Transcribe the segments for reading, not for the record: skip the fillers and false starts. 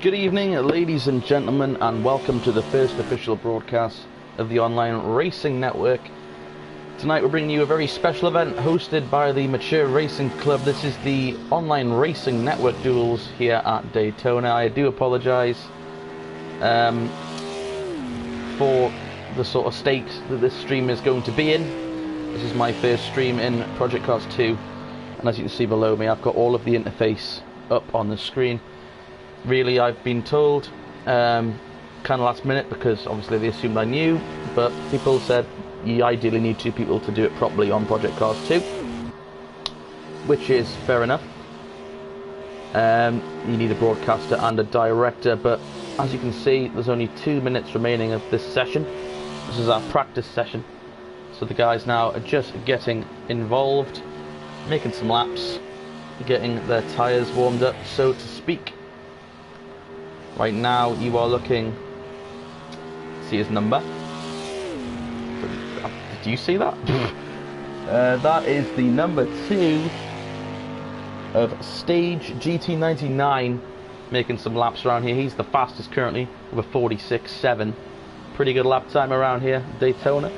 Good evening, ladies and gentlemen, and welcome to the first official broadcast of the Online Racing Network. Tonight we're bringing you a very special event hosted by the Mature Racing Club. This is the Online Racing Network Duels here at Daytona. I do apologise for the sort of state that this stream is going to be in. This is my first stream in Project Cars 2, and as you can see below me, I've got all of the interface up on the screen. Really, I've been told, kind of last minute, because obviously they assumed I knew, but people said you ideally need two people to do it properly on Project Cars 2, which is fair enough. You need a broadcaster and a director, but as you can see, there's only 2 minutes remaining of this session. This is our practice session, so the guys now are just getting involved, making some laps, getting their tyres warmed up, so to speak. Right now, you are looking. See his number. Did you see that? That is the number 2 of Stage GT99, making some laps around here. He's the fastest currently with a 46.7. Pretty good lap time around here, Daytona.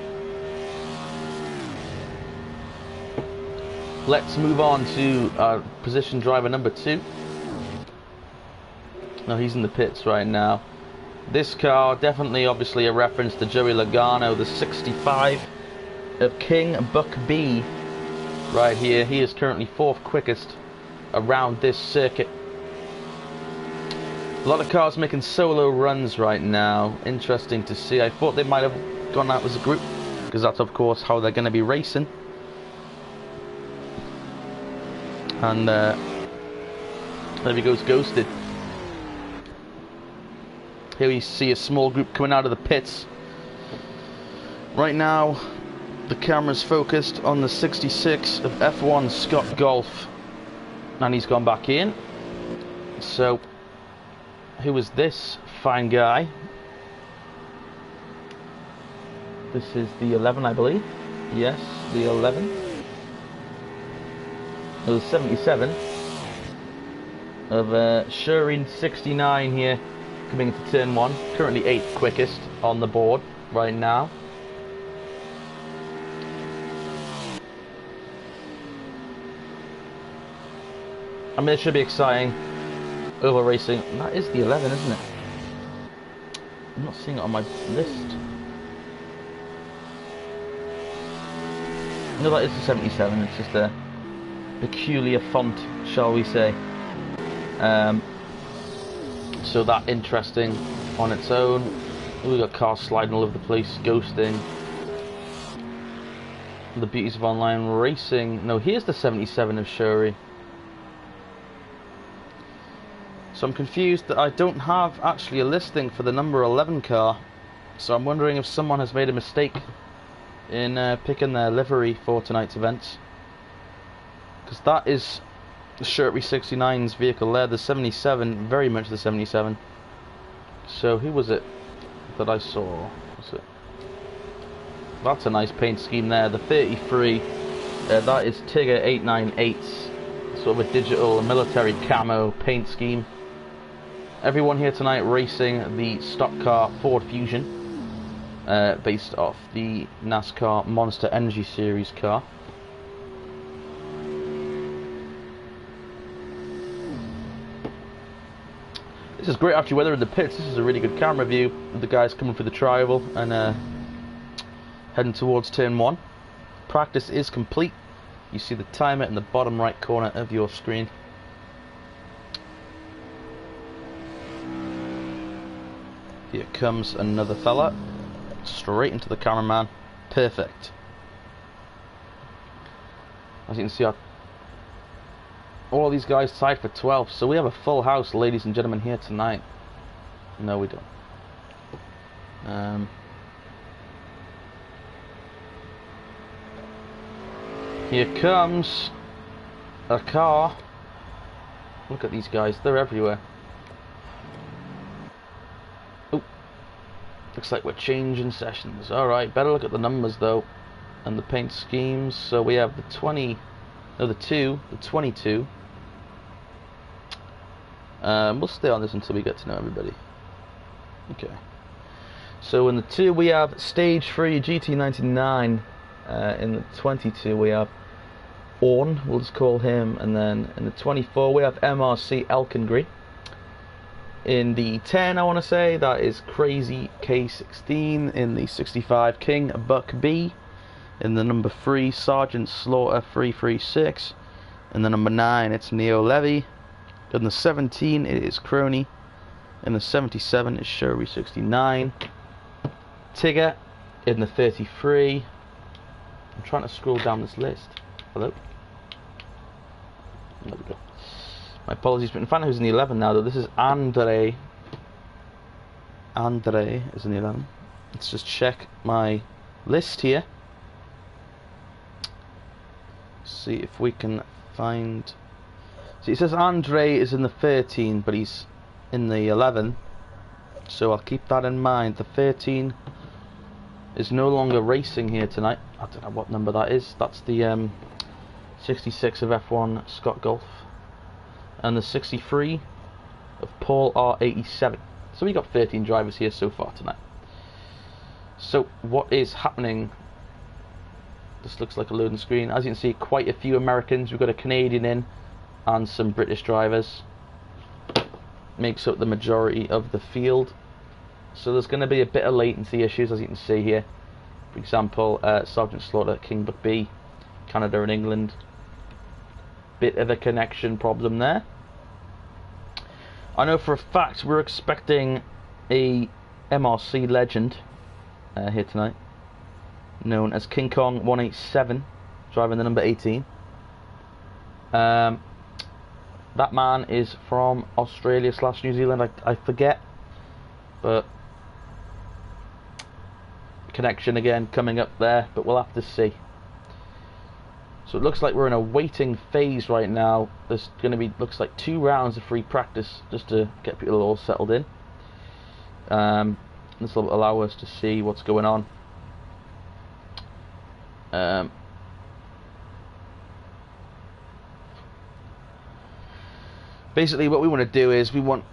Let's move on to our position driver number 2. Now he's in the pits right now. This car, definitely obviously a reference to Joey Logano, the 65 of King Buck B right here. He is currently 4th quickest around this circuit. A lot of cars making solo runs right now. Interesting to see. I thought they might have gone out as a group, because that's of course how they're going to be racing. And there he goes, ghosted. Here we see a small group coming out of the pits. Right now, the camera's focused on the 66 of F1 Scott Golf, and he's gone back in. So, who is this fine guy? This is the 11, I believe. Yes, the 11. It was 77 of Shireen 69 here. Coming into turn 1, currently 8th quickest on the board right now. I mean, it should be exciting. Over racing. That is the 11, isn't it? I'm not seeing it on my list. No, that is the 77. It's just a peculiar font, shall we say. So that interesting on its own. We've got cars sliding all over the place, ghosting. The beauties of online racing. No, here's the 77 of Shuri. So I'm confused that I don't have actually a listing for the number 11 car. So I'm wondering if someone has made a mistake in picking their livery for tonight's events. Because that is Shirtley 69's vehicle there, the 77, very much the 77. So who was it that I saw? Was it? That's a nice paint scheme there. The 33, that is Tigger 898's sort of a digital military camo paint scheme. Everyone here tonight racing the stock car Ford Fusion, based off the NASCAR Monster Energy Series car. This is great actually, weather in the pits. This is a really good camera view of the guys coming for the trioval and heading towards turn 1. Practice is complete. You see the timer in the bottom right corner of your screen. Here comes another fella. Straight into the cameraman. Perfect. As you can see, all these guys tied for 12th, so we have a full house, ladies and gentlemen, here tonight. No, we don't. Here comes a car. Look at these guys, they're everywhere. Oh, looks like we're changing sessions. Alright, better look at the numbers though, and the paint schemes. So we have the 20, no, the 2, the 22. We'll stay on this until we get to know everybody. Okay. So in the 2 we have Stage 3 GT99. In the 22 we have Orn, we'll just call him. And then in the 24 we have MRC Elkingry. In the 10, I want to say, that is Crazy K16. In the 65, King Buck B. In the number 3, Sergeant Slaughter 336. In the number 9, it's Neo Levy. In the 17, it is Crony. In the 77, it's Sherry 69. Tigger. In the 33, I'm trying to scroll down this list. Hello? There we go. My apologies, but in fact who's in the 11 now, though. This is Andre. Andre is in the 11. Let's just check my list here. See if we can find... See, it says Andre is in the 13, but he's in the 11. So I'll keep that in mind. The 13 is no longer racing here tonight. I don't know what number that is. That's the 66 of F1 Scott Golf. And the 63 of Paul R87. So we got 13 drivers here so far tonight. So what is happening? This looks like a loading screen. As you can see, quite a few Americans. We've got a Canadian in and some British drivers. Makes up the majority of the field. So there's going to be a bit of latency issues, as you can see here. For example, Sergeant Slaughter, King Buck B, Canada and England. Bit of a connection problem there. I know for a fact we're expecting a MRC legend here tonight, known as King Kong 187, driving the number 18. That man is from Australia / New Zealand, I forget, but connection again coming up there, but we'll have to see. So it looks like we're in a waiting phase right now. There's going to be, looks like 2 rounds of free practice just to get people all settled in. This will allow us to see what's going on. Basically what we want to do is we want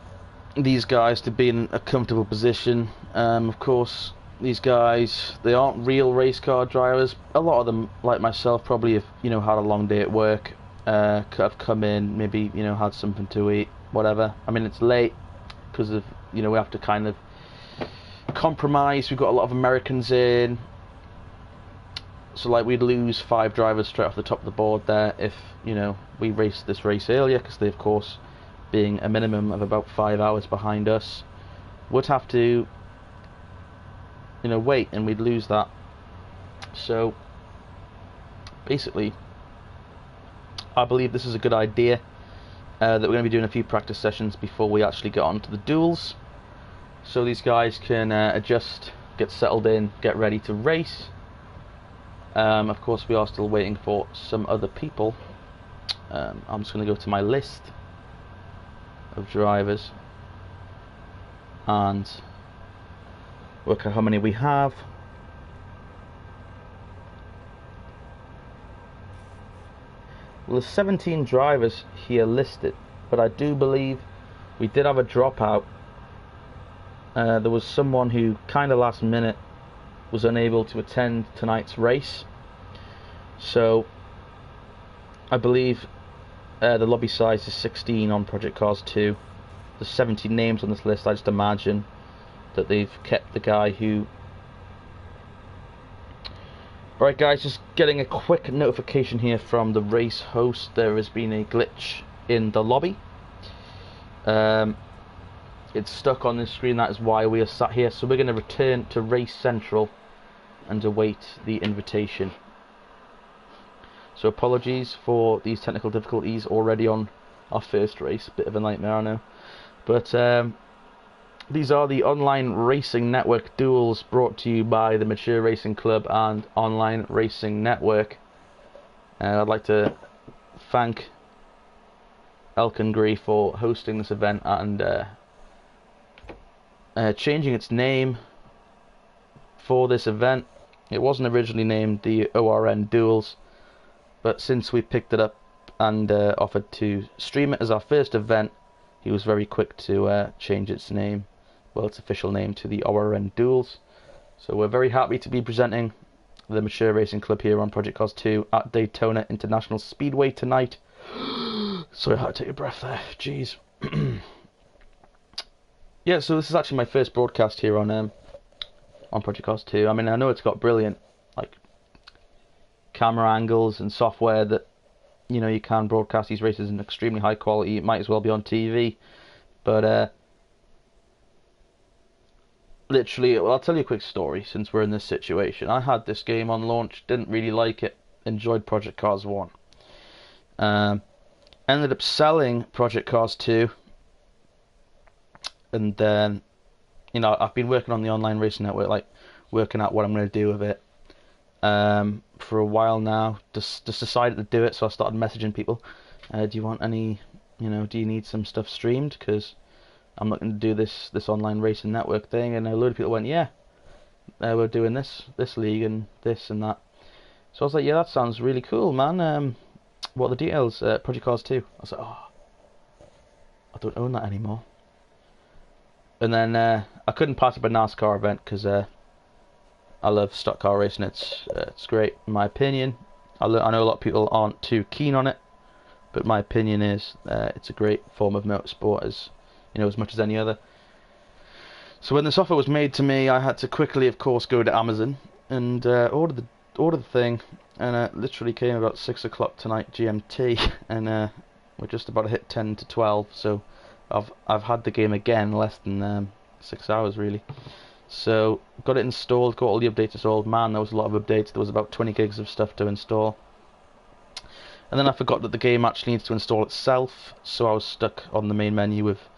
these guys to be in a comfortable position. Of course, these guys, they aren't real race car drivers. A lot of them, like myself, probably have, you know, had a long day at work, have come in, maybe, you know, had something to eat, whatever. I mean, it's late because of, you know, we have to kind of compromise. We've got a lot of Americans in, so like we'd lose 5 drivers straight off the top of the board there if, you know, we raced this race earlier, because they, of course, being a minimum of about 5 hours behind us, would have to, you know, wait, and we'd lose that. So basically I believe this is a good idea, that we're going to be doing a few practice sessions before we actually get on to the duels, so these guys can adjust, get settled in, get ready to race. Of course we are still waiting for some other people. I'm just going to go to my list of drivers and work out how many we have. Well, there's 17 drivers here listed, but I do believe we did have a dropout. There was someone who kind of last minute was unable to attend tonight's race, so I believe the lobby size is 16 on Project Cars 2. There's 17 names on this list. I just imagine that they've kept the guy who... Alright guys, just getting a quick notification here from the race host. There has been a glitch in the lobby. It's stuck on this screen, that is why we are sat here. So we're going to return to Race Central and await the invitation. So apologies for these technical difficulties already on our first race. Bit of a nightmare, I know. But these are the Online Racing Network duels, brought to you by the Mature Racing Club and Online Racing Network. I'd like to thank Elkingry for hosting this event and changing its name for this event. It wasn't originally named the ORN Duels, but since we picked it up and offered to stream it as our first event, he was very quick to change its name, well, its official name, to the ORN Duels. So we're very happy to be presenting the Mature Racing Club here on Project Cars 2 at Daytona International Speedway tonight. Sorry, I had to take a breath there. Jeez. Yeah, so this is actually my first broadcast here on Project Cars 2. I mean, I know it's got brilliant like camera angles and software that you can broadcast these races in extremely high quality. It might as well be on TV, but literally, well, I'll tell you a quick story since we're in this situation. I had this game on launch, didn't really like it, enjoyed Project Cars 1. Ended up selling Project Cars 2, and then, I've been working on the online racing network, like working out what I'm going to do with it for a while now. Just decided to do it, so I started messaging people. Do you want any, do you need some stuff streamed? Because I'm not going to do this online racing network thing. And a load of people went, yeah, we're doing this league and this and that. So I was like, yeah, that sounds really cool, man. What are the details? Project Cars 2. I was like, oh, I don't own that anymore. And then I couldn't pass up a NASCAR event because I love stock car racing. It's great in my opinion. I know a lot of people aren't too keen on it, but my opinion is it's a great form of motorsport, as much as any other. So when this offer was made to me, I had to quickly, of course, go to Amazon and order the thing, and it literally came about 6 o'clock tonight GMT, and we're just about to hit 10 to 12. So I've had the game again less than 6 hours really. So got it installed, got all the updates installed. Man, there was a lot of updates. There was about 20 gigs of stuff to install. And then I forgot that the game actually needs to install itself, so I was stuck on the main menu with,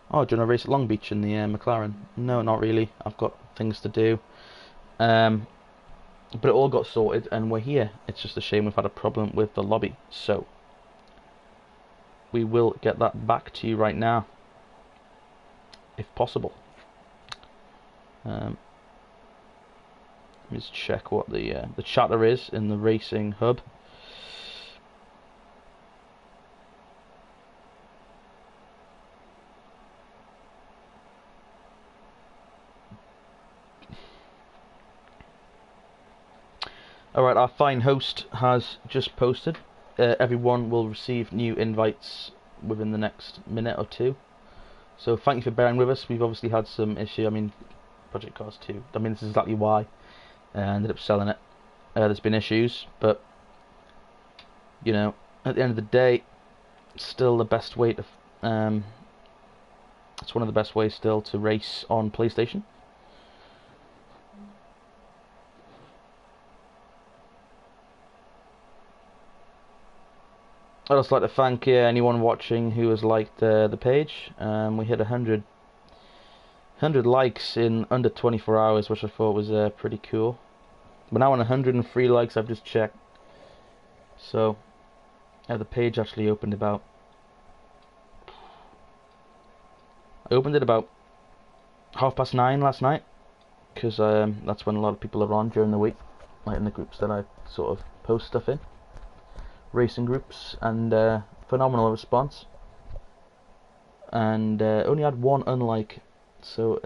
oh, do you want to race at Long Beach in the McLaren? No, not really. I've got things to do. But it all got sorted, and we're here. It's just a shame we've had a problem with the lobby. So we will get that back to you right now, if possible. Let me just check what the chatter is in the racing hub. Alright, our fine host has just posted. Everyone will receive new invites within the next minute or two. So thank you for bearing with us. We've obviously had some issue. I mean, Project Cars 2. I mean, this is exactly why I ended up selling it. There's been issues, but at the end of the day, it's still the best way to. It's one of the best ways still to race on PlayStation. I'd also like to thank anyone watching who has liked the page. We hit 100 likes in under 24 hours, which I thought was pretty cool. We're now on 103 likes, I've just checked. So, the page actually opened about... I opened it about 9:30 last night, because that's when a lot of people are on during the week, like in the groups that I sort of post stuff in. Racing groups, and phenomenal response, and only had one unlike. So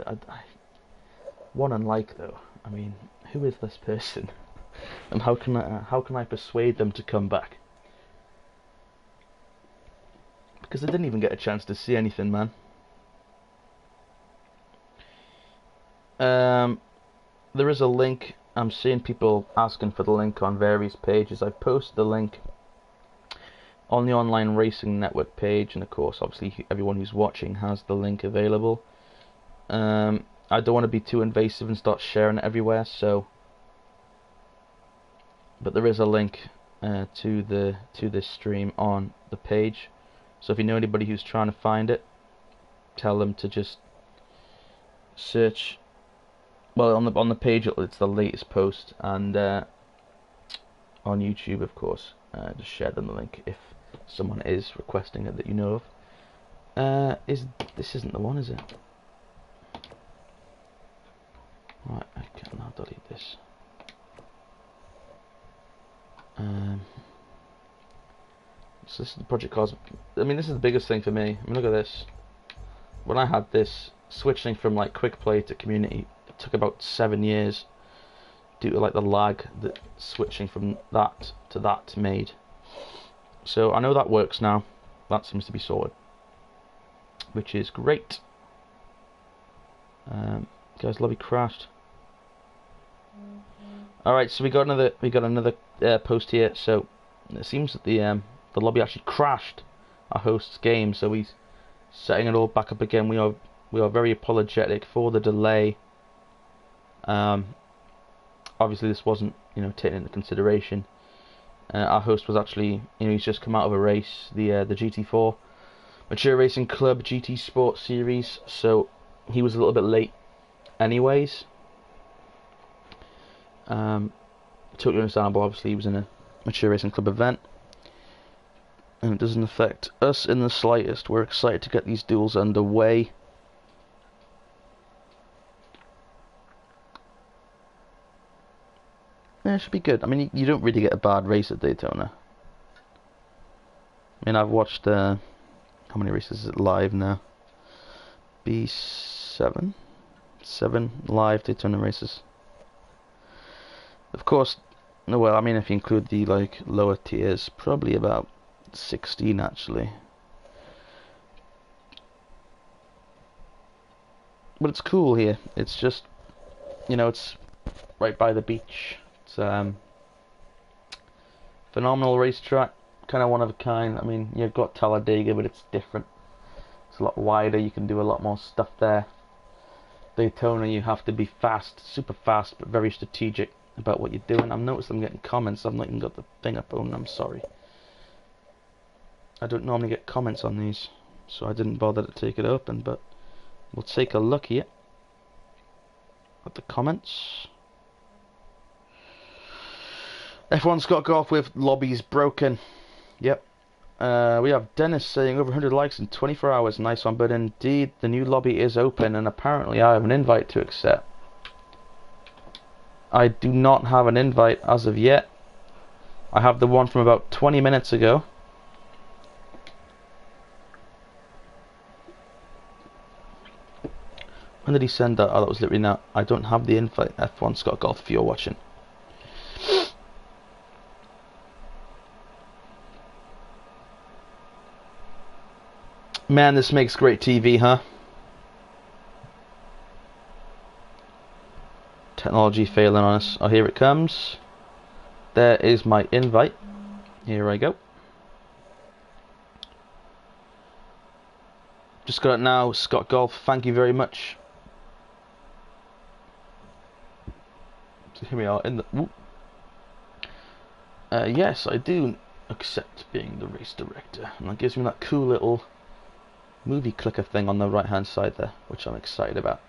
one unlike though. I mean, who is this person, and how can I persuade them to come back? Because I didn't even get a chance to see anything, man. There is a link. I'm seeing people asking for the link on various pages. I've posted the link on the online racing network page, and of course obviously everyone who's watching has the link available. I don't want to be too invasive and start sharing it everywhere, so but there is a link to this stream on the page, so if you know anybody who's trying to find it, tell them to just search, well, on the page it's the latest post, and on YouTube of course, just share them the link if someone is requesting it that you know of. This isn't the one, is it? Right, I can now delete this. So this is the Project Cars. I mean, this is the biggest thing for me. I mean, look at this. when I had this, switching from like quick play to community, it took about 7 years due to like the lag that switching from that to that made. So I know that works now. That seems to be sorted, which is great. Guys, lobby crashed. All right, so we got another post here. So it seems that the lobby actually crashed our host's game, so he's setting it all back up again. We are very apologetic for the delay. Obviously this wasn't taken into consideration. Our host was actually he's just come out of a race, the GT4 Mature Racing Club GT Sport Series, so he was a little bit late anyways. Totally understandable. Obviously he was in a Mature Racing Club event, and it doesn't affect us in the slightest. We're excited to get these duels underway. Yeah, it should be good. I mean, you don't really get a bad race at Daytona. I mean, I've watched how many races is it live now? B7 live Daytona races. Of course, no. Well, I mean, if you include the like lower tiers, probably about 16 actually. But it's cool here. It's just, it's right by the beach. It's phenomenal racetrack, kind of one of a kind. I mean, you've got Talladega, but it's different. It's a lot wider. You can do a lot more stuff there. Daytona, you have to be fast, super fast, but very strategic about what you're doing. I've noticed I'm getting comments. I've not even got the thing up on. I'm sorry. I don't normally get comments on these, so I didn't bother to take it open, but we'll take a look here at the comments. F1 Scott Golf with lobbies broken. Yep. We have Dennis saying over 100 likes in 24 hours. Nice one. But indeed, the new lobby is open, and apparently I have an invite to accept. I do not have an invite as of yet. I have the one from about 20 minutes ago. When did he send that? Oh, that was literally now. I don't have the invite. F1 Scott Golf, if you're watching. Man, this makes great TV, huh? Technology failing on us. Oh, here it comes. There is my invite. Here I go. Just got it now. Scott Golf, thank you very much. So here we are in the... yes, I do accept being the race director. And that gives me that cool little movie clicker thing on the right hand side there, which I'm excited about.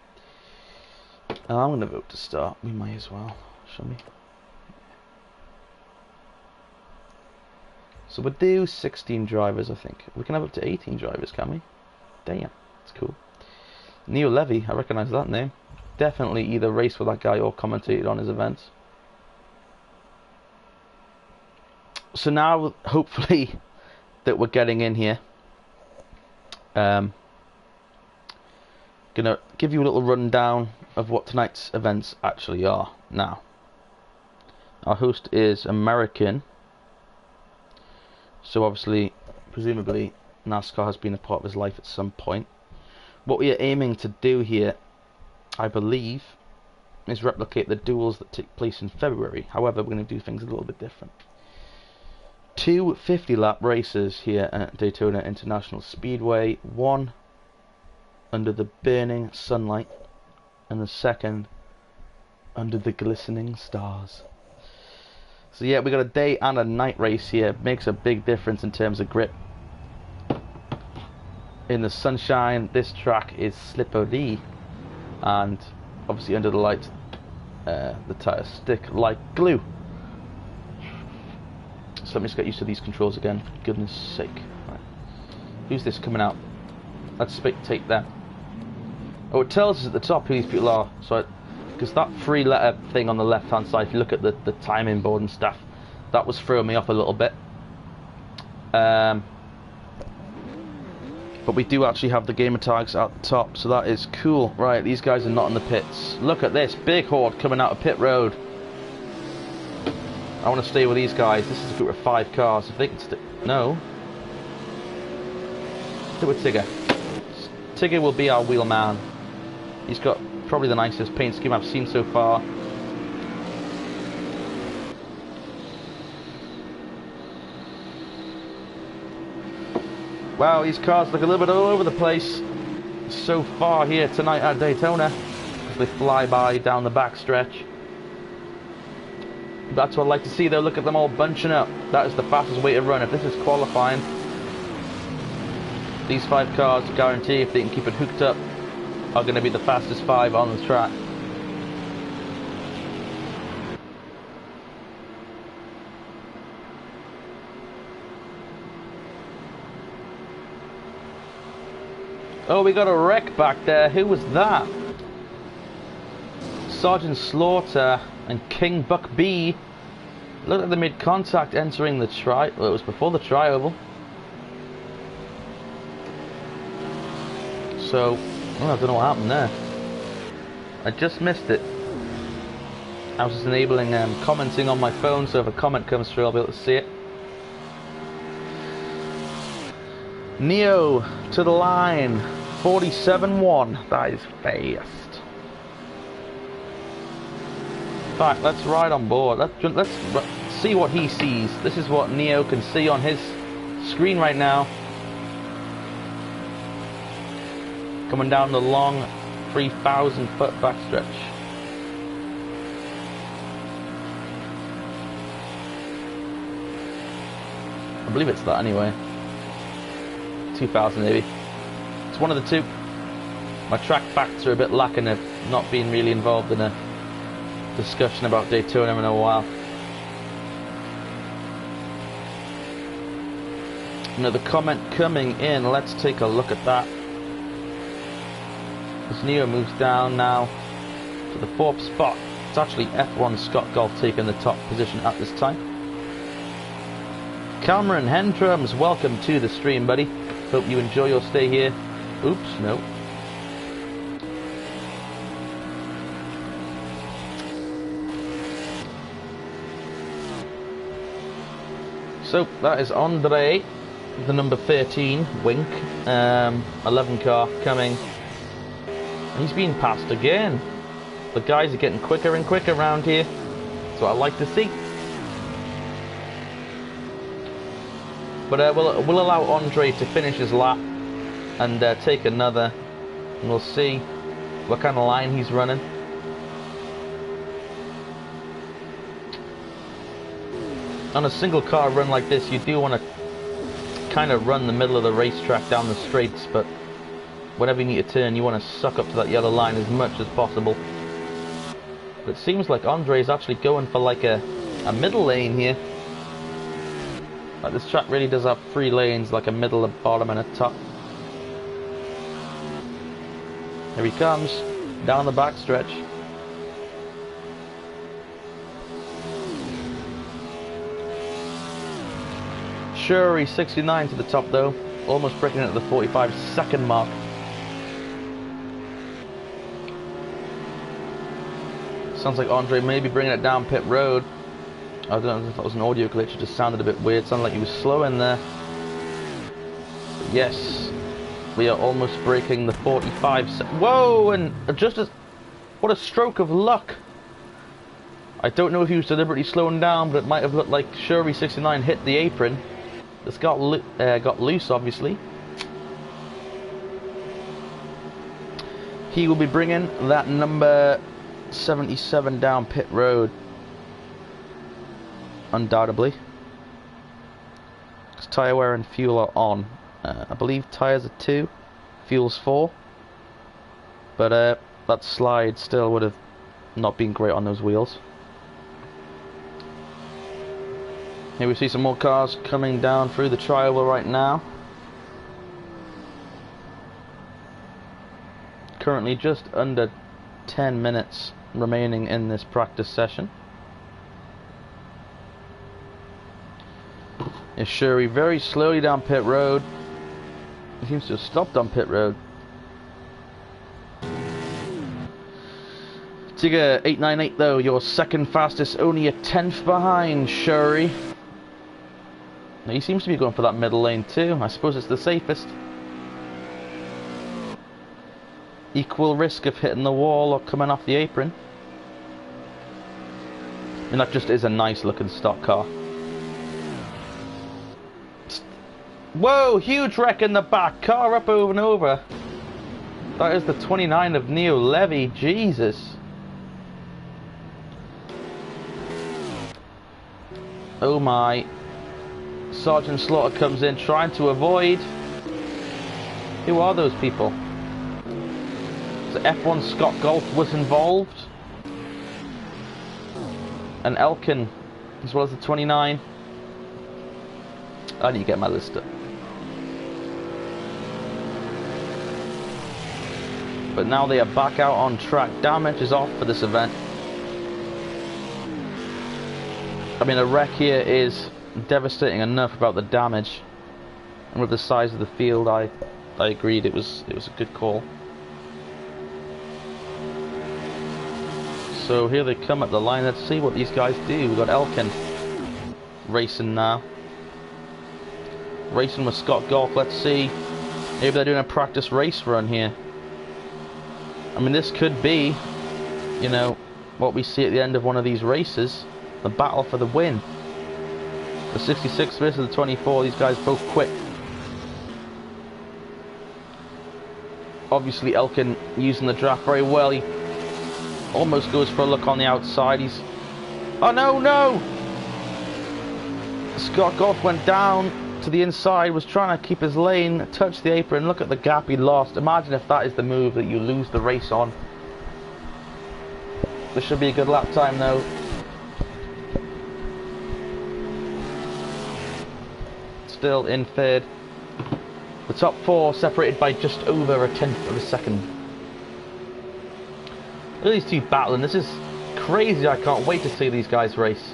And I'm going to vote to start. We might as well, shall we? So we'll do 16 drivers, I think. We can have up to 18 drivers, can we? Damn, that's cool. Neil Levy, I recognise that name. Definitely either raced with that guy or commentated on his events. So now, hopefully, that we're getting in here. Gonna give you a little rundown of what tonight's events actually are. Now, our host is American, so obviously, presumably, NASCAR has been a part of his life at some point. What we are aiming to do here, I believe, is replicate the duels that take place in February. However, we're going to do things a little bit different. 2 50-lap races here at Daytona International Speedway. One under the burning sunlight, and the second under the glistening stars. So yeah, we got a day and a night race here. Makes a big difference in terms of grip. In the sunshine, this track is slippery, and obviously under the light, the tires stick like glue. So let me just get used to these controls again, for goodness sake. Right. Who's this coming out? Let's spectate them. Oh, it tells us at the top who these people are. So, because that 3-letter thing on the left-hand side, if you look at the timing board and stuff, that was throwing me off a little bit. But we do actually have the gamer tags at the top, so that is cool. Right, these guys are not in the pits. Look at this, big horde coming out of pit road. I want to stay with these guys. This is a group of 5 cars. If they can no. Stick with Tigger. Tigger will be our wheel man. He's got probably the nicest paint scheme I've seen so far. Wow, these cars look a little bit all over the place so far here tonight at Daytona, as they fly by down the back stretch. That's what I like to see though. Look at them all bunching up. That is the fastest way to run. If this is qualifying, these 5 cars, guarantee, if they can keep it hooked up, are going to be the fastest 5 on the track. Oh, we got a wreck back there. Who was that? Sergeant Slaughter and King Buck B. Looked like they made contact entering the well, it was before the tri-oval. So, well, I don't know what happened there. I just missed it. I was just enabling commenting on my phone, so if a comment comes through, I'll be able to see it. Neo to the line, 47-1. That is fast. In fact, let's ride on board. Let's see what he sees. This is what Neo can see on his screen right now. Coming down the long 3,000-foot backstretch. I believe it's that anyway. 2,000 maybe. It's one of the two. My track facts are a bit lacking of not being really involved in a discussion about Daytona in a while. Another comment coming in. Let's take a look at that. As Neo moves down now to the 4th spot. It's actually F1 Scott Golf taking the top position at this time. Cameron Hendrums, welcome to the stream, buddy. Hope you enjoy your stay here. Oops, no. So that is Andre, the number 13, Wink, 11 car coming. He's being passed again. The guys are getting quicker and quicker around here. That's what I like to see. But we'll allow Andre to finish his lap and take another. And we'll see what kind of line he's running. On a single car run like this, you do want to kind of run the middle of the racetrack down the straights, but whenever you need to turn, you want to suck up to that yellow line as much as possible. But it seems like Andre's actually going for like a middle lane here. Like this track really does have 3 lanes, like a middle, a bottom, and a top. Here he comes, down the back stretch. Shuri 69 to the top though, almost breaking it at the 45-second mark. Sounds like Andre may be bringing it down pit road. I don't know if that was an audio glitch, it just sounded a bit weird. Sounded like he was slow in there. But yes, we are almost breaking the 45. Whoa! And just as... what a stroke of luck! I don't know if he was deliberately slowing down, but it might have looked like Shuri 69 hit the apron. This got loose, obviously. He will be bringing that number 77 down pit road. Undoubtedly. Because tyre wear and fuel are on. I believe tyres are 2, fuel's 4. But that slide still would have not been great on those wheels. Here we see some more cars coming down through the tri-oval right now. Currently just under 10 minutes remaining in this practice session. Is Shuri very slowly down pit road. He seems to have stopped on pit road. Tigger 898 though, your second fastest, only a 10th behind Shuri. Now, he seems to be going for that middle lane too. I suppose it's the safest. Equal risk of hitting the wall or coming off the apron. And that just is a nice looking stock car. Whoa, huge wreck in the back. Car up over and over. That is the 29 of Neo Levy. Jesus. Oh my. Sergeant Slaughter comes in trying to avoid. Who are those people? So F1 Scott Golf was involved. And Elkin, as well as the 29. I need to get my list up. But now they are back out on track. Damage is off for this event. I mean, a wreck here is devastating enough about the damage. And with the size of the field, I agreed it was a good call. So here they come at the line. Let's see what these guys do. We've got Elkin racing now. Racing with Scott Golf. Let's see. Maybe they're doing a practice race run here. I mean, this could be, you know, what we see at the end of one of these races. The battle for the win. The 66 versus the 24. These guys both quit. Obviously, Elkin using the draft very well. He almost goes for a look on the outside. He's... Oh, no, no! Scott Golf went down to the inside, was trying to keep his lane, touched the apron. Look at the gap he lost. Imagine if that is the move that you lose the race on. This should be a good lap time though. Still in third. The top four separated by just over a 10th of a second. Look at these two battling. This is crazy. I can't wait to see these guys race.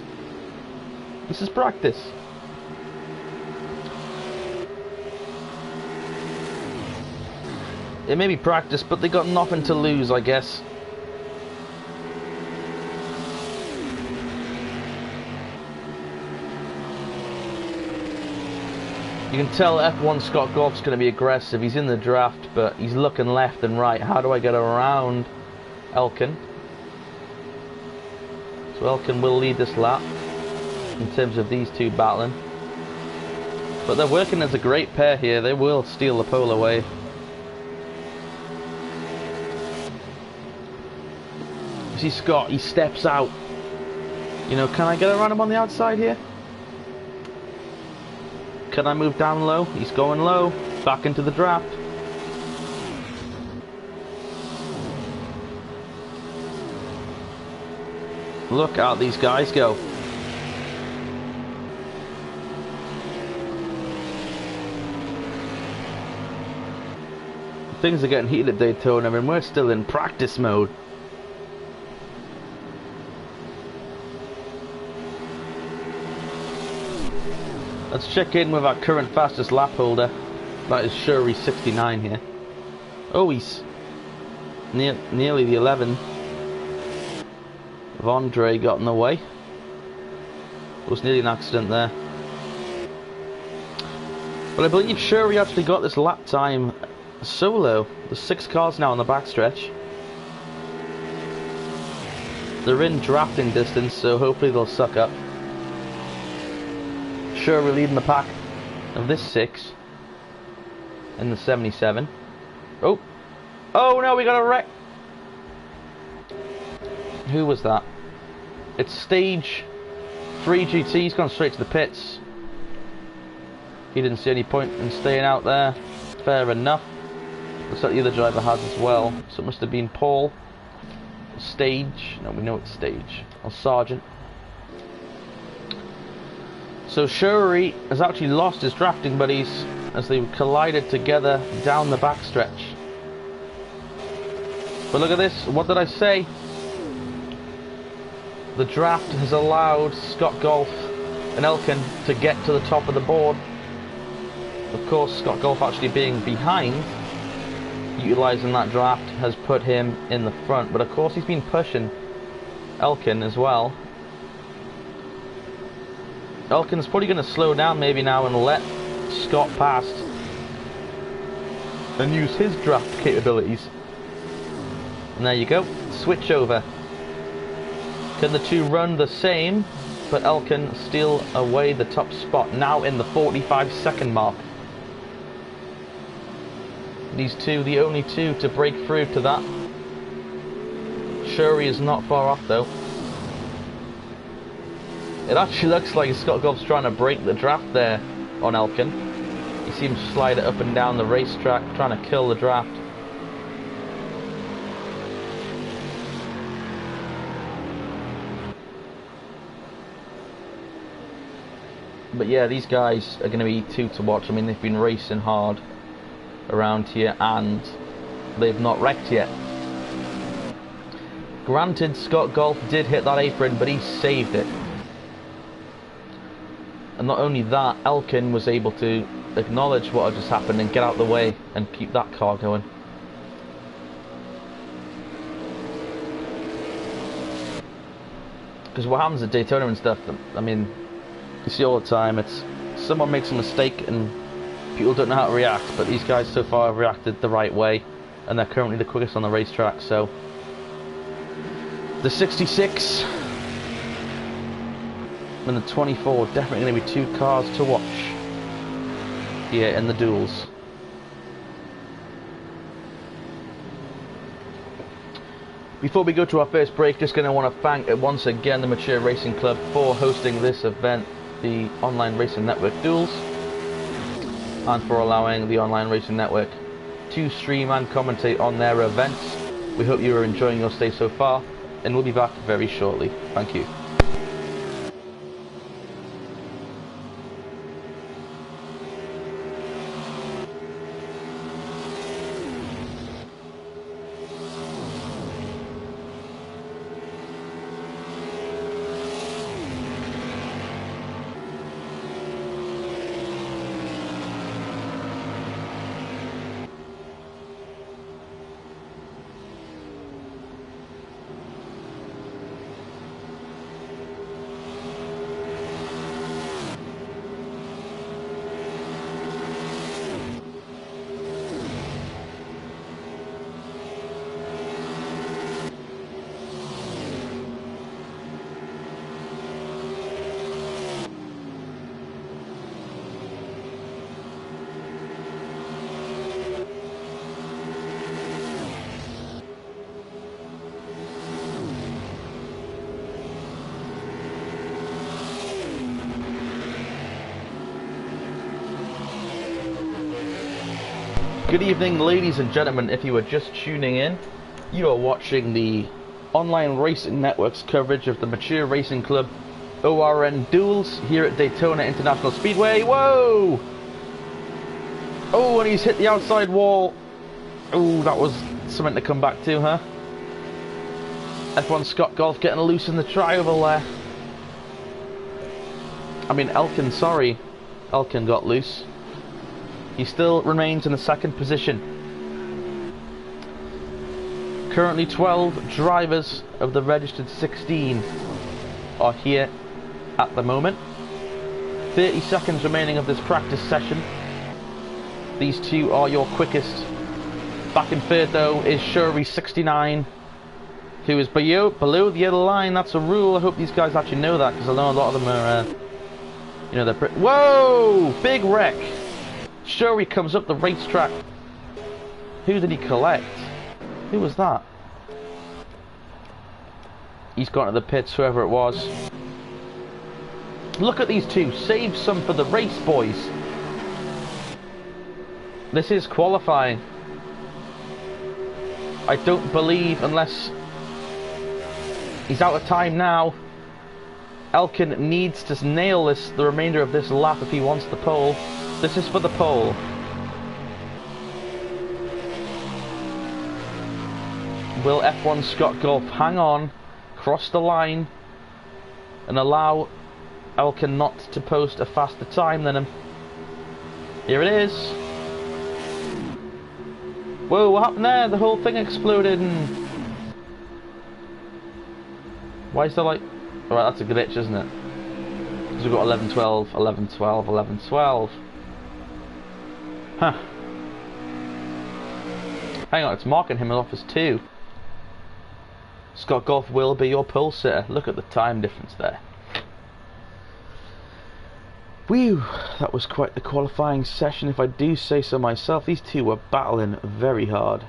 This is practice. It may be practice, but they got nothing to lose, I guess. You can tell F1 Scott Golf's going to be aggressive. He's in the draft, but he's looking left and right. How do I get around Elkin? So Elkin will lead this lap in terms of these two battling. But they're working as a great pair here. They will steal the pole away. You see Scott, he steps out. You know, can I get around him on the outside here? Can I move down low? He's going low. Back into the draft. Look out these guys go. Things are getting heated at Daytona and we're still in practice mode. Let's check in with our current fastest lap holder. That is Shuri 69 here. Oh, he's nearly the 11. Of Andre got in the way. It was nearly an accident there. But I believe Shuri actually got this lap time solo. There's 6 cars now on the backstretch. They're in drafting distance, so hopefully they'll suck up. Shuri leading the pack of this 6 in the 77. Oh no, we got a wreck. Who was that? It's stage 3 GT. He's gone straight to the pits. He didn't see any point in staying out there. Fair enough. Looks like the other driver has as well. So it must have been Paul. Stage. No, we know it's Stage. Or Sergeant. So Shuri has actually lost his drafting buddies as they collided together down the backstretch. But look at this. What did I say? The draft has allowed Scott Golf and Elkin to get to the top of the board. Of course, Scott Golf actually being behind, utilising that draft, has put him in the front. But of course he's been pushing Elkin as well. Elkin's probably going to slow down maybe now and let Scott pass and use his draft capabilities. And there you go, switch over. Can the two run the same, but Elkin steal away the top spot, now in the 45-second mark. These two, the only two to break through to that. Shuri is not far off though. It actually looks like Scott Golf's trying to break the draft there on Elkin. You see him slide it up and down the racetrack, trying to kill the draft. But yeah, these guys are going to be two to watch. I mean, they've been racing hard around here and they've not wrecked yet. Granted, Scott Golf did hit that apron, but he saved it. And not only that, Elkin was able to acknowledge what had just happened and get out of the way and keep that car going. Because what happens at Daytona and stuff, I mean, you see all the time, it's someone makes a mistake and people don't know how to react, but these guys so far have reacted the right way and they're currently the quickest on the racetrack. So the 66 and the 24 definitely going to be two cars to watch here in the duels. Before we go to our first break, just going to want to thank once again the Mature Racing Club for hosting this event, the Online Racing Network Duels, and for allowing the Online Racing Network to stream and commentate on their events. We hope you are enjoying your stay so far, and we'll be back very shortly. Thank you. Good evening, ladies and gentlemen. If you are just tuning in, you are watching the Online Racing Network's coverage of the Mature Racing Club ORN Duels here at Daytona International Speedway. Whoa! Oh, and he's hit the outside wall. Oh, that was something to come back to, huh? F1 Scott Golf getting loose in the tri-oval there. I mean, Elkin, sorry. Elkin got loose. He still remains in the second position. Currently 12 drivers of the registered 16 are here at the moment. 30 seconds remaining of this practice session. These two are your quickest. Back in third though is Shuri 69, who is below the yellow line. That's a rule. I hope these guys actually know that, because I know a lot of them are, you know, they're whoa! Big wreck! Shuri comes up the racetrack. Who did he collect? Who was that? He's gone to the pits, whoever it was. Look at these two. Save some for the race, boys. This is qualifying. I don't believe, unless he's out of time now, Elkin needs to nail this, the remainder of this lap, if he wants the pole. This is for the pole. Will F1 Scott Golf hang on, cross the line, and allow Elkin not to post a faster time than him? Here it is. Whoa, what happened there? The whole thing exploded and... Why is there like... Alright, that's a glitch, isn't it? Because we've got 11, 12, 11, 12, 11, 12. Huh. Hang on, it's marking him off as 2. Scott Golf will be your pole sitter. Look at the time difference there. Whew, that was quite the qualifying session if I do say so myself. These two were battling very hard.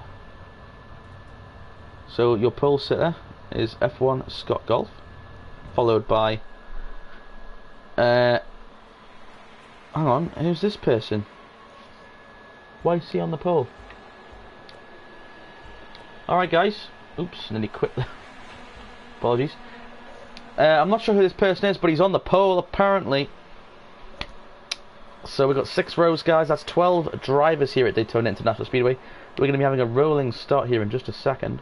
So your pole sitter is F1 Scott Golf, followed by hang on, who's this person? Why is he on the pole? Alright guys, oops, nearly quit there. Apologies. I'm not sure who this person is, but he's on the pole apparently. So we've got 6 rows, guys. That's 12 drivers here at Daytona International Speedway. We're going to be having a rolling start here in just a second.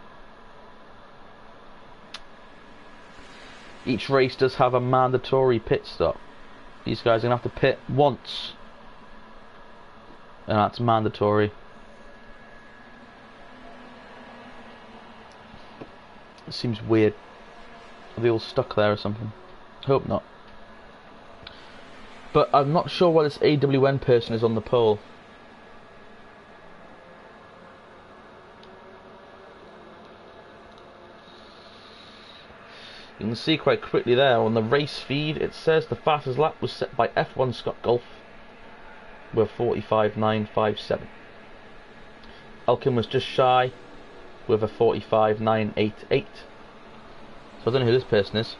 Each race does have a mandatory pit stop. These guys are going to have to pit once. And that's mandatory. It seems weird. Are they all stuck there or something? Hope not. But I'm not sure why this AWN person is on the pole. You can see quite quickly there on the race feed, it says the fastest lap was set by F1 Scott Golf with 45.957. Elkin was just shy with a 45.988. So I don't know who this person is.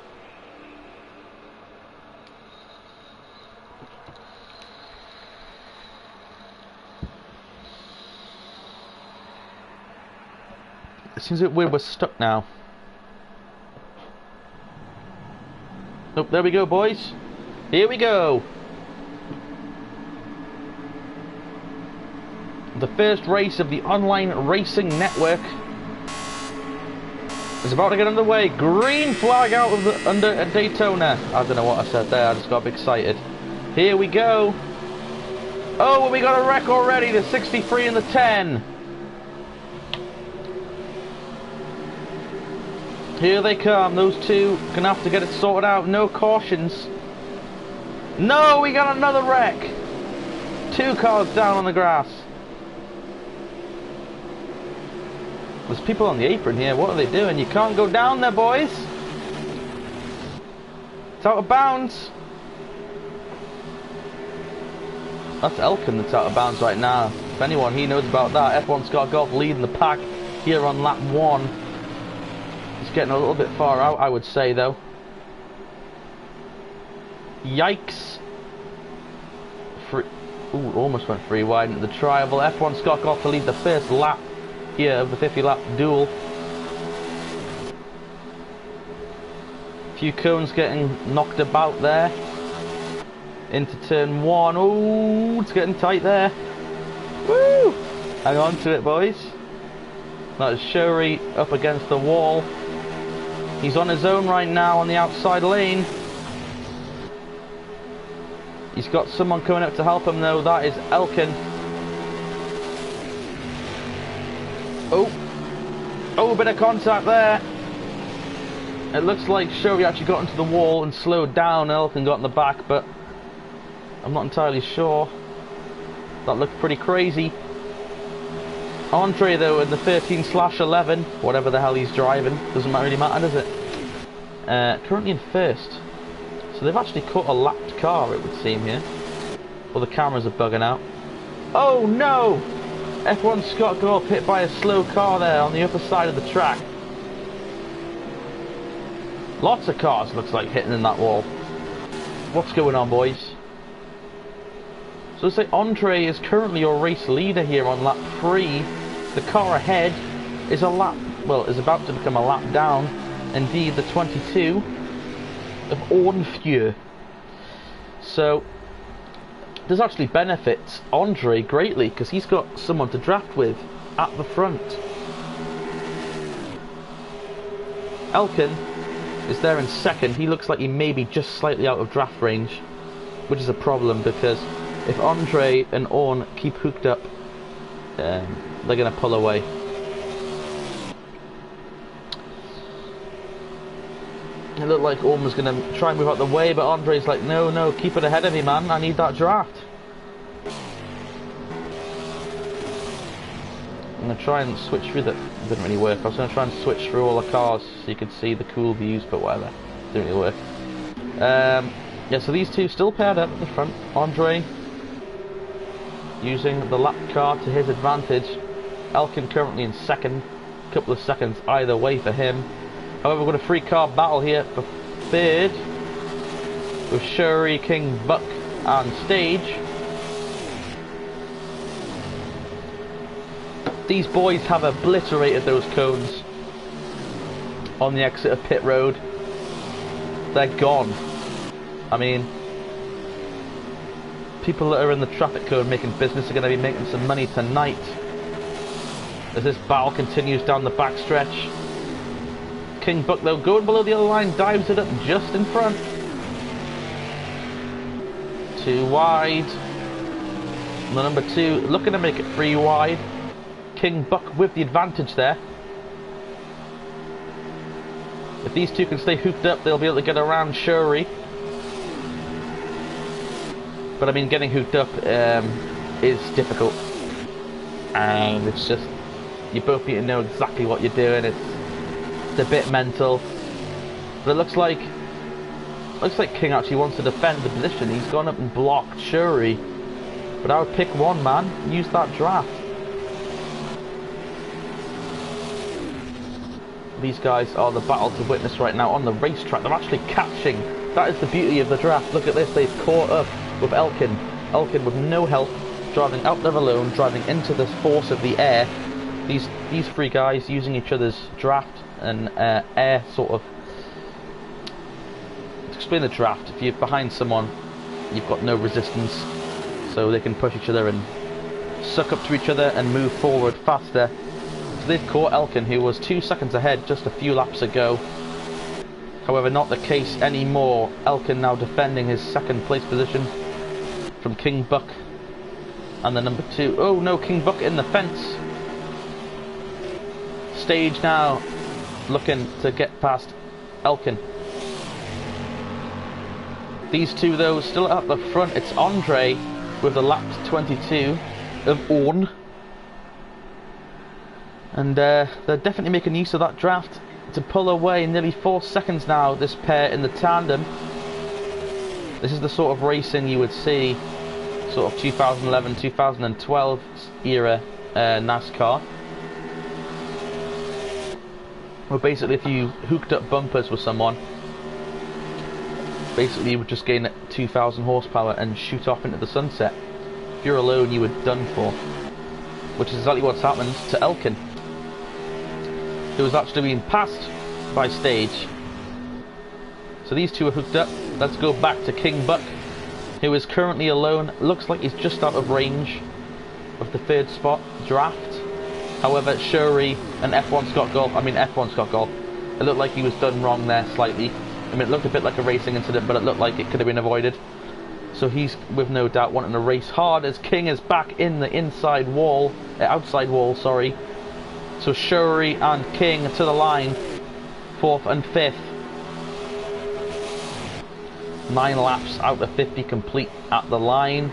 It seems a bit weird we're stuck now. Oh, there we go, boys. Here we go. The first race of the online racing network is about to get underway. Green flag out of the under at Daytona. I don't know what I said there. I just got excited. Here we go. Oh, we got a wreck already. The 63 and the 10. Here they come, those two gonna have to get it sorted out, no cautions. No, we got another wreck! 2 cars down on the grass. There's people on the apron here, what are they doing? You can't go down there, boys! It's out of bounds! That's Elkin that's out of bounds right now. If anyone, he knows about that. F1 Scott Golf leading the pack here on lap 1. It's getting a little bit far out, I would say, though. Yikes. Ooh, almost went 3 wide into the tri-oval. F1 Scott Golf to lead the first lap here of the 50-lap duel. A few cones getting knocked about there. Into turn 1. Oh, it's getting tight there. Woo! Hang on to it, boys. That is Shuri up against the wall. He's on his own right now on the outside lane. He's got someone coming up to help him though. That is Elkin. Oh, a bit of contact there. It looks like Shuri actually got into the wall and slowed down. Elkin got in the back, but I'm not entirely sure. That looked pretty crazy. Andre though in the 13/11, whatever the hell he's driving, doesn't really matter, does it? Currently in first, so they've actually caught a lapped car, it would seem here. Well, the cameras are bugging out. Oh no! F1 Scott Golf hit by a slow car there on the upper side of the track. Lots of cars looks like hitting in that wall. What's going on, boys? So let's say Andre is currently your race leader here on lap 3. The car ahead is is about to become a lap down. Indeed, the 22 of Ornfew. So this actually benefits Andre greatly because he's got someone to draft with at the front. Elkin is there in second. He looks like he may be just slightly out of draft range, which is a problem because if Andre and Orn keep hooked up, they're going to pull away. It looked like Orn was going to try and move out the way, but Andre's like, no, no, keep it ahead of me, man. I need that draft. I'm going to try and switch through the... It didn't really work. I was going to try and switch through all the cars so you could see the cool views, but whatever. Didn't really work. Yeah, so these two still paired up at the front. Andre using the lap car to his advantage. Elkin currently in second. A couple of seconds either way for him. However, we've got a three-car battle here for third. With Shuri, King, Buck and Stage. These boys have obliterated those cones on the exit of pit road. They're gone. I mean, people that are in the traffic cone making business are going to be making some money tonight. As this battle continues down the backstretch. King Buck, though, going below the other line, dives it up just in front. Too wide. The number two looking to make it 3 wide. King Buck with the advantage there. If these two can stay hooked up, they'll be able to get around Shuri. But I mean, getting hooked up is difficult. And it's just, you both need to know exactly what you're doing. It's a bit mental. But it looks like King actually wants to defend the position. He's gone up and blocked Shuri. But I would pick one, man. Use that draft. These guys are the battle to witness right now on the racetrack. They're actually catching. That is the beauty of the draft. Look at this. They've caught up with Elkin. Elkin with no help, driving out there alone, driving into the force of the air. These three guys using each other's draft and air sort of. To explain the draft, if you're behind someone, you've got no resistance, so they can push each other and suck up to each other and move forward faster. So they've caught Elkin, who was 2 seconds ahead just a few laps ago. However, not the case anymore. Elkin now defending his second place position from King Buck and the number 2. Oh no, King Buck in the fence. Stage now looking to get past Elkin. These two though still at the front. It's Andre with the lap 22 of Orn. And they're definitely making use of that draft to pull away. Nearly 4 seconds now, this pair in the tandem. This is the sort of racing you would see sort of 2011, 2012 era NASCAR. Well, basically if you hooked up bumpers with someone, basically you would just gain 2,000 horsepower and shoot off into the sunset. If you're alone, you were done for. Which is exactly what's happened to Elkin, who was actually being passed by Stage. So these two are hooked up. Let's go back to King Buck, who is currently alone. Looks like he's just out of range of the third spot draft. However, Shuri and F1 Scott Golf, it looked like he was done wrong there slightly. I mean, it looked a bit like a racing incident, but it looked like it could have been avoided. So he's, with no doubt, wanting to race hard as King is back in the outside wall, sorry. So Shuri and King to the line, 4th and 5th. 9 laps out of 50 complete at the line.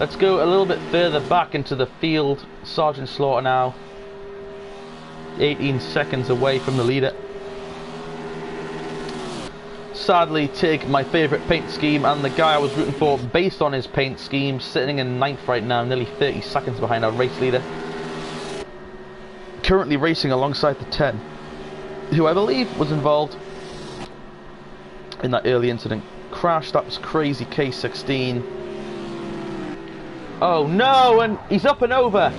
Let's go a little bit further back into the field. Sergeant Slaughter now 18 seconds away from the leader. Sadly, Tig, my favourite paint scheme, and the guy I was rooting for based on his paint scheme, sitting in 9th right now, nearly 30 seconds behind our race leader. Currently racing alongside the 10, who I believe was involved in that early incident. Crash, that was crazy, K16. Oh no, and he's up and over.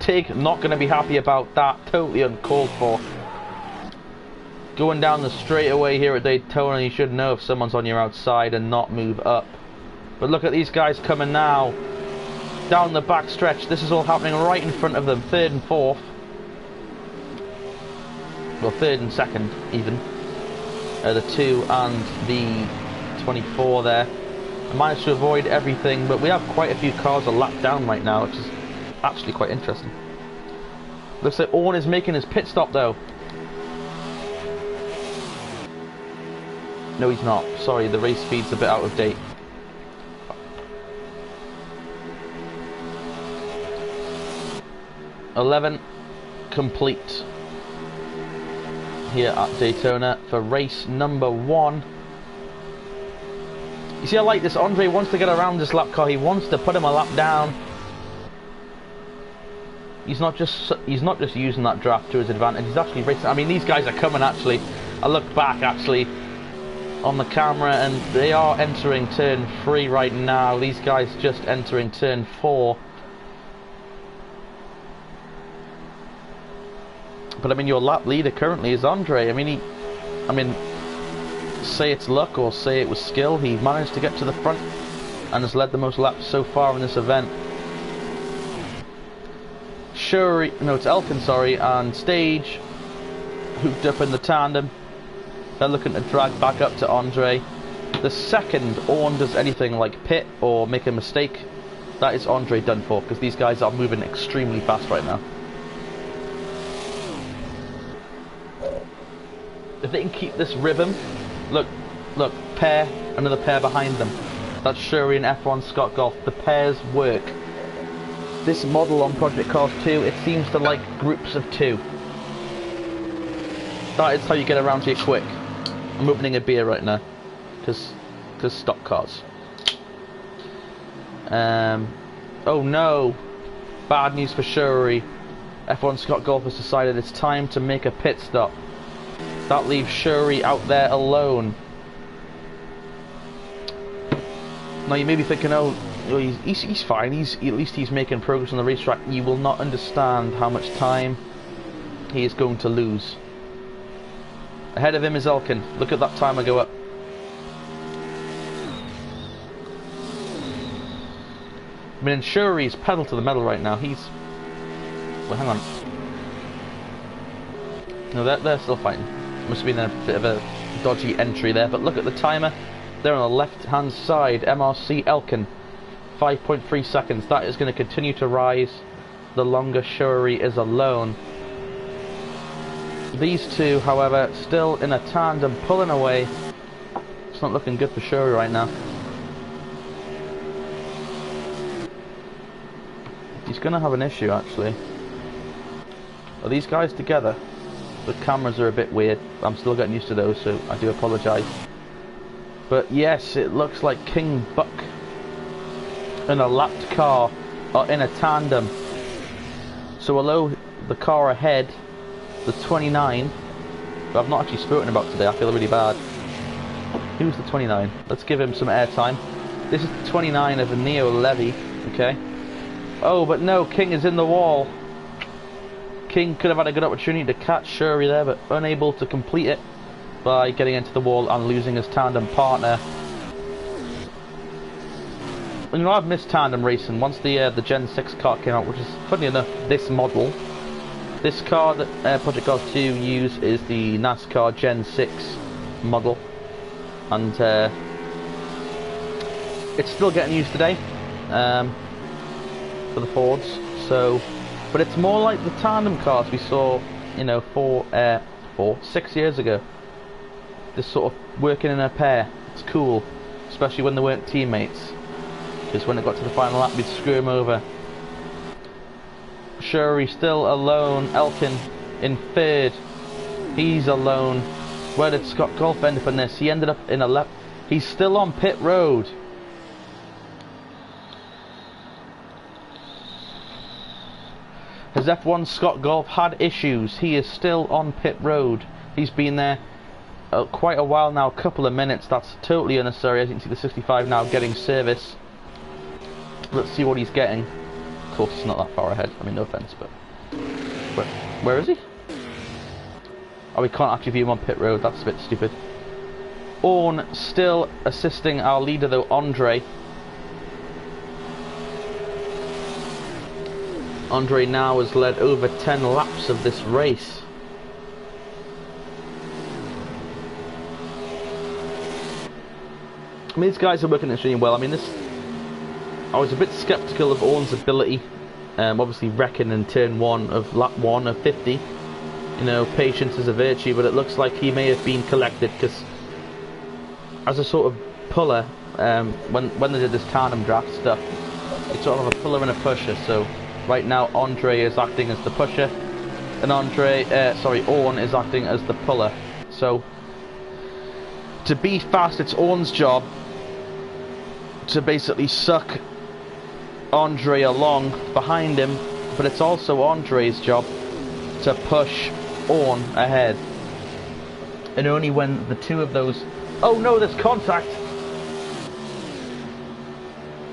Tig not going to be happy about that, totally uncalled for. Going down the straightaway here at Daytona, you should know if someone's on your outside and not move up. But look at these guys coming now. Down the back stretch. This is all happening right in front of them. 3rd and 4th. well, third and second even. The 2 and the 24 there. I managed to avoid everything, but we have quite a few cars a lap down right now, which is actually quite interesting. Looks like Orn is making his pit stop though. No, he's not. Sorry, the race feed's a bit out of date. '11 complete here at Daytona for race number 1. You see, I like this. Andre wants to get around this lap car. He wants to put him a lap down. He's not just using that draft to his advantage. He's actually racing. I mean, these guys are coming. Actually, I looked back actually on the camera, and they are entering turn 3 right now. These guys just entering turn 4. But I mean, your lap leader currently is Andre. I mean, say it's luck or say it was skill, he managed to get to the front and has led the most laps so far in this event. It's Elkin, sorry, and Stage hooked up in the tandem. They're looking to drag back up to Andre. The second Orn does anything like pit or make a mistake, that is Andre done for, because these guys are moving extremely fast right now. If they can keep this rhythm, look, pair, another pair behind them. That's Shuri and F1 Scott Golf. The pairs work. This model on Project Cars 2, it seems to like groups of 2. That is how you get around here quick. I'm opening a beer right now, because stock cars. Oh no, bad news for Shuri. F1 Scott Golf has decided it's time to make a pit stop. That leaves Shuri out there alone. Now you may be thinking, oh, he's fine. At least he's making progress on the racetrack. You will not understand how much time he is going to lose. Ahead of him is Elkin. Look at that timer go up. I mean, Shuri's pedal to the metal right now. He's... well, hang on. No, they're still fighting. Must have been a bit of a dodgy entry there, but look at the timer. They're on the left-hand side. MRC Elkin, 5.3 seconds. That is going to continue to rise the longer Shuri is alone. These two, however, still in a tandem, pulling away. It's not looking good for Shuri right now. He's going to have an issue, actually. Are these guys together? The cameras are a bit weird. I'm still getting used to those, so I do apologise. But yes, it looks like King Buck and a lapped car are in a tandem. So although the car ahead, the 29, but I've not actually spoken about today, I feel really bad. Who's the 29? Let's give him some airtime. This is the 29 of Neo Levy, okay? Oh, but no, King is in the wall. King could have had a good opportunity to catch Shuri there, but unable to complete it by getting into the wall and losing his tandem partner. You know, I've missed tandem racing once the Gen 6 car came out, which is, funny enough, this model. This car that Project Cars 2 use is the NASCAR Gen 6 model, and it's still getting used today for the Fords. So, but it's more like the tandem cars we saw, you know, 6 years ago. This sort of working in a pair. It's cool, especially when they weren't teammates. Because when it got to the final lap, we'd screw him over. Shuri still alone. Elkin in third. He's alone. Where did Scott Golf end up in this? He ended up in a lap. He's still on pit road. Has F1 Scott Golf had issues? He is still on pit road. He's been there quite a while now, a couple of minutes. That's totally unnecessary. As you can see, the 65 now getting service. Let's see what he's getting. Of course, it's not that far ahead. I mean, no offense, but where is he? Oh, we can't actually view him on pit road. That's a bit stupid. Orn still assisting our leader, though, Andre. Andre now has led over 10 laps of this race. I mean, these guys are working extremely well. I mean, I was a bit sceptical of Orn's ability. Obviously wrecking in turn 1 of lap 1 of 50. You know, patience is a virtue, but it looks like he may have been collected, because as a sort of puller, when they did this tandem draft stuff, it's sort of a puller and a pusher. So right now Andre is acting as the pusher, and Orn is acting as the puller. So to be fast, it's Orn's job to basically suck Andre along behind him, but it's also Andre's job to push Orn ahead. And only when the two of those... Oh no, there's contact!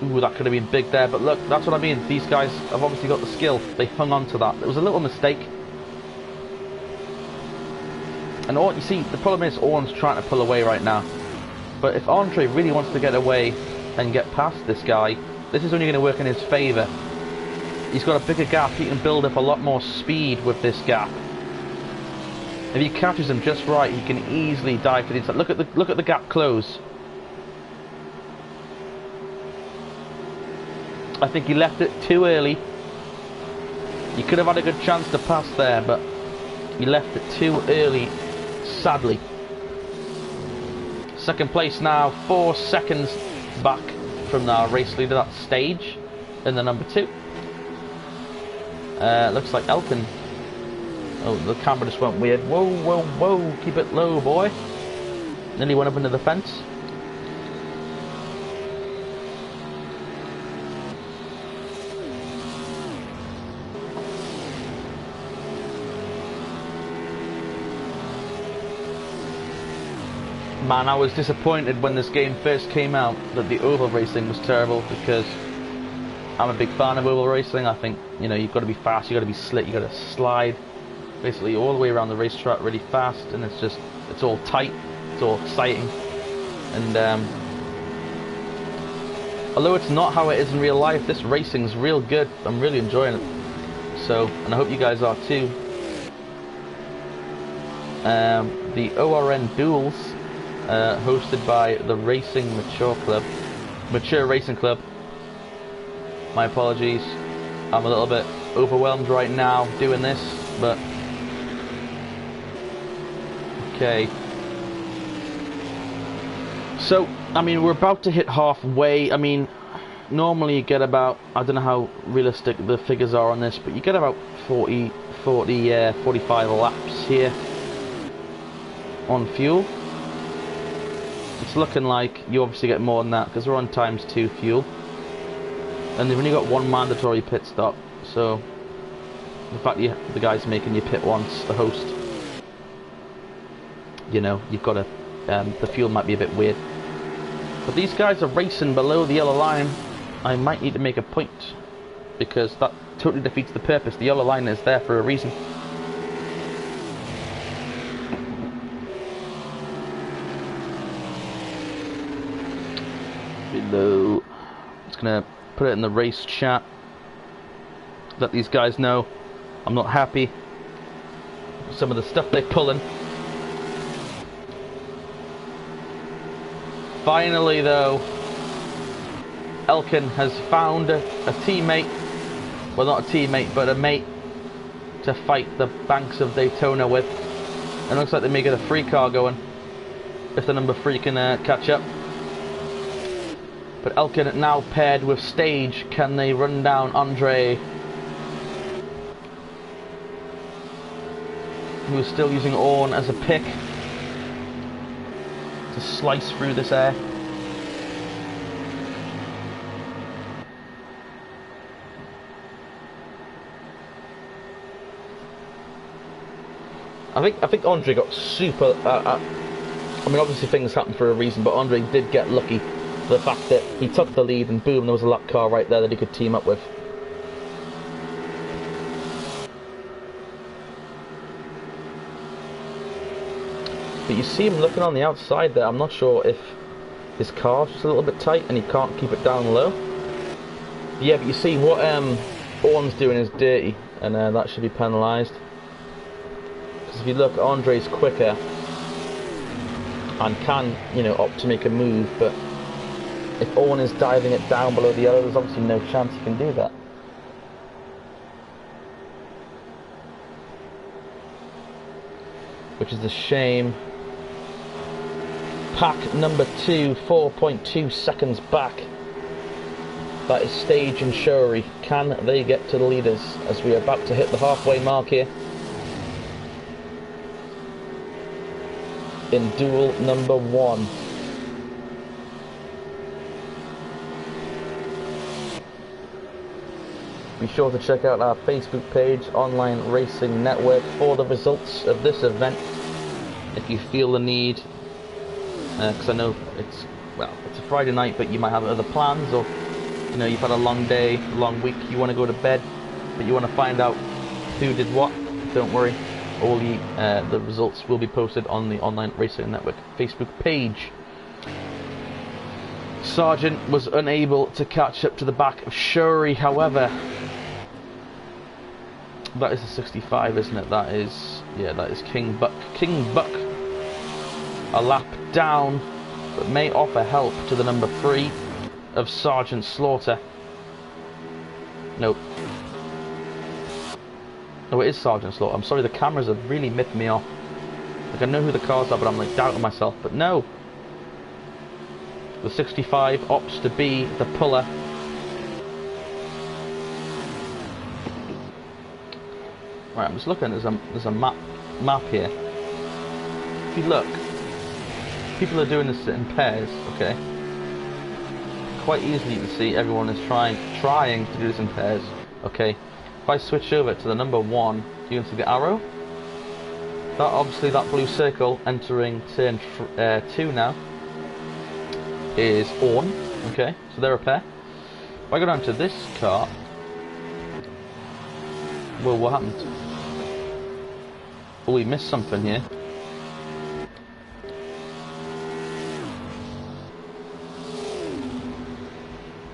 Ooh, that could have been big there, but look, that's what I mean. These guys have obviously got the skill. They hung on to that. It was a little mistake. And you see, the problem is Orn's trying to pull away right now. But if Andre really wants to get away and get past this guy, this is only going to work in his favour. He's got a bigger gap. He can build up a lot more speed with this gap. If he catches him just right, he can easily dive to the inside. Look at the gap close. I think he left it too early. He could have had a good chance to pass there, but he left it too early, sadly. Second place now, 4 seconds back from our race leader, that stage, in the number 2. Looks like Elkin. Oh, the camera just went weird. Whoa, whoa, whoa, keep it low, boy. Nearly went up into the fence. Man, I was disappointed when this game first came out that the oval racing was terrible, because I'm a big fan of oval racing. I think, you know, you've got to be fast, you've got to be slick, you've got to slide basically all the way around the racetrack really fast, and it's all tight, it's all exciting. And although it's not how it is in real life, this racing's real good. I'm really enjoying it. So, and I hope you guys are too. The ORN Duels, hosted by the Mature Racing Club. My apologies, I'm a little bit overwhelmed right now doing this, but okay. So, I mean, we're about to hit halfway. I mean, normally you get about, I don't know how realistic the figures are on this, but you get about 45 laps here on fuel. It's looking like you obviously get more than that, because we're on ×2 fuel. And they've only got 1 mandatory pit stop, so the fact the guy's making you pit once, the host, you know, you've got to, the fuel might be a bit weird. But these guys are racing below the yellow line. I might need to make a point, because that totally defeats the purpose. The yellow line is there for a reason. Below. Just gonna put it in the race chat. Let these guys know I'm not happy with some of the stuff they're pulling. Finally though, Elkin has found a teammate, well not a teammate, but a mate to fight the banks of Daytona with. And it looks like they may get a free car going, if the number 3 can catch up. But Elkin now paired with Stage, can they run down Andre, who is still using Orn as a pick to slice through this air. I think Andre got super. I mean, obviously things happen for a reason, but Andre did get lucky. The fact that he took the lead and boom, there was a lap car right there that he could team up with. But you see him looking on the outside there. I'm not sure if his car's just a little bit tight and he can't keep it down low. Yeah, but you see what Orn's doing is dirty, and that should be penalised. Because if you look, Andre's quicker and can, you know, opt to make a move, but If Owen is diving it down below the yellow, there's obviously no chance he can do that. Which is a shame. Pack number 2, 4.2 seconds back. That is Stage and Shuri. Can they get to the leaders as we are about to hit the halfway mark here in duel number 1? Be sure to check out our Facebook page, Online Racing Network, for the results of this event if you feel the need, because I know it's a Friday night, but you might have other plans, or you know, you've had a long day, long week, you want to go to bed, but you want to find out who did what. Don't worry, all the results will be posted on the Online Racing Network Facebook page. Sargent was unable to catch up to the back of Shuri, however. That is a 65, isn't it? That is, yeah, that is King Buck. King Buck, a lap down, but may offer help to the number 3 of Sergeant Slaughter. Nope. Oh, it is Sergeant Slaughter. I'm sorry, the cameras have really miffed me off. Like, I know who the cars are, but I'm like doubting myself. But no. The 65 opts to be the puller. Right, I'm just looking. There's a map here. If you look, people are doing this in pairs. Okay. Quite easily you can see everyone is trying to do this in pairs. Okay. If I switch over to the number 1, you can see the arrow. That obviously, that blue circle entering turn 2 now is on. Okay, so they're a pair. If I go down to this car, well, what happened? Oh, we missed something here.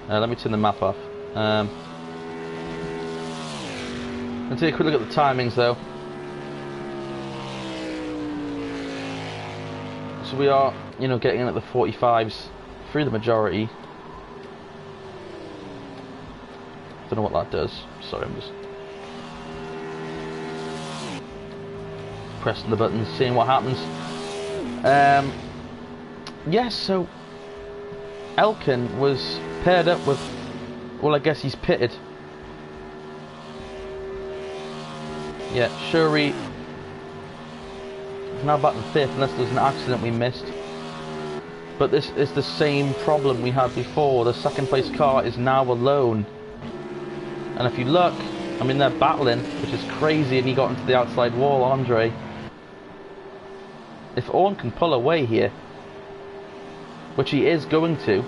Let me turn the map off. Let's take a quick look at the timings, though. So we are, you know, getting in at the 45s through the majority. Don't know what that does. Sorry, I'm just pressing the buttons, seeing what happens. Yes, so Elkin was paired up with, well, I guess he's pitted. Yeah, Shuri is now back in 5th unless there's an accident we missed. But this is the same problem we had before. The second place car is now alone. And if you look, I mean, they're battling, which is crazy, and he got into the outside wall, Andre. If Owen can pull away here, which he is going to.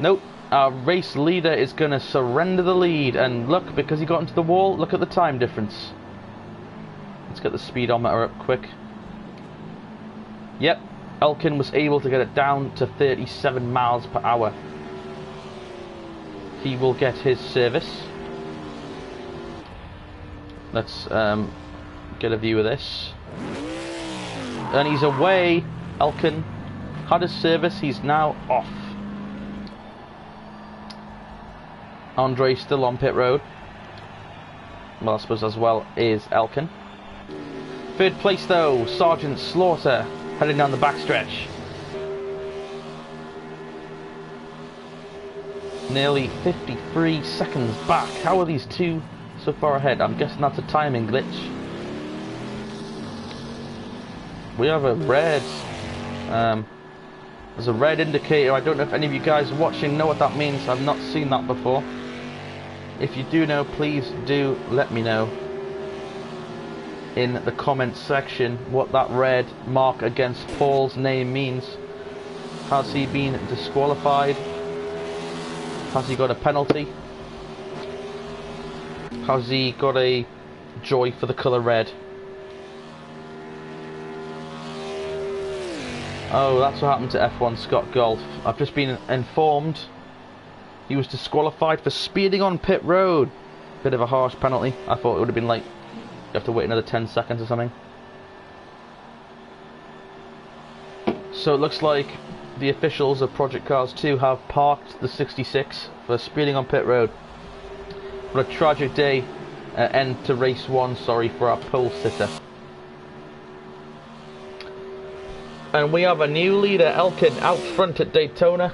Nope, our race leader is going to surrender the lead, and look, because he got into the wall, look at the time difference. Let's get the speedometer up quick. Yep, Elkin was able to get it down to 37 miles per hour. He will get his service. Let's get a view of this. And he's away. Elkin had his service, he's now off. Andre still on pit road. Well, I suppose as well is Elkin. 3rd place though, Sergeant Slaughter, heading down the backstretch. Nearly 53 seconds back. How are these two so far ahead? I'm guessing that's a timing glitch. We have a red, there's a red indicator. I don't know if any of you guys watching know what that means. I've not seen that before. If you do know, please do let me know in the comments section what that red mark against Paul's name means. Has he been disqualified? Has he got a penalty? Has he got a joy for the colour red? Oh, that's what happened to F1 Scott Golf. I've just been informed he was disqualified for speeding on pit road. Bit of a harsh penalty. I thought it would have been like, you have to wait another 10 seconds or something. So it looks like the officials of Project Cars 2 have parked the 66 for speeding on pit road. What a tragic day, end to race 1, sorry, for our pole sitter. And we have a new leader, Elkin, out front at Daytona.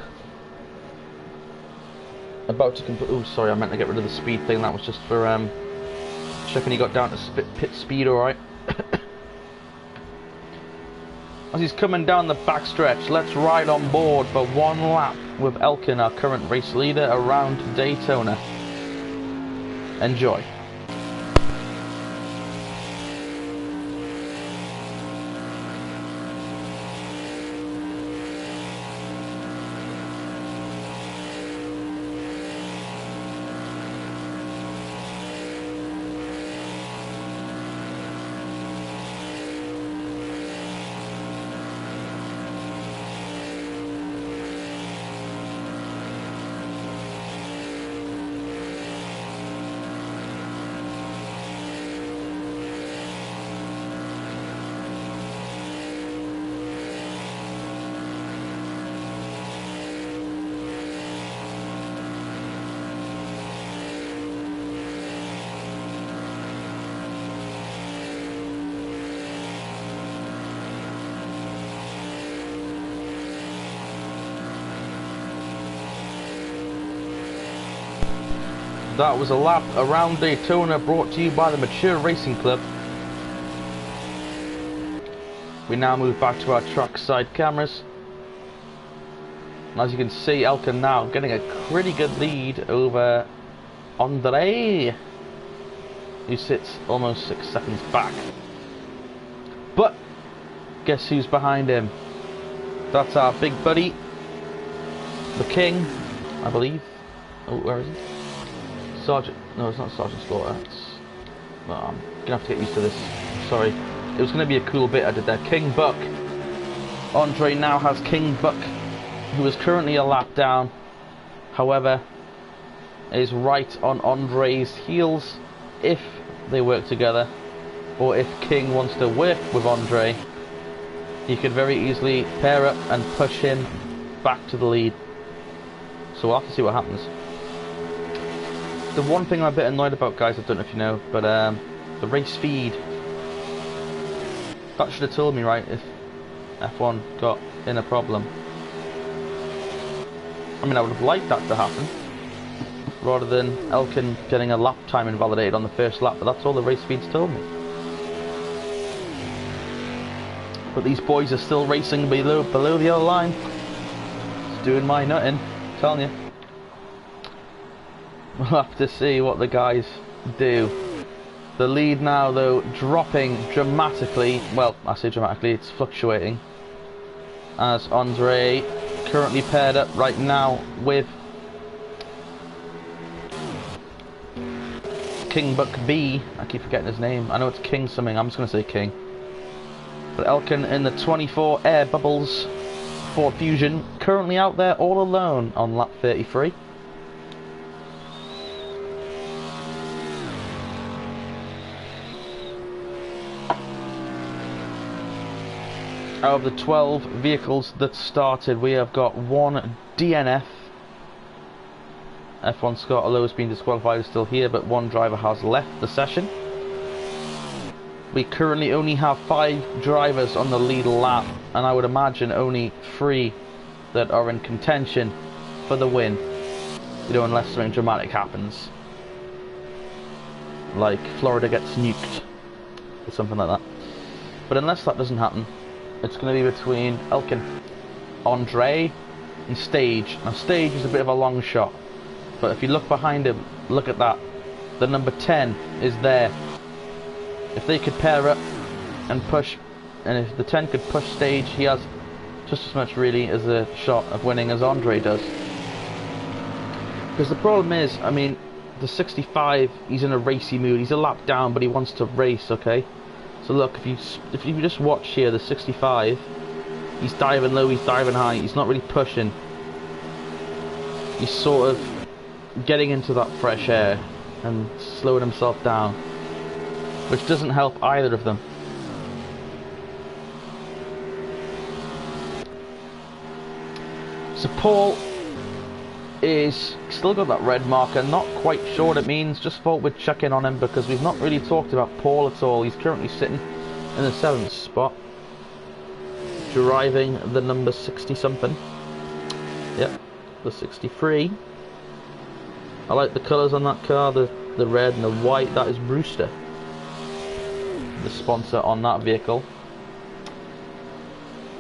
About to complete. Oh, sorry, I meant to get rid of the speed thing. That was just for checking he got down to pit speed alright. As he's coming down the backstretch, let's ride on board for one lap with Elkin, our current race leader, around Daytona. Enjoy. That was a lap around Daytona brought to you by the Mature Racing Club. We now move back to our track side cameras. And as you can see, Elkin now getting a pretty good lead over Andre, who sits almost 6 seconds back. But guess who's behind him? That's our big buddy, the King, I believe. Oh, where is he? Sergeant, no, it's not Sergeant Slaughter. No, I'm gonna have to get used to this. Sorry, it was gonna be a cool bit I did there. King Buck. Andre now has King Buck, who is currently a lap down. However, is right on Andre's heels if they work together, or if King wants to work with Andre, he could very easily pair up and push him back to the lead. So we'll have to see what happens. The one thing I'm a bit annoyed about, guys, I don't know if you know, but the race feed. That should have told me, right, if F1 got in a problem. I mean, I would have liked that to happen, rather than Elkin getting a lap time invalidated on the first lap, but that's all the race feeds told me. But these boys are still racing below the yellow line. It's doing my nutting, I'm telling you. We'll have to see what the guys do. The lead now, though, dropping dramatically. Well, I say dramatically, it's fluctuating. As Andre currently paired up right now with King Buck B. I keep forgetting his name. I know it's King something, I'm just going to say King. But Elkin in the 24 Air Bubbles Ford Fusion, currently out there all alone on lap 33. Out of the 12 vehicles that started, we have got one DNF. F1 Scott, although has been disqualified, is still here, but one driver has left the session. We currently only have 5 drivers on the lead lap, and I would imagine only 3 that are in contention for the win. You know, unless something dramatic happens, like Florida gets nuked or something like that. But unless that doesn't happen, it's going to be between Elkin, Andre, and Stage. Now, Stage is a bit of a long shot, but if you look behind him, look at that. The number 10 is there. If they could pair up and push, and if the 10 could push Stage, he has just as much, really, as a shot of winning as Andre does. Because the problem is, I mean, the 65, he's in a racy mood. He's a lap down, but he wants to race, okay? So look, if you just watch here, the 65, he's diving low, he's diving high, he's not really pushing. He's sort of getting into that fresh air and slowing himself down, which doesn't help either of them. So Paul is still got that red marker, not quite sure what it means. Just thought we'd check in on him because we've not really talked about Paul at all. He's currently sitting in the 7th spot, driving the number 60 something. Yep, the 63. I like the colours on that car, the red and the white. That is Brewster, the sponsor on that vehicle.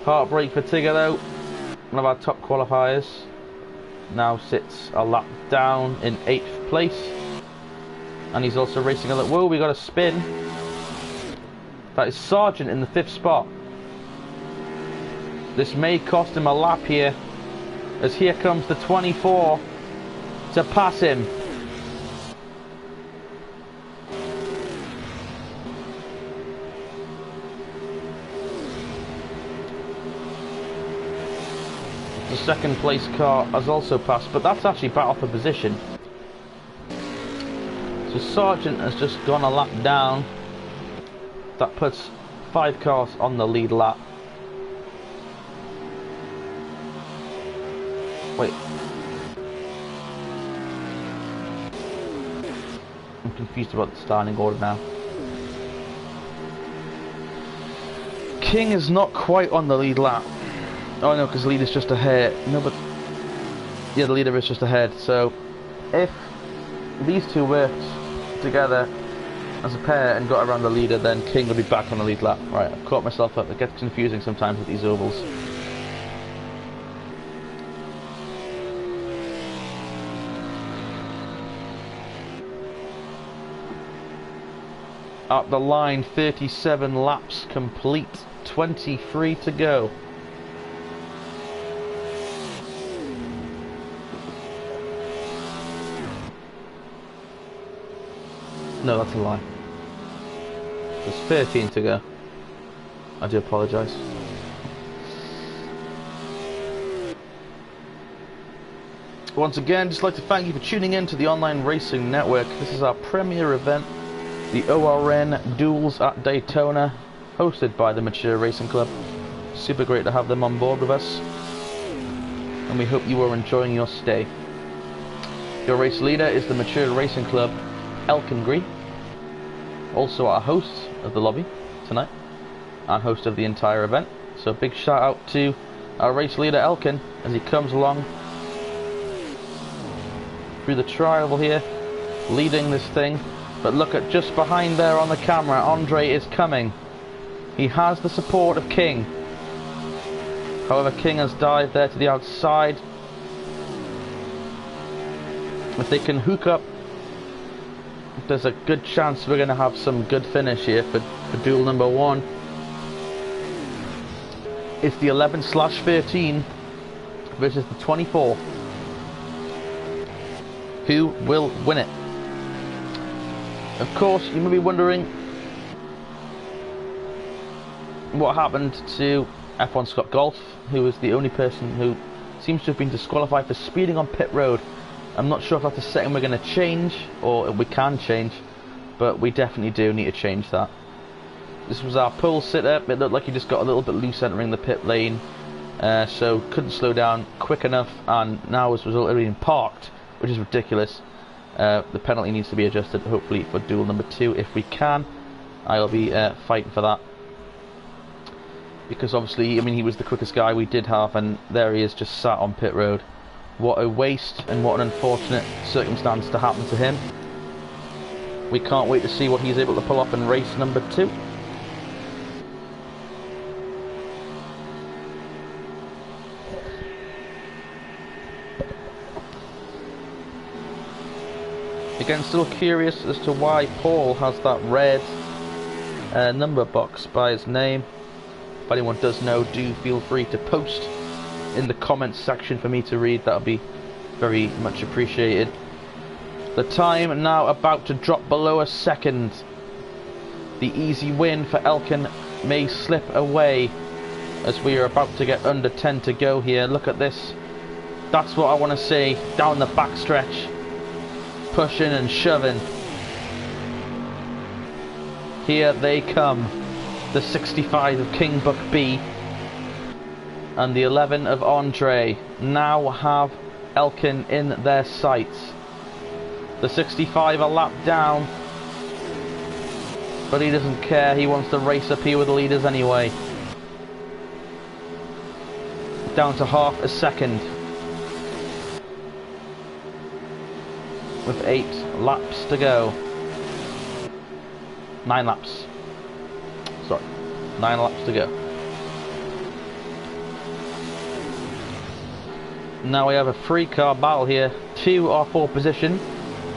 Heartbreak for Tigger though, one of our top qualifiers. Now sits a lap down in 8th place, and he's also racing a little. Whoa, we got a spin. That is Sargent in the 5th spot. This may cost him a lap here, as here comes the 24 to pass him. The 2nd place car has also passed, but that's actually back off a position. So Sargent has just gone a lap down. That puts 5 cars on the lead lap. Wait. I'm confused about the starting order now. King is not quite on the lead lap. Oh no, because the leader's just ahead. No, but yeah, the leader is just ahead. So if these two worked together as a pair and got around the leader, then King will be back on the lead lap. Right, I've caught myself up. It gets confusing sometimes with these ovals. Up the line, 37 laps complete, 23 to go. No, that's a lie. There's 13 to go. I do apologise. Once again, just like to thank you for tuning in to the Online Racing Network. This is our premier event, the ORN Duels at Daytona, hosted by the Mature Racing Club. Super great to have them on board with us, and we hope you are enjoying your stay. Your race leader is the Mature Racing Club, Elkin, also our host of the lobby tonight and host of the entire event. So big shout out to our race leader Elkin as he comes along through the trial here, leading this thing. But look at just behind there on the camera, Andre is coming. He has the support of King. However, King has dived there to the outside. If they can hook up, there's a good chance we're going to have some good finish here for duel number 1. It's the 11/13 versus the 24. Who will win it? Of course, you may be wondering what happened to F1 Scott Golf, who is the only person who seems to have been disqualified for speeding on pit road. I'm not sure if that's a setting we're going to change, or we can change, but we definitely do need to change that. This was our pole sitter. It looked like he just got a little bit loose entering the pit lane, so couldn't slow down quick enough, and now as a result of being parked, which is ridiculous. The penalty needs to be adjusted, hopefully for duel number 2 if we can. I'll be fighting for that, because obviously, I mean, he was the quickest guy we did have, and there he is just sat on pit road. What a waste and what an unfortunate circumstance to happen to him. We can't wait to see what he's able to pull off in race number 2. Again, still curious as to why Paul has that red number box by his name. If anyone does know, do feel free to post in the comments section for me to read. That'll be very much appreciated. The time now about to drop below a second. The easy win for Elkin may slip away as we are about to get under 10 to go here. Look at this. That's what I want to see down the backstretch. Pushing and shoving. Here they come. The 65 of King Buck B. and the 11 of Andre now have Elkin in their sights. The 65 a lap down, but he doesn't care. He wants to race up here with the leaders anyway. Down to half a second, with 8 laps to go. 9 laps. Sorry, 9 laps to go. Now we have a 3-car battle here. 2 are for position.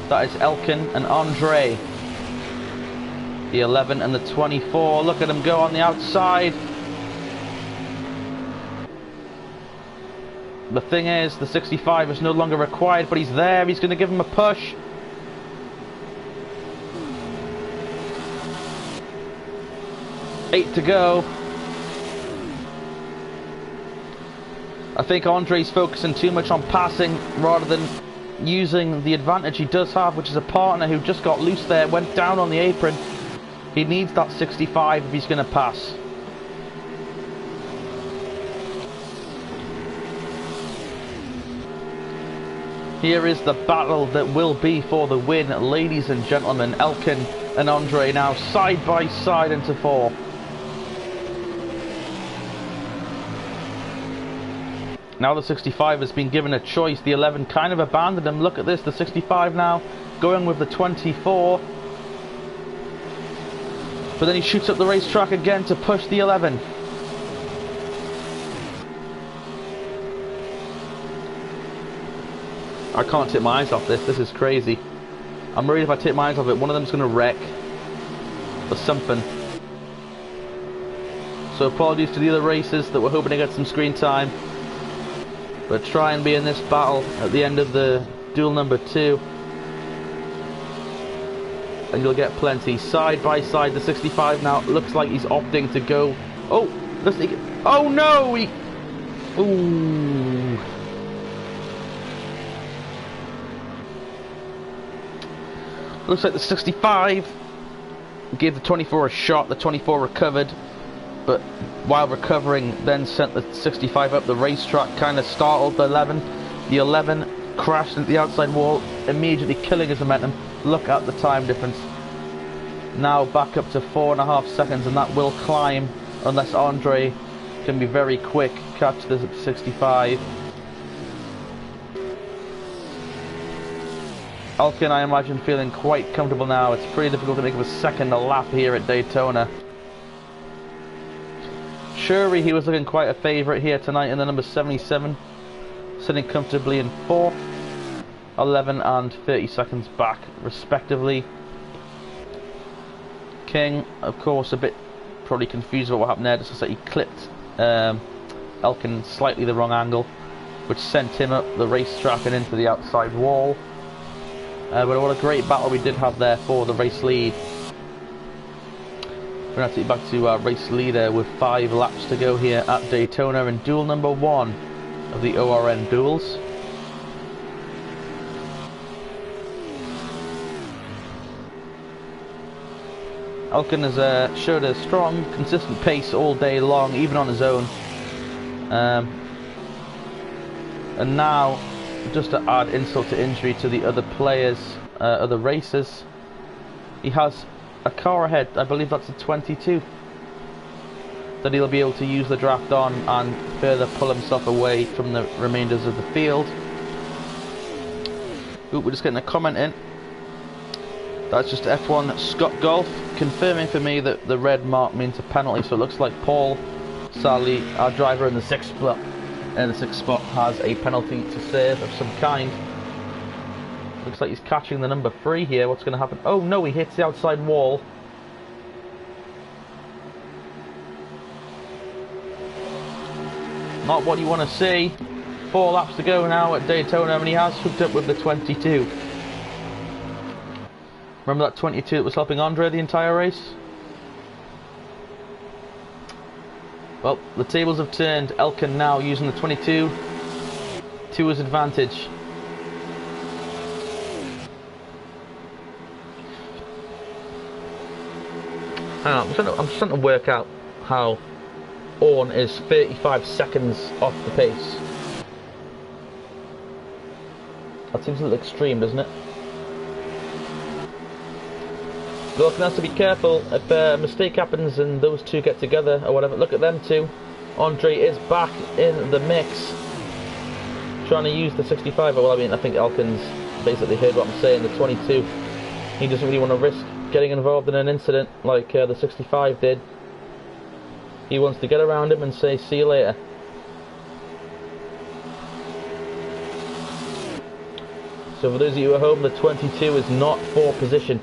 That is Elkin and Andre. The 11 and the 24. Look at him go on the outside. The thing is, the 65 is no longer required, but he's there. He's going to give him a push. Eight to go. I think Andre's focusing too much on passing rather than using the advantage he does have, which is a partner who just got loose there, went down on the apron. He needs that 65 if he's going to pass. Here is the battle that will be for the win, ladies and gentlemen. Elkin and Andre now side by side into 4. Now the 65 has been given a choice. The 11 kind of abandoned him. Look at this, the 65 now going with the 24. But then he shoots up the racetrack again to push the 11. I can't take my eyes off this. This is crazy. I'm worried if I take my eyes off it, one of them's going to wreck or something. So apologies to the other racers that were hoping to get some screen time. But try and be in this battle at the end of the duel number 2. And you'll get plenty. Side by side, the 65 now looks like he's opting to go. Oh, oh no! Ooh. Looks like the 65 gave the 24 a shot. The 24 recovered, but while recovering then sent the 65 up the racetrack, kind of startled the 11. The 11 crashed into the outside wall, immediately killing his momentum. Look at the time difference. Now back up to 4.5 seconds, and that will climb unless Andre can be very quick, catch this at 65. Elkin, I imagine, feeling quite comfortable now. It's pretty difficult to make up a second a lap here at Daytona. Surely he was looking quite a favourite here tonight in the number 77, sitting comfortably in 4th, 11 and 30 seconds back respectively. King, of course, a bit probably confused about what happened there. Just looks like he clipped Elkin slightly the wrong angle, which sent him up the racetrack and into the outside wall. But what a great battle we did have there for the race lead. We're going to take you back to race leader with 5 laps to go here at Daytona in duel number 1 of the ORN duels. Elkin has showed a strong, consistent pace all day long, even on his own. And now, just to add insult to injury to the other players, other racers, he has a car ahead. I believe that's a 22 that he'll be able to use the draft on and further pull himself away from the remainders of the field. Ooh, we're just getting a comment in. That's just F1 Scott Golf confirming for me that the red mark means a penalty. So it looks like Paul Sally, our driver in the 6th spot, has a penalty to serve of some kind. Looks like he's catching the number 3 here. What's going to happen? Oh no, he hits the outside wall. Not what you want to see. 4 laps to go now at Daytona, and he has hooked up with the 22. Remember that 22 that was helping Andre the entire race? Well, the tables have turned. Elkin now using the 22 to his advantage. Hang on, I'm just trying to work out how Orn is 35 seconds off the pace. That seems a little extreme, doesn't it? Gulkin has to be careful if a mistake happens and those two get together or whatever. Look at them two. Andre is back in the mix, trying to use the 65. Well, I mean, I think Elkin's basically heard what I'm saying. The 22, he doesn't really want to risk getting involved in an incident like the 65 did. He wants to get around him and say, see you later. So for those of you at home, the 22 is not for position.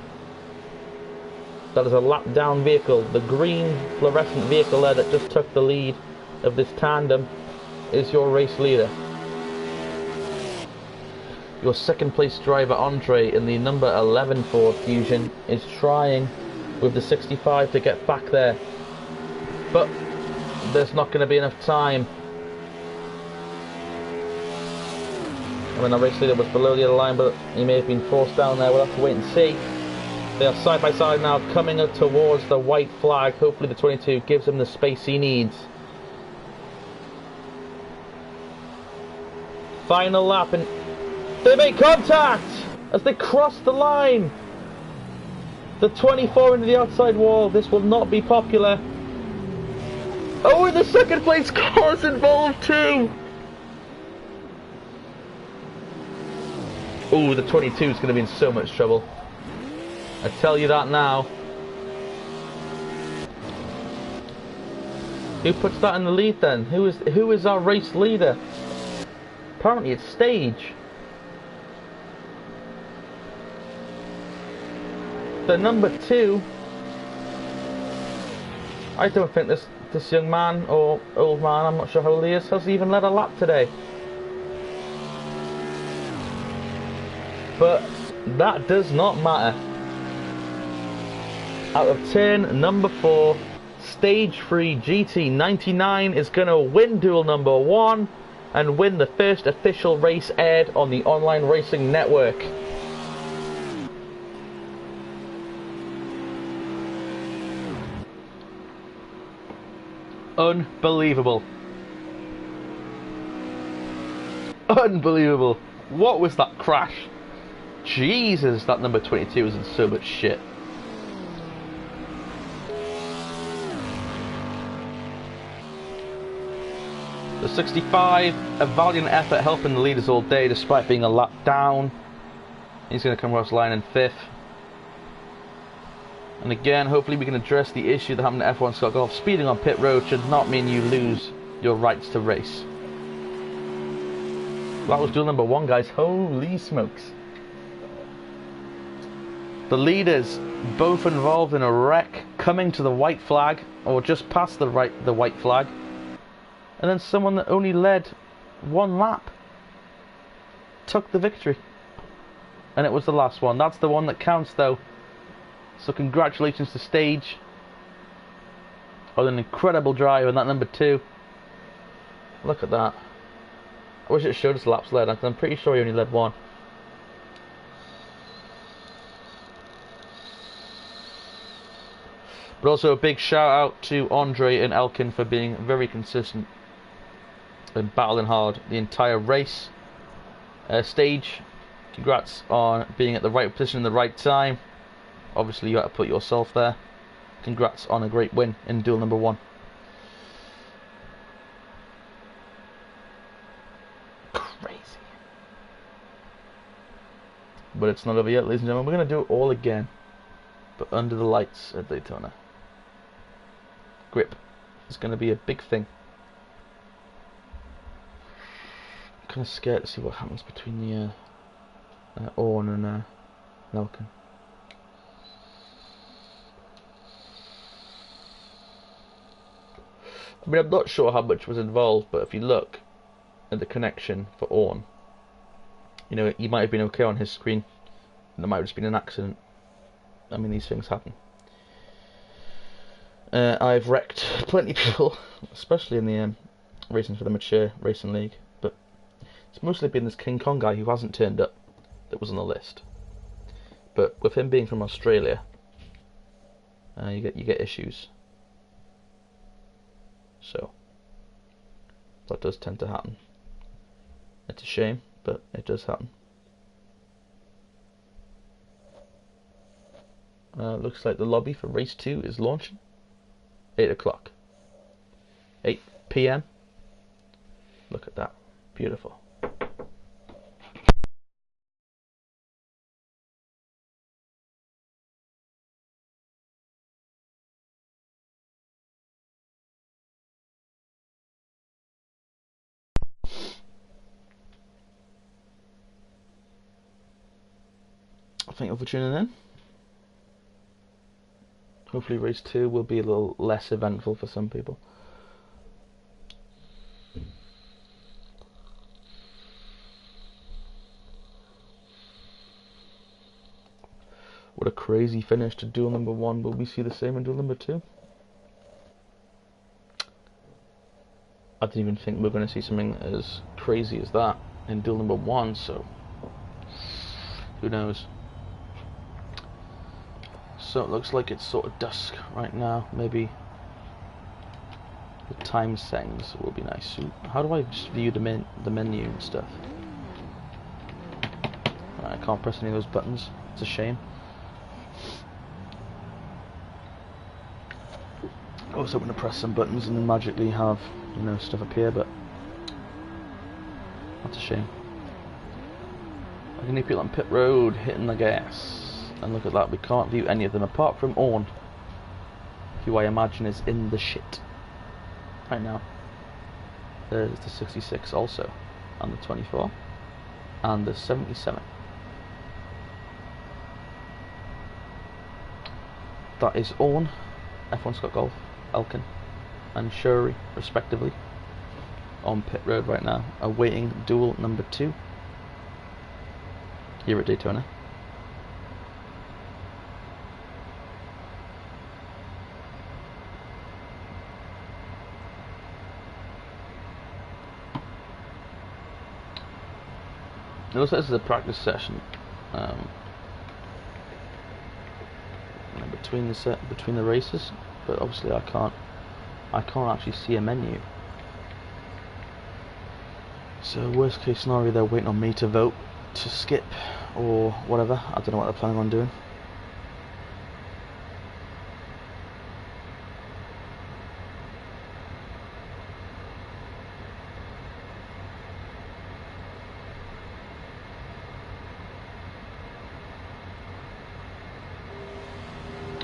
That is a lap down vehicle. The green fluorescent vehicle there that just took the lead of this tandem is your race leader. Your second place driver Andre in the number 11 Ford Fusion is trying with the 65 to get back there, but there's not going to be enough time. I mean, our race leader was below the other line, but he may have been forced down there. We'll have to wait and see. They are side by side now, coming up towards the white flag. Hopefully the 22 gives him the space he needs. Final lap, and they make contact as they cross the line. The 24 into the outside wall. This will not be popular. Oh, and the second place car is involved too. Oh, the 22 is going to be in so much trouble. I tell you that now. Who puts that in the lead then? Who is our race leader? Apparently it's Stage. The number 2. I don't think this young man or old man, I'm not sure how old he is, has even led a lap today. But that does not matter. Out of turn number 4, Stage 3 GT99 is going to win duel number 1 and win the first official race aired on the online racing network. Unbelievable. Unbelievable. What was that crash? Jesus, that number 22 was in so much shit. The 65, a valiant effort helping the leaders all day despite being a lap down. He's going to come across the line in 5th. And again, hopefully we can address the issue that happened to F1 Scott Golf. Speeding on pit road should not mean you lose your rights to race. That was duel number 1, guys. Holy smokes. The leaders, both involved in a wreck, coming to the white flag, or just past the white flag. And then someone that only led 1 lap took the victory. And it was the last one. That's the one that counts though. So congratulations to Stage on an incredible drive in that number 2. Look at that. I wish it showed us laps led, because I'm pretty sure he only led 1. But also a big shout out to Andre and Elkin for being very consistent and battling hard the entire race. Stage, congrats on being at the right position in the right time. Obviously you had to put yourself there. Congrats on a great win in duel number 1. Crazy. But it's not over yet, ladies and gentlemen. We're going to do it all again, but under the lights at Daytona. Grip is going to be a big thing. I'm kind of scared to see what happens between the Orn and Elkin. I mean, I'm not sure how much was involved, but if you look at the connection for Orn, you know, he might have been okay on his screen, and there might have just been an accident. I mean, these things happen. I've wrecked plenty of people, especially in the Racing for the Mature Racing League, but it's mostly been this King Kong guy who hasn't turned up that was on the list. But with him being from Australia, you get issues. So that does tend to happen. It's a shame, but it does happen. Looks like the lobby for race 2 is launching. 8 o'clock. 8 p.m. Look at that. Beautiful. Thank you for tuning in. Hopefully race 2 will be a little less eventful for some people. What a crazy finish to duel number 1. Will we see the same in duel number 2? I didn't even think we were going to see something as crazy as that in duel number 1, so who knows. So it looks like it's sort of dusk right now. Maybe the time settings will be nice. So how do I just view the menu and stuff? I can't press any of those buttons. It's a shame. I was hoping to press some buttons and magically have, you know, stuff appear, but that's a shame. I can hear people on pit road hitting the gas. And look at that, we can't view any of them apart from Orn, who I imagine is in the shit right now. There's the 66 also, and the 24, and the 77. That is Orn, F1 Scott Golf, Elkin, and Shuri, respectively, on pit road right now, awaiting duel number 2 here at Daytona. It looks like this is a practice session between the races, but obviously I can't actually see a menu. So worst case scenario, they're waiting on me to vote to skip or whatever. I don't know what they're planning on doing.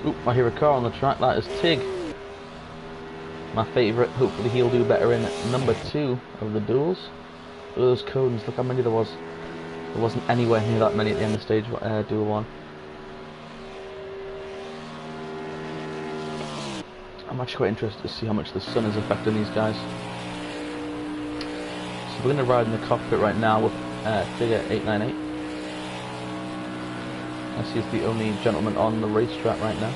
Oop, I hear a car on the track. That is Tig, my favourite. Hopefully he'll do better in number 2 of the duels. Look at those cones, look how many there was. There wasn't anywhere near that many at the end of stage duel 1. I'm actually quite interested to see how much the sun is affecting these guys. So we're going to ride in the cockpit right now with figure 898. As he's the only gentleman on the racetrack right now.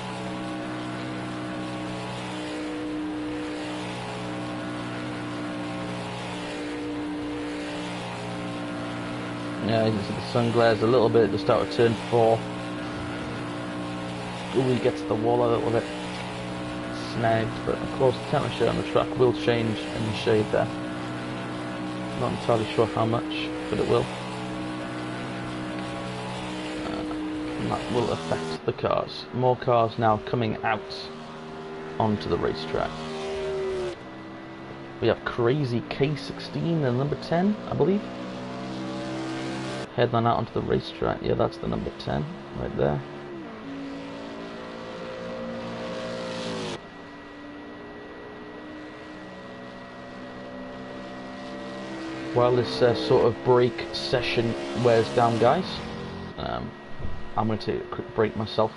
Yeah, you can see the sun glares a little bit at the start of turn 4. Ooh, he gets the wall a little bit snagged, but of course the temperature on the track will change in the shade there. Not entirely sure how much, but it will. And that will affect the cars. More cars now coming out onto the racetrack. We have Crazy K16 and number 10, I believe. Headline out onto the racetrack. Yeah, that's the number 10 right there. While this sort of break session wears down, guys, I'm going to take a quick break myself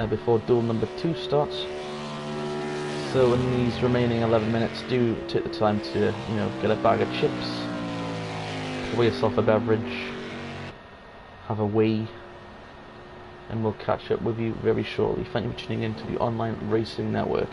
before duel number 2 starts. So in these remaining 11 minutes, do take the time to, you know, get a bag of chips, pour yourself a beverage, have a wee, and we'll catch up with you very shortly. Thank you for tuning in to the Online Racing Network.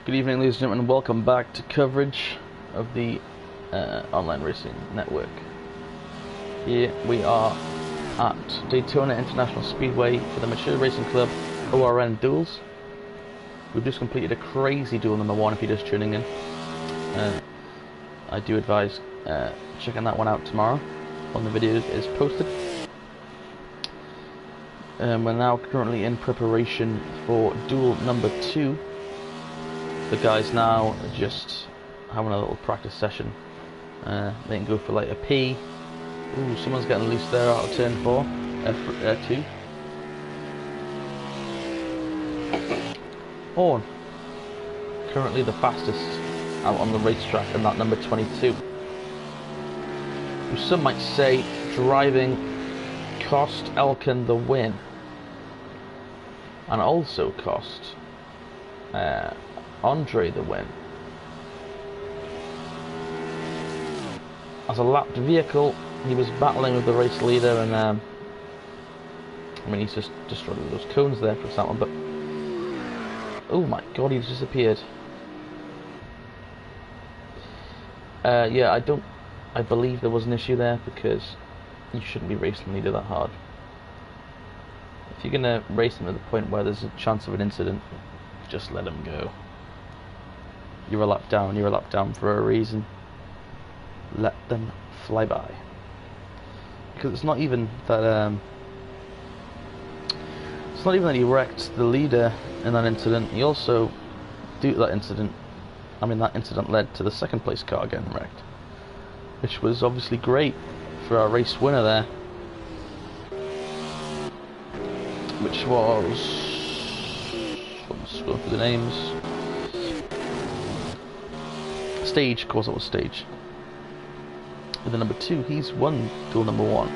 Good evening, ladies and gentlemen. Welcome back to coverage of the Online Racing Network. Here we are at Daytona International Speedway for the Mature Racing Club ORN Duels. We've just completed a crazy duel number 1 if you're just tuning in. I do advise checking that one out tomorrow when the video is posted. We're now currently in preparation for duel number 2. The guys now are just having a little practice session. They can go for like a P. Ooh, someone's getting loose there out of turn 2. Horn, currently the fastest out on the racetrack, and that number 22. Who some might say driving cost Elkin the win, and also cost Andre the win. As a lapped vehicle, he was battling with the race leader, and I mean, he's just destroyed those cones there, for example, but oh my god, he's disappeared. Yeah, I believe there was an issue there, because you shouldn't be racing the leader that hard. If you're gonna race him to the point where there's a chance of an incident, just let him go. You're a lap down for a reason. Let them fly by. Because it's not even that he wrecked the leader in that incident. He also, due to that incident, that incident led to the second place car getting wrecked, which was obviously great for our race winner there, which was, I'm just going through the names. Stage, of course it was Stage. With the number 2, he's won duel number 1.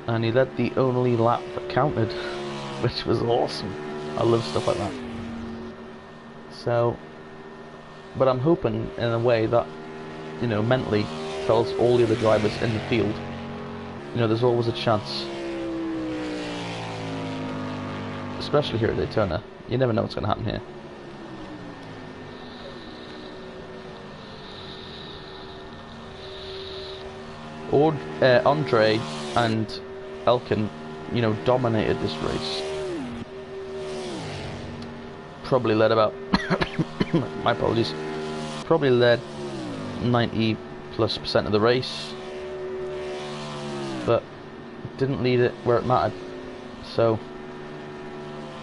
And he led the only lap that counted, which was awesome. I love stuff like that. So, but I'm hoping in a way that, you know, mentally tells all the other drivers in the field, you know, there's always a chance. Especially here at Daytona. You never know what's going to happen here. Andre and Elkin, you know, dominated this race. Probably led about my apologies. Probably led 90+% of the race, but didn't lead it where it mattered. So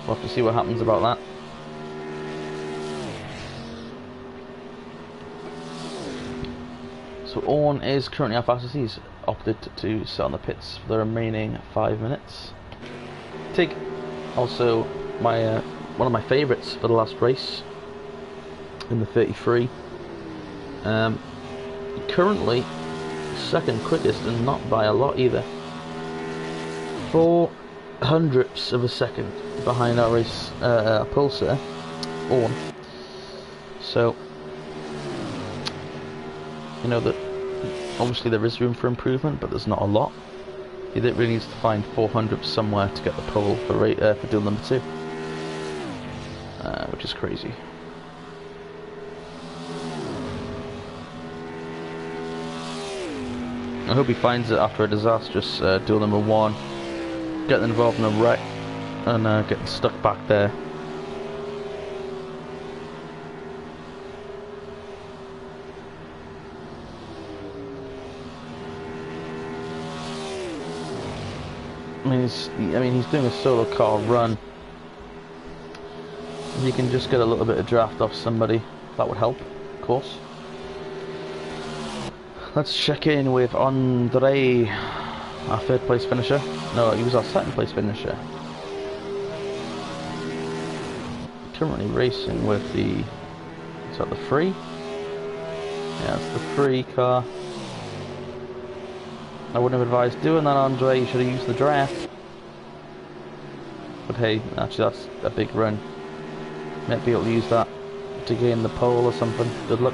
we'll have to see what happens about that. So Orn is currently our fastest. He's opted to sit on the pits for the remaining 5 minutes. Tig, also my one of my favourites for the last race in the 33. Currently second quickest, and not by a lot either. 0.04 of a second behind our race Pulsar Orn. So, you know, that obviously there is room for improvement, but there's not a lot. He really needs to find 400 somewhere to get the pole for duel number 2, which is crazy. I hope he finds it after a disastrous duel number 1, getting involved in a wreck and getting stuck back there. He's doing a solo car run. If you can just get a little bit of draft off somebody, that would help, of course. Let's check in with Andre, our 3rd place finisher. No, he was our 2nd place finisher. Currently racing with the, is that the 3? Yeah, it's the 3 car. I wouldn't have advised doing that, Andre. You should have used the draft. But hey, actually that's a big run. Might be able to use that to gain the pole or something. Good luck.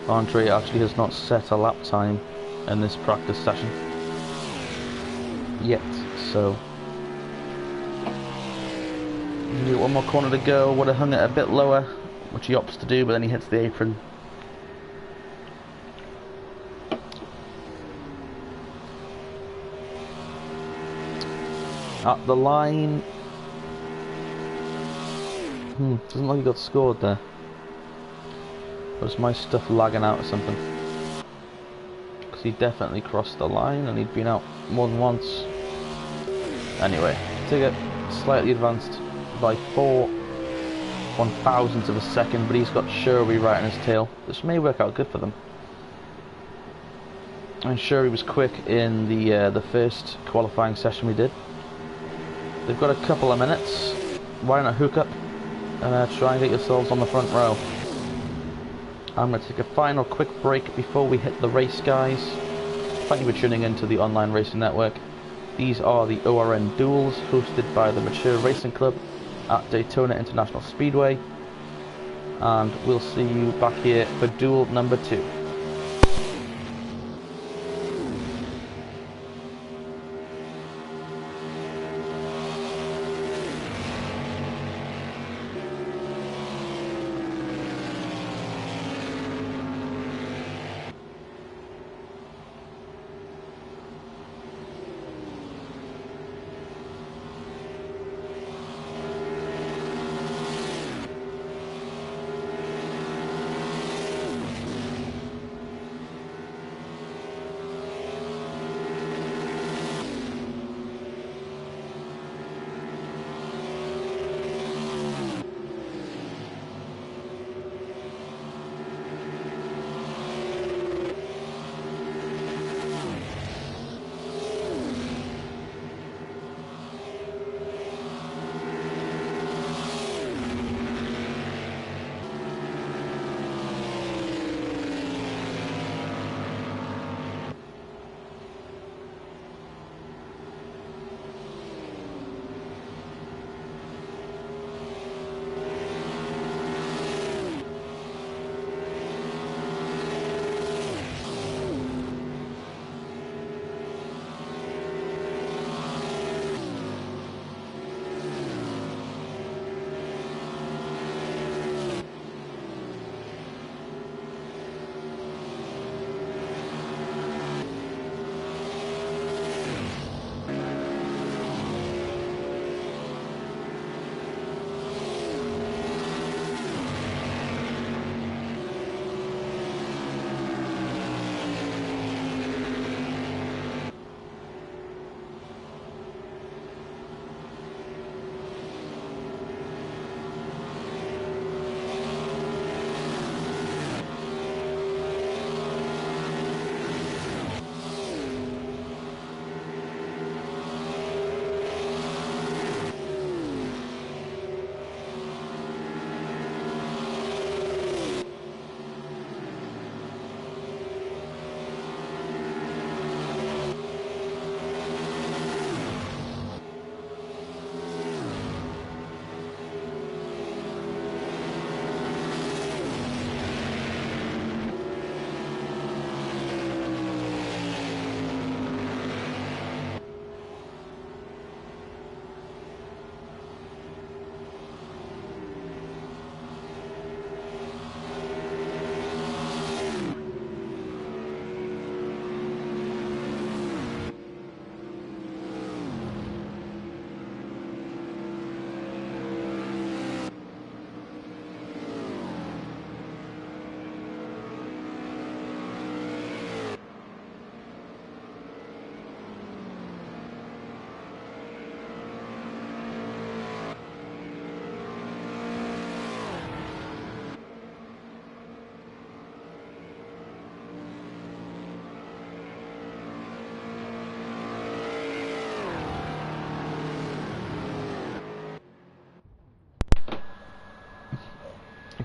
Andre actually has not set a lap time in this practice session yet, so He's got one more corner to go. Would have hung it a bit lower, which he opts to do, but then he hits the apron. At the line. Doesn't look like he got scored there. Was my stuff lagging out or something? Because he definitely crossed the line and he'd been out more than once. Anyway, ticket slightly advanced by 4/1000ths of a second, but he's got Sherry right on his tail. This may work out good for them. And Sherry was quick in the first qualifying session we did. They've got a couple of minutes. Why not hook up and try and get yourselves on the front row? I'm going to take a final quick break before we hit the race, guys. Thank you for tuning in to the Online Racing Network. These are the ORN Duels, hosted by the Mature Racing Club at Daytona International Speedway. And we'll see you back here for duel number 2.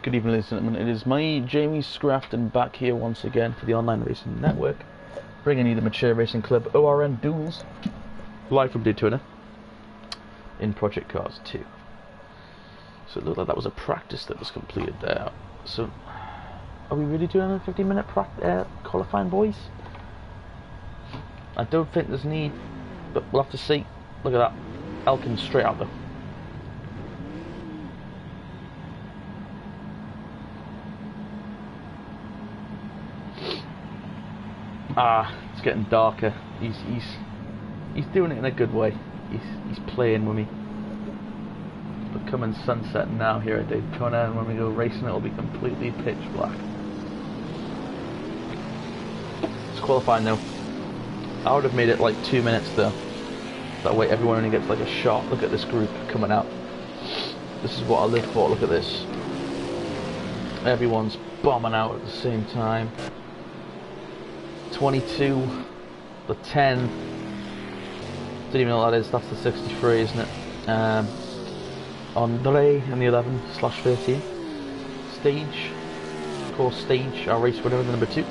Good evening, ladies and gentlemen. It is me, Jamie Scrafton, back here once again for the Online Racing Network, bringing you the Mature Racing Club ORN Duels, live from Daytona, in Project Cars 2. So it looked like that was a practice that was completed there. So, are we really doing a 15-minute qualifying, boys? I don't think there's need, but we'll have to see. Look at that, Elkin straight out there. Ah, it's getting darker. He's doing it in a good way. He's playing with me. It's becoming sunset now here at Daytona, and when we go racing, it'll be completely pitch black. It's qualifying now. I would have made it like 2 minutes though. That way everyone only gets like a shot. Look at this group coming out. This is what I live for. Look at this. Everyone's bombing out at the same time. 22, the 10. Don't even know what that is. That's the 63, isn't it? Andre in the 11/13. Stage, course stage. Our race winner, the number 2.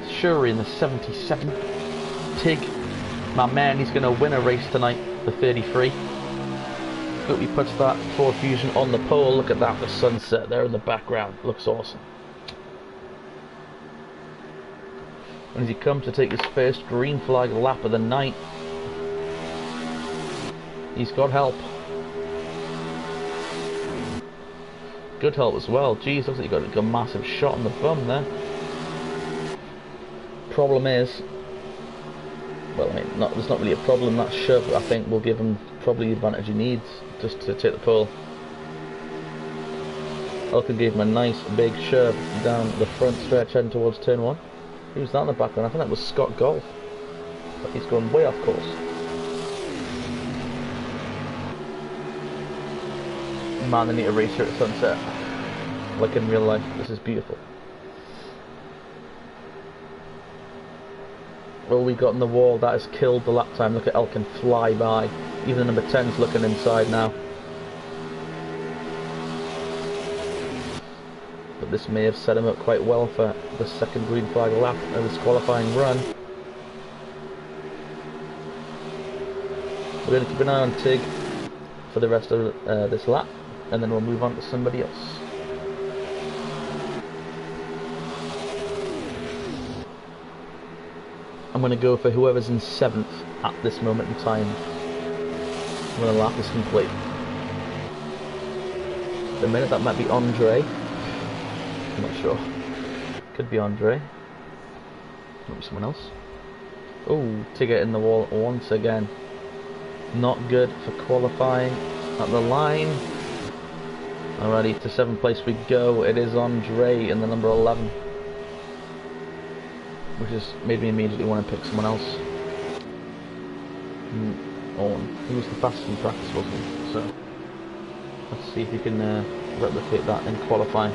Shuri in the 77. Tig, my man, he's going to win a race tonight. The 33. Hope he puts that Ford Fusion on the pole. Look at that, the sunset there in the background. Looks awesome. When does he come to take his first green flag lap of the night? He's got help. Good help as well. Geez, looks like he got a massive shot on the bum there. Problem is, well, I mean, there's not really a problem. That shove, I think, will give him probably the advantage he needs just to take the pole. Elkin gave him a nice big shove down the front stretch heading towards turn 1. Who's that in the background? I think that was Scott Golf. But he's going way off course. Man, they need a race here at sunset. Like in real life. This is beautiful. Well, we got in the wall. That has killed the lap time. Look at Elkin fly by. Even the number 10's looking inside now. But this may have set him up quite well for the second green flag lap of his qualifying run. We're going to keep an eye on Tig for the rest of this lap, and then we'll move on to somebody else. I'm going to go for whoever's in 7th at this moment in time when the lap is complete. The minute that might be Andre. I'm not sure. Could be Andre. Might be someone else. Oh, Tigger in the wall once again. Not good for qualifying at the line. Alrighty, to 7th place we go. It is Andre in the number 11. Which has made me immediately want to pick someone else. Owen. He was the fastest in practice, wasn't he? So, let's see if he can replicate that in qualifying.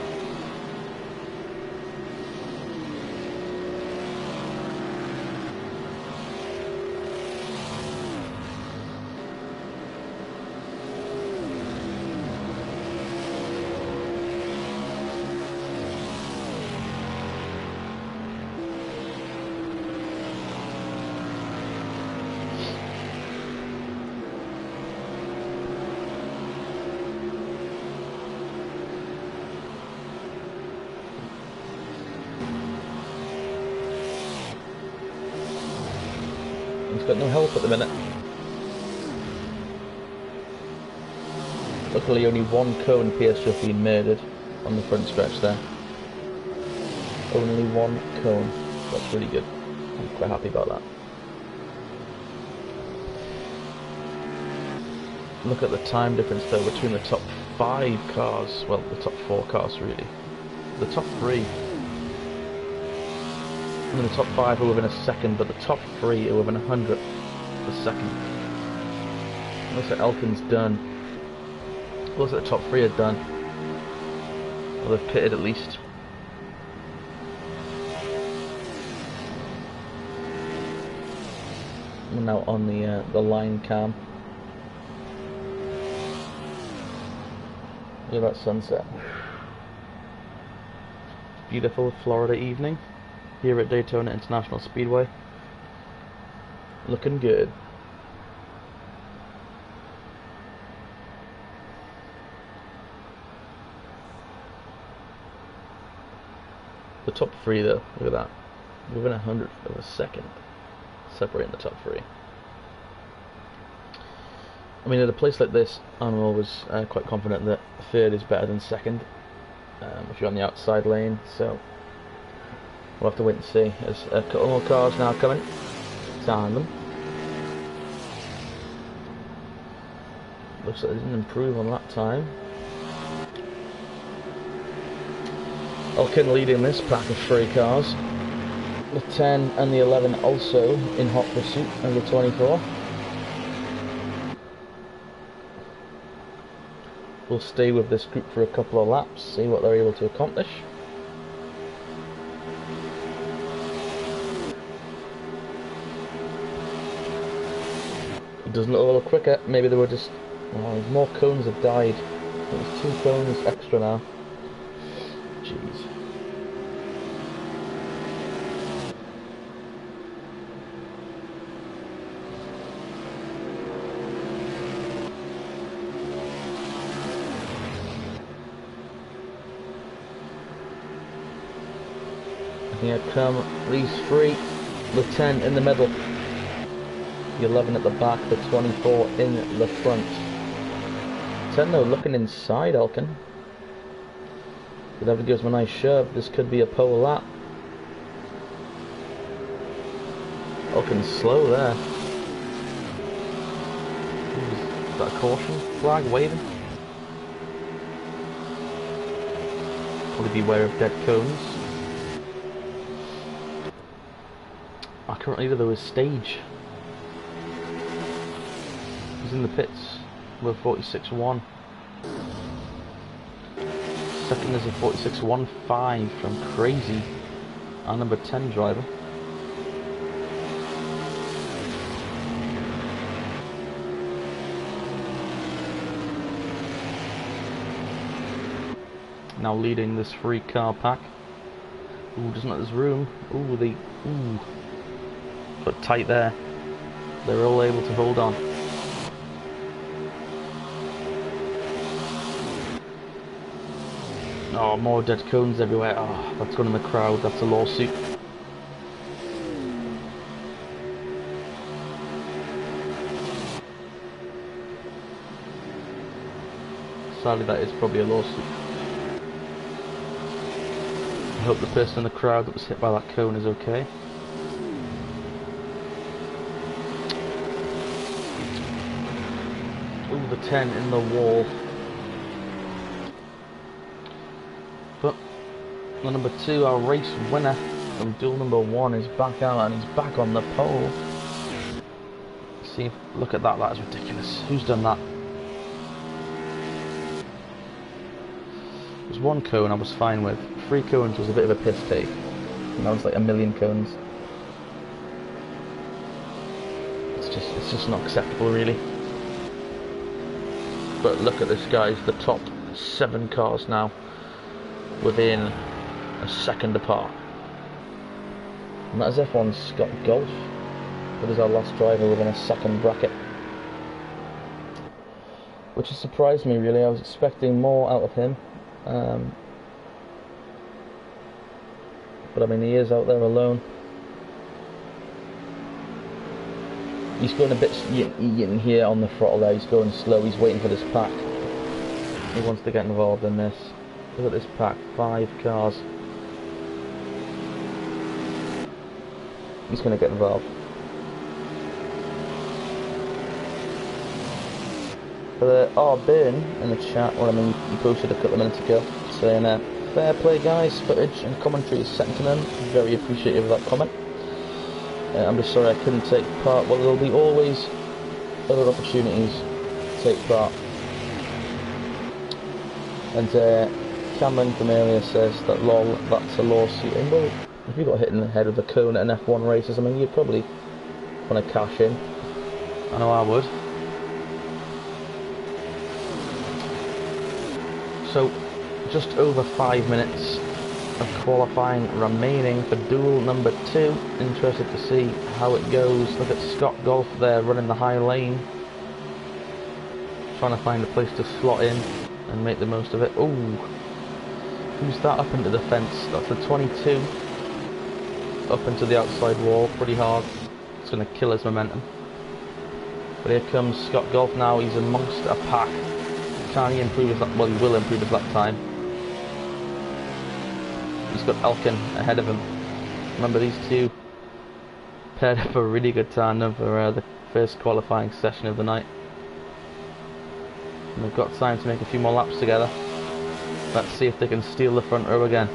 He's got no help at the minute. Luckily only one cone appears to have been murdered on the front stretch there. Only one cone. That's really good. I'm quite happy about that. Look at the time difference though between the top 5 cars. Well, the top 4 cars really. The top 3. I mean, the top 5 are within a second, but the top 3 are within 100th of a second. Looks like Elkin's done. Looks like the top 3 are done. Well, they've pitted at least. We're now on the line cam. Look at that sunset. Beautiful Florida evening here at Daytona International Speedway. Looking good. The top 3 though, look at that. Within 100th of a second separating the top 3. I mean, at a place like this, I'm always quite confident that 3rd is better than 2nd if you're on the outside lane. So We'll have to wait and see. There's a couple more cars now coming. Time them. Looks like they didn't improve on that time. Elkin leading this pack of 3 cars. The 10 and the 11 also in hot pursuit of the 24. We'll stay with this group for a couple of laps, see what they're able to accomplish. It doesn't look a little quicker. Maybe they were just... Oh, more cones have died. There's 2 cones extra now. Jeez. Here come these 3, the 10 in the middle, the 11 at the back, the 24 in the front. 10 though looking inside Elkin. But that gives him a nice shove. This could be a pole lap. Elkin's slow there. Is that a caution flag waving? Probably beware of dead cones. Our current leader though is Stage. He's in the pits with 46.1. Second is a 46.15 from Crazy, our number 10 driver. Now leading this 3 car pack. Ooh, doesn't let there's room. Ooh, but tight there. They're all able to hold on. Oh, more dead cones everywhere. Oh, that's going in the crowd. That's a lawsuit. Sadly, that is probably a lawsuit. I hope the person in the crowd that was hit by that cone is okay. Ooh, the 10 in the wall. But the number 2, our race winner from duel number 1, is back out and he's back on the pole. See, look at that, that is ridiculous. Who's done that? There's 1 cone I was fine with. 3 cones was a bit of a piss take. And that was like 1,000,000 cones. It's just not acceptable really. But look at this, guys, the top 7 cars now within a second apart. And that is F1's Scott Golf. That is our last driver within a second bracket. Which has surprised me really. I was expecting more out of him. But I mean, he is out there alone. He's going a bit eating here on the throttle there. He's going slow. He's waiting for this pack. He wants to get involved in this. Look at this pack. 5 cars. He's going to get involved. But Burn in the chat, well, I mean, he posted a couple of minutes ago saying, fair play guys, footage and commentary is second to none. Very appreciative of that comment. I'm just sorry I couldn't take part. Well, there'll be always other opportunities to take part. And Cameron from earlier says that lol, that's a lawsuit. And well, if you got hit in the head with a cone at an F1 races, I mean, you'd probably want to cash in. I know I would. So, just over 5 minutes of qualifying remaining for duel number 2. Interested to see how it goes. Look at Scott Golf there running the high lane, trying to find a place to slot in and make the most of it. Oh, who's that up into the fence? That's the 22 up into the outside wall, pretty hard. It's going to kill his momentum. But here comes Scott Golf now. He's amongst a pack. Can he improve his lap? Well, he will improve his lap time. He's got Elkin ahead of him. Remember, these two paired up a really good tandem for the first qualifying session of the night. And they've got time to make a few more laps together. Let's see if they can steal the front row again.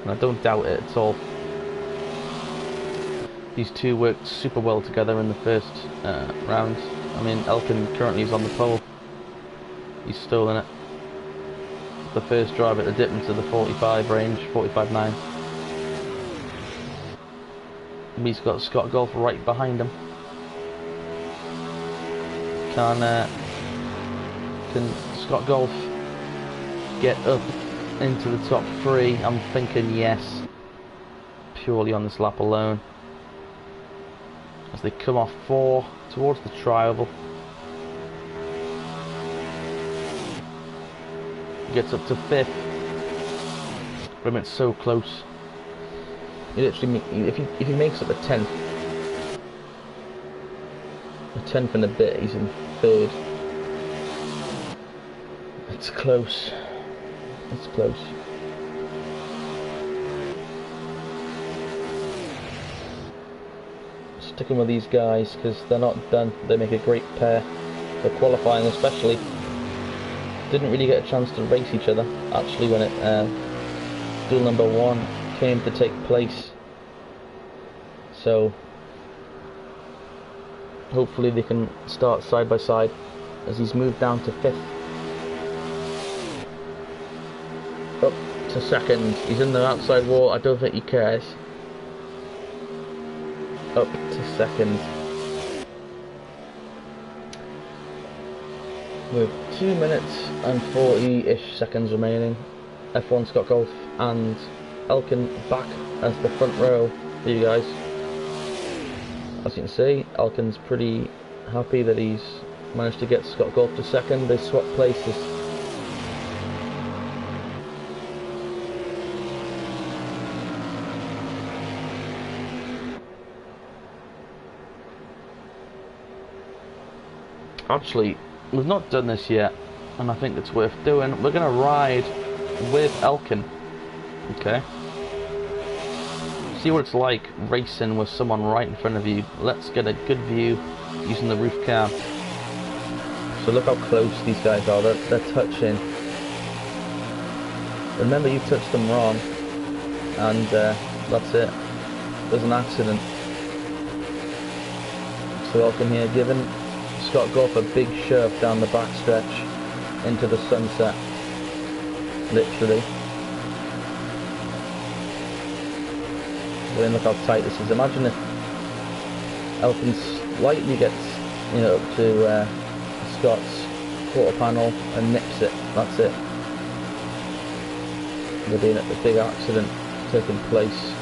And I don't doubt it at all. These two worked super well together in the first round. I mean, Elkin currently is on the pole. He's still in it. The first driver to dip into the 45 range, 45.9. He's got Scott Golf right behind him. Can Scott Golf get up into the top three? I'm thinking yes, purely on this lap alone. As they come off 4 towards the tri-oval. Gets up to 5th. But it's so close. He literally, if he makes up a 10th and a bit, he's in 3rd. It's close. It's close. Sticking with these guys because they're not done. They make a great pair for qualifying, especially. Didn't really get a chance to race each other actually when duel number 1 came to take place. So hopefully they can start side by side as he's moved down to 5th. Up to 2nd. He's in the outside wall. I don't think he cares. Up to 2nd. With 2 minutes and 40-ish seconds remaining. F1 Scott Golf and Elkin back as the front row for you guys. As you can see, Elkin's pretty happy that he's managed to get Scott Golf to 2nd. They swap places. Actually, we've not done this yet, and I think it's worth doing. We're going to ride with Elkin, okay? See what it's like racing with someone right in front of you. Let's get a good view using the roof cam. So look how close these guys are. They're touching. Remember, you touched them wrong, and that's it. There's an accident. So Elkin here giving Scott Golf a big shove down the back stretch into the sunset, literally. But then look how tight this is. Imagine if Elkin slightly gets, you know, up to Scott's quarter panel and nips it. That's it. There'll be a big accident taking place.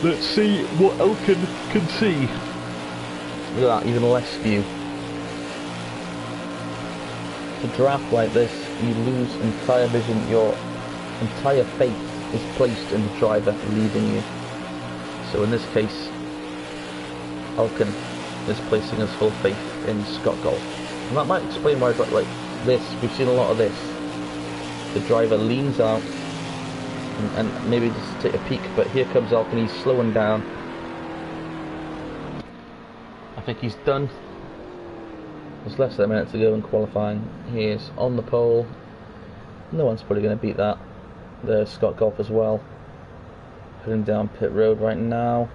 Let's see what Elkin can see. Look at that, even less view. To draft like this, you lose entire vision. Your entire faith is placed in the driver leading you. So in this case, Elkin is placing his full faith in Scott Golf. And that might explain why I've got like this. We've seen a lot of this. The driver leans out and maybe just take a peek, but here comes Elkin. He's slowing down. I think he's done. There's less than a minute to go in qualifying. He is on the pole. No one's probably going to beat that. There's Scott Golf as well, heading down pit road right now.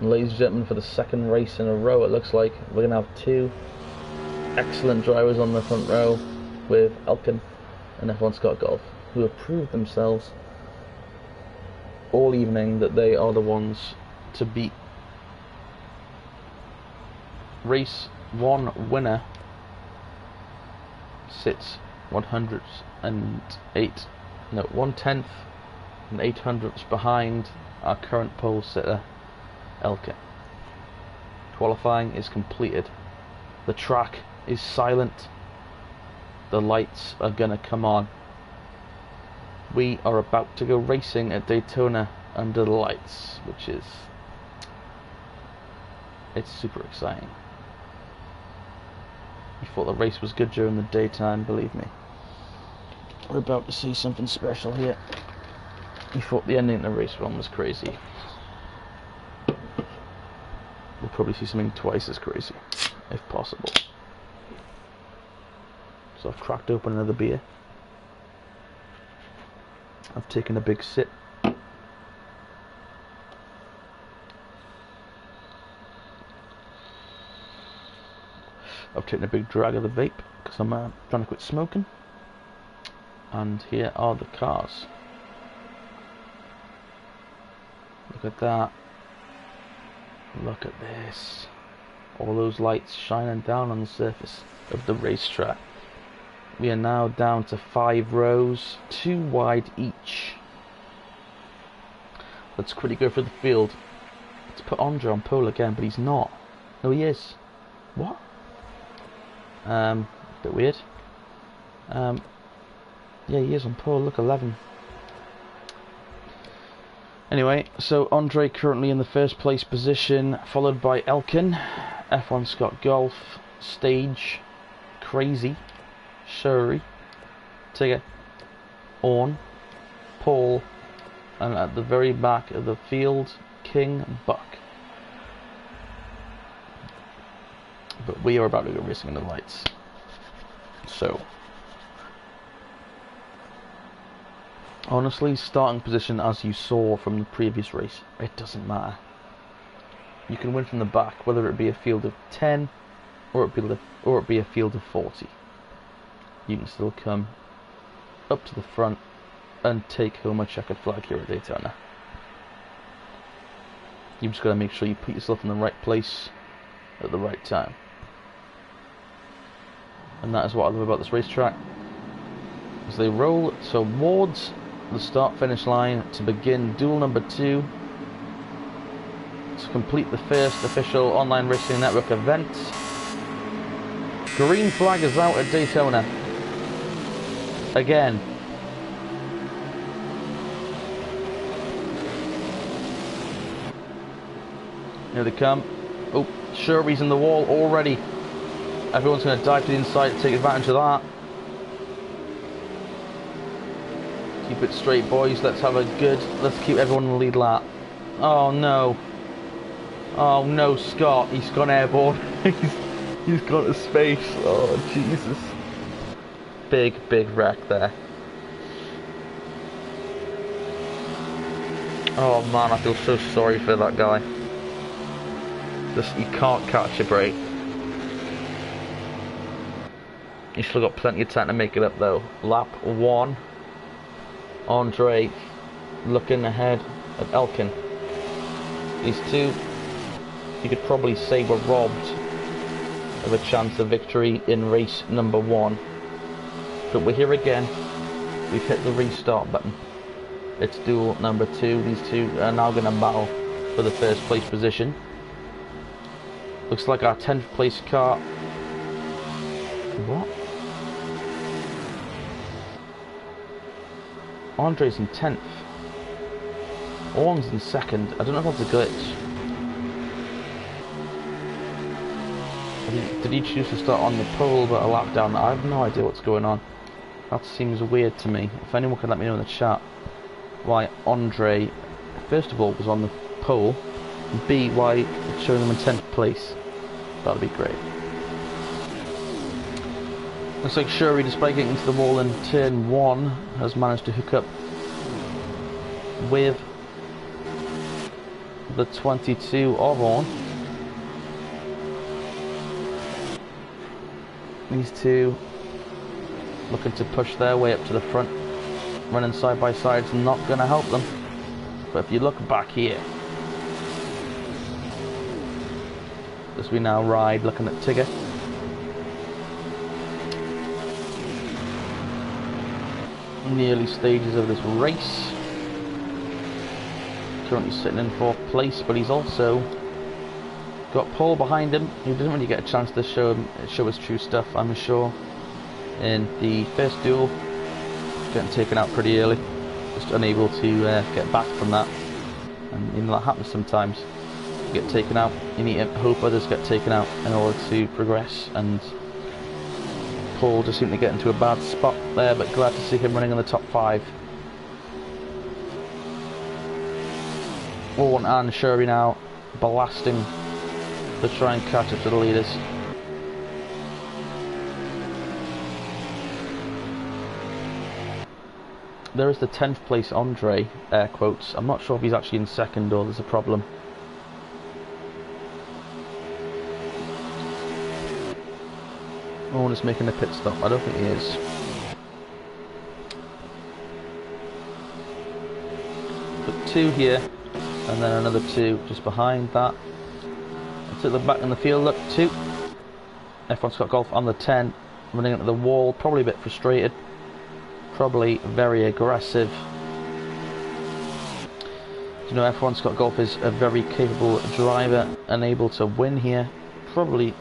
And ladies and gentlemen, for the 2nd race in a row, it looks like we're going to have 2 excellent drivers on the front row with Elkin and F1 Scott Golf, who have proved themselves all evening that they are the ones to beat. Race 1 winner sits 1/108, no, 1/10 and 800ths behind our current pole sitter Elkin. Qualifying is completed. The track is silent. The lights are gonna come on. We are about to go racing at Daytona under the lights, which is, it's super exciting. You thought the race was good during the daytime, believe me. We're about to see something special here. You thought the ending of the race one was crazy. We'll probably see something twice as crazy, if possible. So I've cracked open another beer. I've taken a big sip. I've taken a big drag of the vape because I'm trying to quit smoking. And here are the cars. Look at that. Look at this. All those lights shining down on the surface of the racetrack. We are now down to 5 rows, 2 wide each. Let's quickly go for the field. Let's put Andre on pole again, but he's not. No, he is. What? Bit weird. Yeah, he is on pole. Look, 11. Anyway, so Andre currently in the first place position, followed by Elkin, F1 Scott Golf, Stage, Crazy, Shuri, Tigger, Orn, Paul, and at the very back of the field, King Buck. But we are about to go racing in the lights. So, honestly, starting position as you saw from the previous race, it doesn't matter. You can win from the back, whether it be a field of 10 or it be a field of 40. You can still come up to the front and take home a checkered flag here at Daytona. You've just got to make sure you put yourself in the right place at the right time. And that is what I love about this racetrack. As they roll towards the start-finish line to begin duel number 2, to complete the first official online racing network event. Green flag is out at Daytona. Again. Here they come. Oh, Shuri's in the wall already. Everyone's going to dive to the inside to take advantage of that. Keep it straight, boys. Let's keep everyone in the lead lap. Oh no. Oh no, Scott. He's gone airborne. he's gone to space. Oh Jesus. Big wreck there. Oh man, I feel so sorry for that guy. Just, you can't catch a break. You still got plenty of time to make it up though. Lap 1. Andre looking ahead at Elkin. These two, you could probably say, were robbed of a chance of victory in race number 1. But we're here again. We've hit the restart button. It's duel number 2. These two are now going to battle for the first place position. Looks like our 10th place car. What? Andre's in 10th. Orn's in 2nd. I don't know if that's a glitch. Did he choose to start on the pole but a lap down? I have no idea what's going on. That seems weird to me. If anyone can let me know in the chat why Andre, first of all, was on the pole, and B, why it's showing him in 10th place. That'd be great. Looks like Shuri, despite getting into the wall in turn 1, has managed to hook up with the 22 of Orn. These two looking to push their way up to the front. Running side by side is not going to help them. But if you look back here, as we now ride looking at Tigger, nearly stages of this race. Currently sitting in 4th place, but he's also got Paul behind him, who didn't really get a chance to show his true stuff, I'm sure, in the first duel. Getting taken out pretty early, just unable to get back from that. And you know, that happens sometimes. You get taken out, you need to hope others get taken out in order to progress and Paul just seemed to get into a bad spot there, but glad to see him running in the top 5. Owen and Sherry now blasting to try and catch up to the leaders. There is the 10th place Andre, air quotes. I'm not sure if he's actually in second or there's a problem. Owen is making a pit stop. I don't think he is. Put 2 here, and then another 2 just behind that. I took the back in the field, look, 2. F1 Scott Golf on the 10, running into the wall, probably a bit frustrated, probably very aggressive. You know, F1 Scott Golf is a very capable driver and able to win here, probably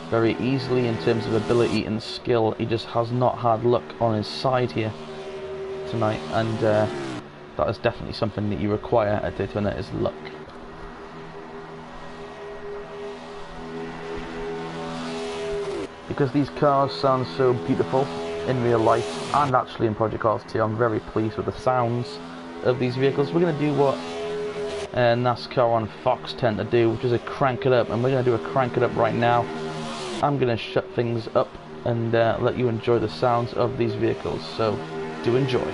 very easily in terms of ability and skill. He just has not had luck on his side here tonight, and that is definitely something that you require at Daytona, is luck. Because these cars sound so beautiful in real life and actually in Project Cars 2, I'm very pleased with the sounds of these vehicles. We're going to do what NASCAR on Fox tend to do, which is a crank it up, and we're going to do a crank it up right now. I'm going to shut things up and let you enjoy the sounds of these vehicles, so do enjoy.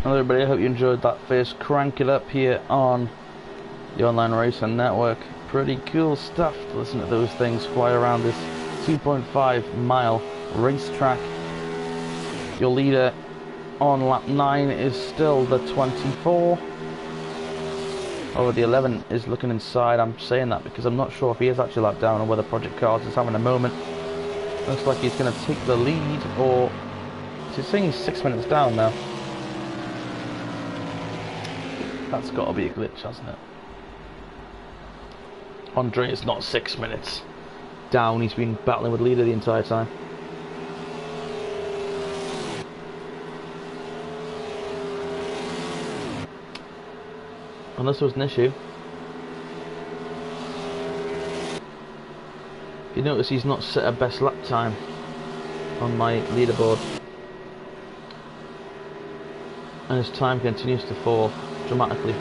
Hello everybody, I hope you enjoyed that first crank it up here on the Online Racing Network. Pretty cool stuff to listen to those things fly around this 2.5 mile racetrack. Your leader on lap 9 is still the 24. Over the 11 is looking inside. I'm saying that because I'm not sure if he is actually lapped down or whether Project Cars is having a moment. Looks like he's going to take the lead, or he's saying he's 6 minutes down now. That's got to be a glitch, hasn't it? Andre is not 6 minutes down. He's been battling with leader the entire time. Unless there was an issue. You notice he's not set a best lap time on my leaderboard, and his time continues to fall dramatically.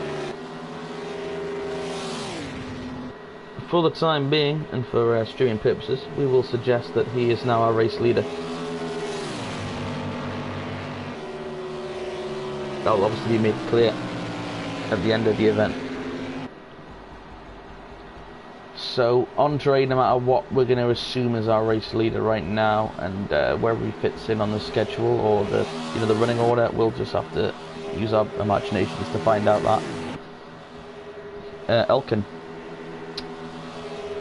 For the time being, and for streaming purposes, we will suggest that he is now our race leader. That will obviously be made clear at the end of the event. So Andre, no matter what, we're going to assume is our race leader right now, and wherever he fits in on the schedule or the the running order, we'll just have to use our imaginations to find out that. Elkin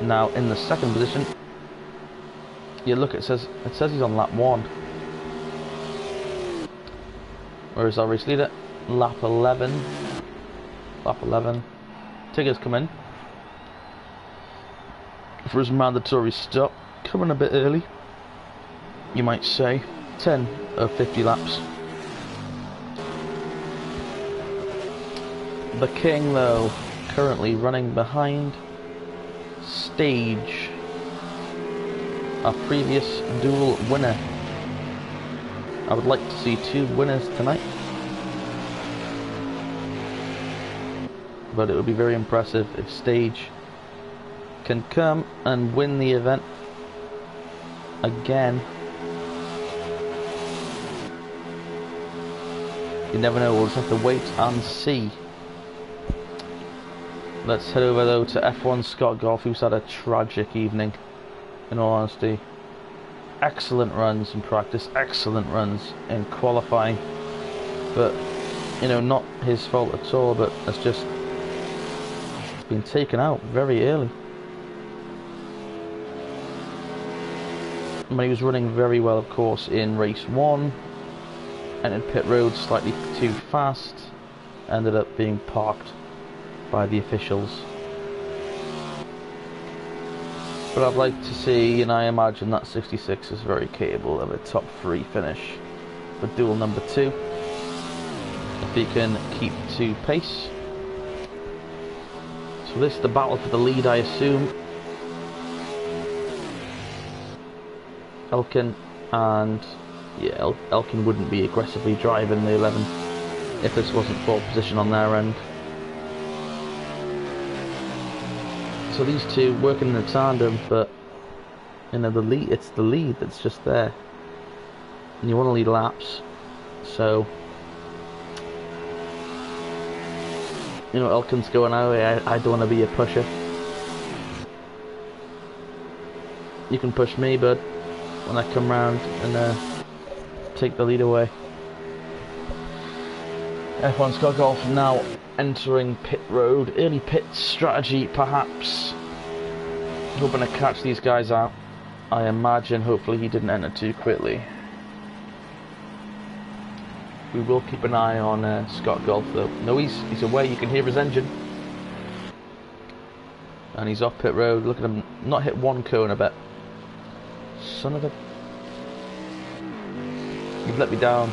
now in the second position. Yeah, look, it says he's on lap 1. Where is our race leader? Lap 11. Lap 11. Tigger's come in for his mandatory stop. Coming a bit early, you might say. 10 of 50 laps. The King, though, currently running behind Stage, our previous duel winner. I would like to see 2 winners tonight, but it would be very impressive if Stage can come and win the event again. You never know, we'll just have to wait and see. Let's head over though to F1 Scott Golf, who's had a tragic evening, in all honesty. Excellent runs in practice, excellent runs in qualifying, but not his fault at all, but it's just been taken out very early. But he was running very well, of course, in race 1, entered pit road slightly too fast, ended up being parked by the officials. But I'd like to see, and I imagine that 66 is very capable of a top 3 finish for duel number 2, if he can keep to pace. So this is the battle for the lead, I assume. Elkin, and yeah, Elkin wouldn't be aggressively driving the 11 if this wasn't pole position on their end. So these two working in a tandem, but the lead, it's the lead that's just there, and you want to lead laps. So Elkin's going away. I don't want to be a pusher. You can push me, but when I come round and take the lead away. F1 Scott Golf now entering pit road. Early pit strategy, perhaps. Hoping to catch these guys out. I imagine, hopefully he didn't enter too quickly. We will keep an eye on Scott Golf though. No, he's away, you can hear his engine. And he's off pit road. Look at him, not hit one cone, I bet. Son of a... You've let me down.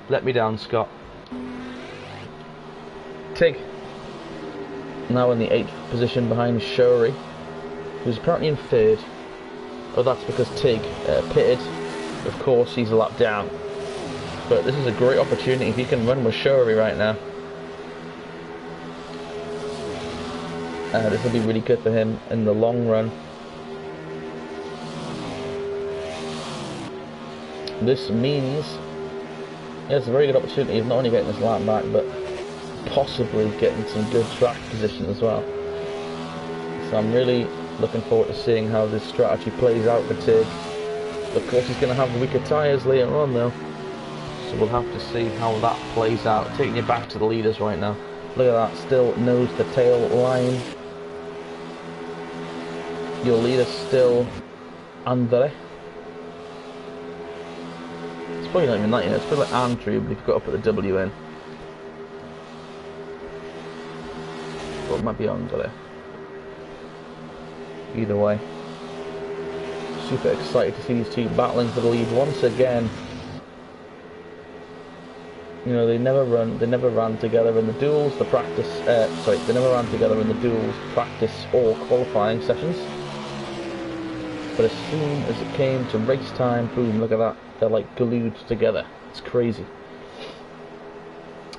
Let me down, Scott. Tig, now in the 8th position behind Shorey, who's apparently in 3rd. Oh, that's because Tig pitted. Of course, he's a lap down. But this is a great opportunity if he can run with Shorey right now. This will be really good for him in the long run. This means it's a very good opportunity of not only getting this lap back, but possibly getting some good track position as well. So I'm really looking forward to seeing how this strategy plays out for Tig. Of course, he's going to have weaker tyres later on though, so we'll have to see how that plays out. Taking you back to the leaders right now. Look at that, still nose to tail line. Your leader still Andre. It's probably not even that, it's probably like Andrew, but if you've got to put the W in. But it might be Andre. Either way. Super excited to see these two battling for the lead once again. They never ran together in the duels, they never ran together in the duels, practice or qualifying sessions. But as soon as it came to race time, boom, look at that, they're like glued together. It's crazy.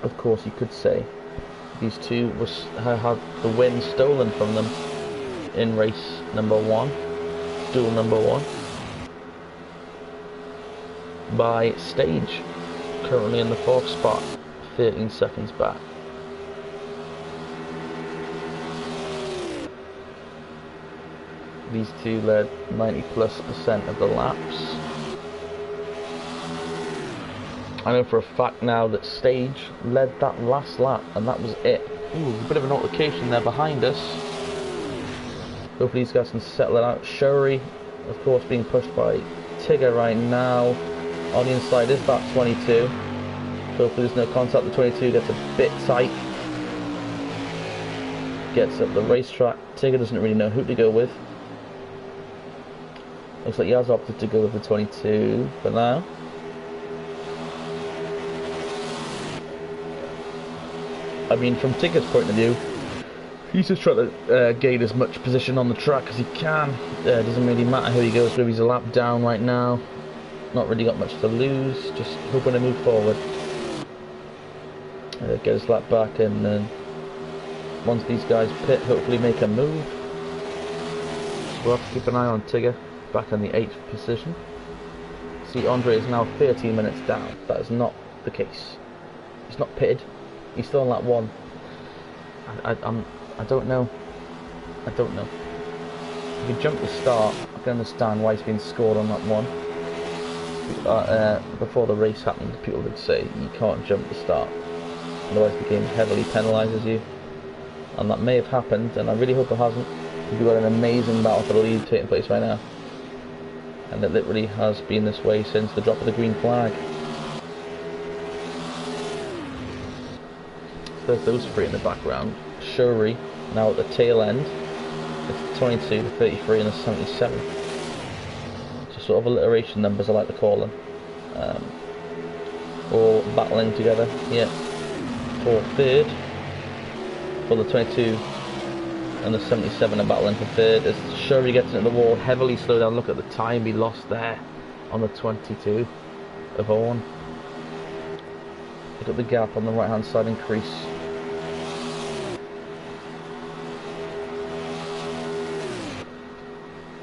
Of course, you could say these two had the win stolen from them in race number 1, duel number 1, by Stage, currently in the 4th spot, 13 seconds back. These two led 90+% of the laps. I know for a fact now that Stage led that last lap, and that was it. Ooh, a bit of an altercation there behind us. Hopefully these guys can settle it out. Shory, of course, being pushed by Tigger right now. On the inside is that 22. Hopefully there's no contact. The 22 gets a bit tight. Gets up the racetrack. Tigger doesn't really know who to go with. Looks like he has opted to go with the 22 for now. I mean, from Tigger's point of view, he's just trying to gain as much position on the track as he can. Doesn't really matter who he goes with. He's a lap down right now. Not really got much to lose. Just hoping to move forward. Get his lap back, and then once these guys pit, hopefully make a move. We'll have to keep an eye on Tigger, back in the 8th position. See, Andre is now 13 minutes down. That is not the case. He's not pitted. He's still on lap 1. I don't know. I don't know. If you jump the start, I can understand why he's been scored on lap 1. Before the race happened, people did say you can't jump the start, otherwise the game heavily penalises you. And that may have happened, and I really hope it hasn't. We've got an amazing battle for the lead taking place right now. And it literally has been this way since the drop of the green flag. There's those three in the background. Shory now at the tail end. It's 22, the 33 and the 77. So sort of alliteration numbers, I like to call them. All battling together here for third. For the 22 and the 77 are battling for third. As Shory gets into the wall, heavily slowed down. Look at the time he lost there on the 22 of Owen. Look at the gap on the right hand side increase.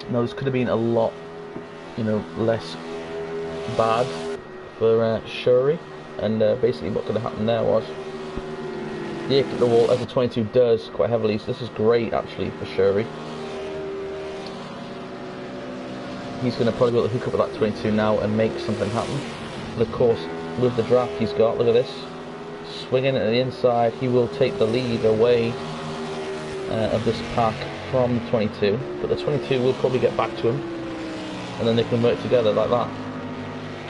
Now this could have been a lot, less bad for Shory, and basically what could have happened there was he hit the wall, as the 22 does, quite heavily, so this is great actually for Shory. He's going to probably be able to hook up with that 22 now and make something happen. And of course, with the draft he's got, look at this, swinging it to the inside, he will take the lead away of this pack from the 22, but the 22 will probably get back to him, and then they can work together like that.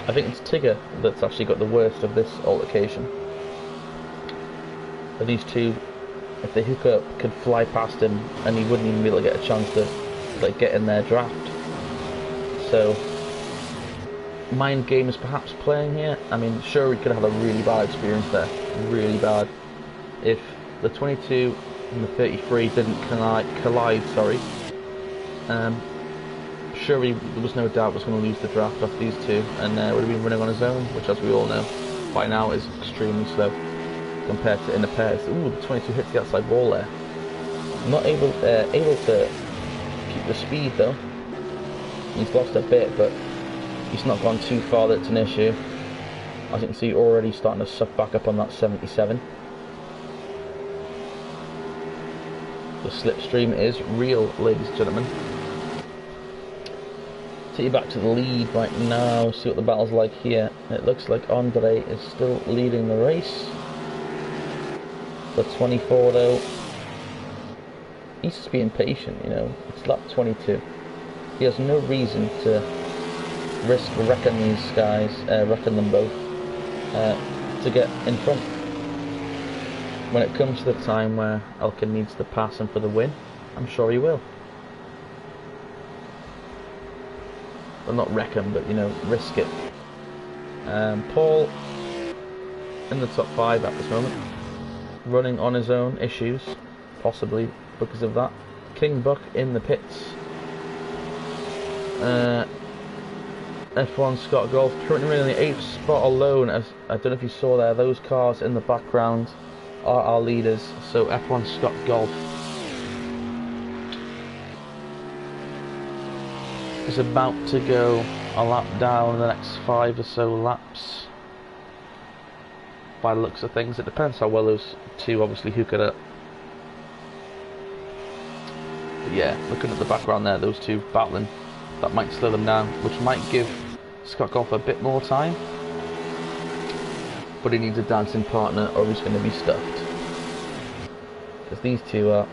I think it's Tigger that's actually got the worst of this altercation. But these two, if they hook up, could fly past him, and he wouldn't even be able to get a chance to get in their draft. So mind games perhaps playing here. I mean, sure, we could have a really bad experience there, really bad, if the 22 and the 33 didn't collide. Sorry. Surely there was no doubt was going to lose the draft off these two, and would have been running on his own, which, as we all know, by now is extremely slow compared to in the pairs. Ooh, the 22 hits the outside wall there. Not able to keep the speed though. He's lost a bit, but he's not gone too far that it's an issue. As you can see, already starting to suck back up on that 77. The slipstream is real, ladies and gentlemen. Take you back to the lead right now, see what the battle's like here. It looks like Andre is still leading the race. The 24 though, he's just being patient, it's lap 22. He has no reason to risk wrecking these guys, wrecking them both, to get in front. When it comes to the time where Elkin needs to pass him for the win, I'm sure he will. Well, not wreck him, but risk it. Paul in the top 5 at this moment, running on his own issues, possibly because of that. King Buck in the pits. F1 Scott Golf currently in the 8th spot alone. As I don't know if you saw there, those cars in the background are our leaders. So F1 Scott Golf is about to go a lap down in the next 5 or so laps. By the looks of things, it depends how well those two obviously hook it up. But yeah, looking at the background there, those two battling, that might slow them down, which might give Scott Golf a bit more time. But he needs a dancing partner or he's going to be stuffed. Because these two are...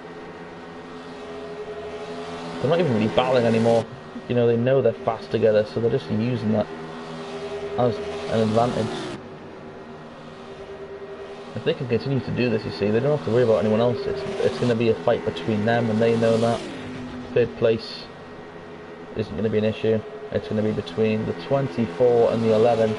they're not even really battling anymore. You know, they know they're fast together, so they're just using that as an advantage. If they can continue to do this, you see, they don't have to worry about anyone else. It's going to be a fight between them, and they know that. Third place isn't going to be an issue. It's going to be between the 24 and the 11.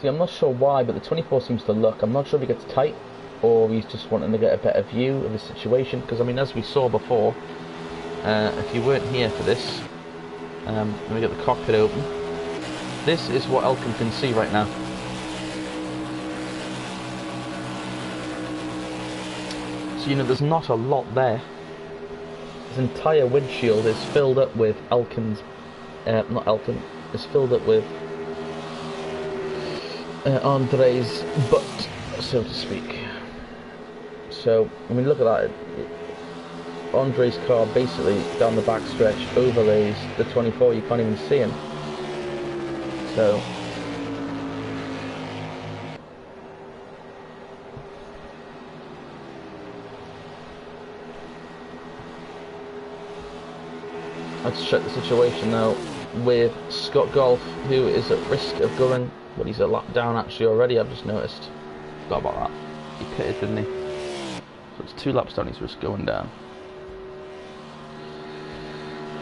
See, I'm not sure why, but the 24 seems to look. I'm not sure if he gets tight, or he's just wanting to get a better view of the situation. Because, I mean, as we saw before, if you weren't here for this, let me get the cockpit open. This is what Elkin can see right now. So, you know, there's not a lot there. His entire windshield is filled up with Elkin's... not Elkin. It's filled up with Andre's butt, so to speak. So, I mean, look at that. Andre's car basically down the backstretch overlays the 24. You can't even see him. So let's check the situation now with Scott Golf, who is at risk of going, but he's a lap down actually already. I've just noticed. Forgot about that. He pitted, didn't he? So it's 2 laps down. He's just going down.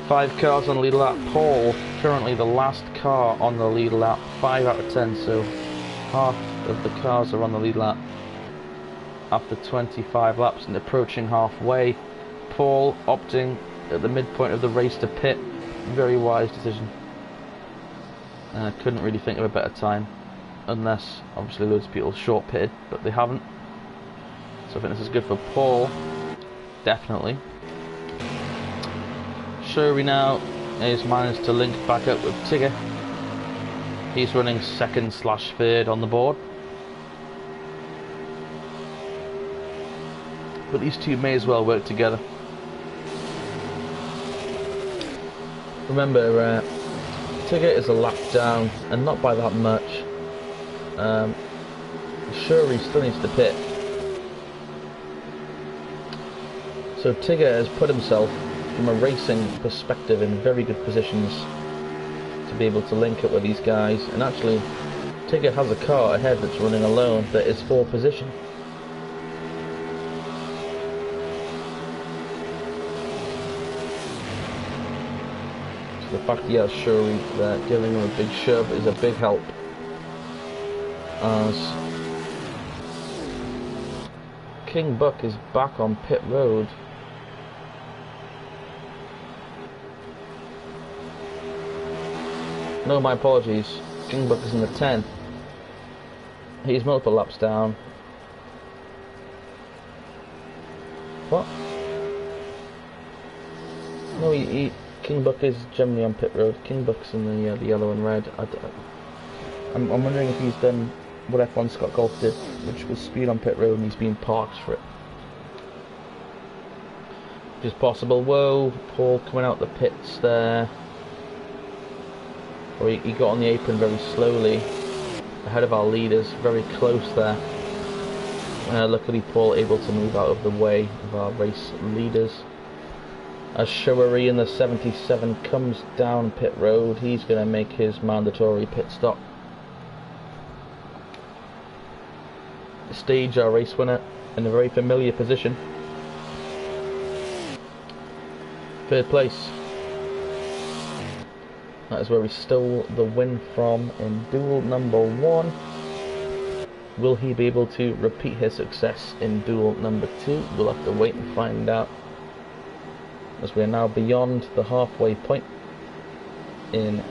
5 cars on the lead lap. Paul, currently the last car on the lead lap. 5 out of 10, so half of the cars are on the lead lap after 25 laps and approaching halfway. Paul opting at the midpoint of the race to pit. Very wise decision. Couldn't really think of a better time, unless obviously loads of people short pitted, but they haven't. So I think this is good for Paul, definitely. Shuri now has managed to link back up with Tigger. He's running 2nd/3rd on the board. But these two may as well work together. Remember, Tigger is a lap down, and not by that much. Shuri still needs to pit. So Tigger has put himself, from a racing perspective, in very good positions to be able to link up with these guys. And actually, Tigger has a car ahead that's running alone that is 4th position. So the fact he has Shuri there giving him a big shove is a big help, as King Buck is back on pit road. No, my apologies. King Buck is in the 10. He's multiple laps down. What? No, King Buck is generally on pit road. King Buck's in the yellow and red. I'm wondering if he's done what F1 Scott Golf did, which was speed on pit road, and he's being parked for it. Which is possible. Whoa, Paul coming out the pits there. Or he got on the apron very slowly, ahead of our leaders, very close there. Luckily Paul able to move out of the way of our race leaders. As Shuri in the 77 comes down pit road, he's going to make his mandatory pit stop. Stage, our race winner, in a very familiar position. 3rd place. That is where we stole the win from in duel number 1. Will he be able to repeat his success in duel number 2? We'll have to wait and find out, as we are now beyond the halfway point in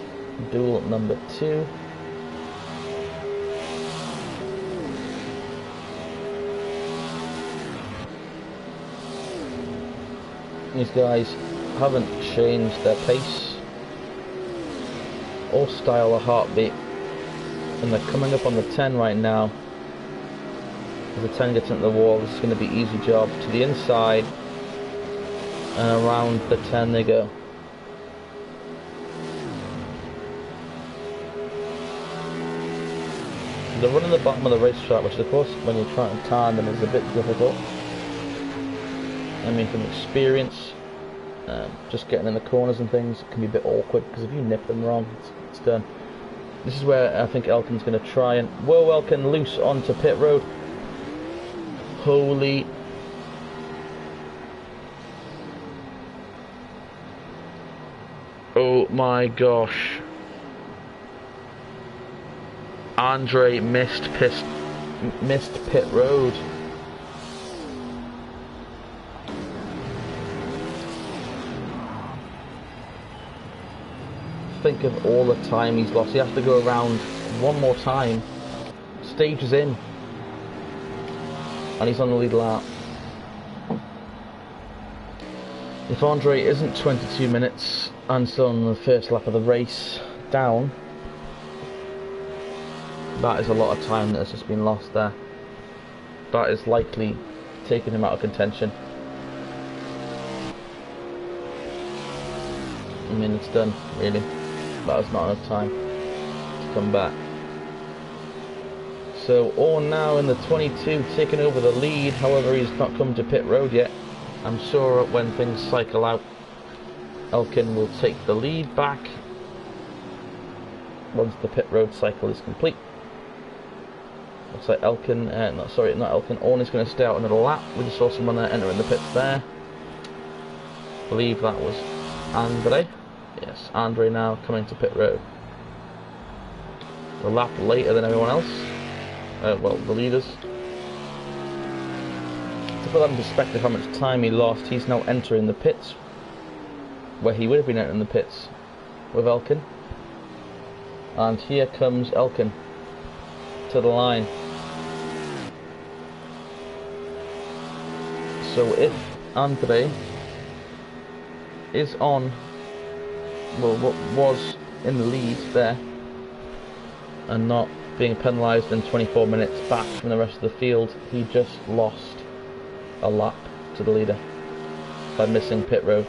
duel number 2. These guys haven't changed their pace or style or heartbeat. And they're coming up on the 10 right now. As the 10 gets into the wall, this is going to be easy job. To the inside, and around the 10 they go. They're running the bottom of the racetrack, which of course when you're trying to time them is a bit difficult. I mean, from experience, just getting in the corners and things can be a bit awkward, because if you nip them wrong, it's done. This is where I think Elkin's going to try and... Whoa, Elkin loose onto pit road. Holy... Oh my gosh. Andre missed pit road. Think of all the time he's lost. He has to go around one more time. Stage is in. And he's on the lead lap. If Andre isn't 22 minutes and still on the first lap of the race down, that is a lot of time that has just been lost there. That is likely taking him out of contention. I mean, it's done, really. That was not enough time to come back. So Orn now in the 22 taking over the lead. However, he's not come to pit road yet. I'm sure when things cycle out, Elkin will take the lead back once the pit road cycle is complete. Looks like Elkin, not Elkin, Orn is going to stay out another lap. We just saw someone entering the pits there. I believe that was Andre. Yes, Andre now coming to pit road. A lap later than everyone else. Well, the leaders. To put that in perspective how much time he lost, he's now entering the pits, where he would have been entering the pits with Elkin. And here comes Elkin to the line. So if Andre is on, well, what was in the lead there, and not being penalised in 24 minutes back from the rest of the field, he just lost a lap to the leader by missing pit road.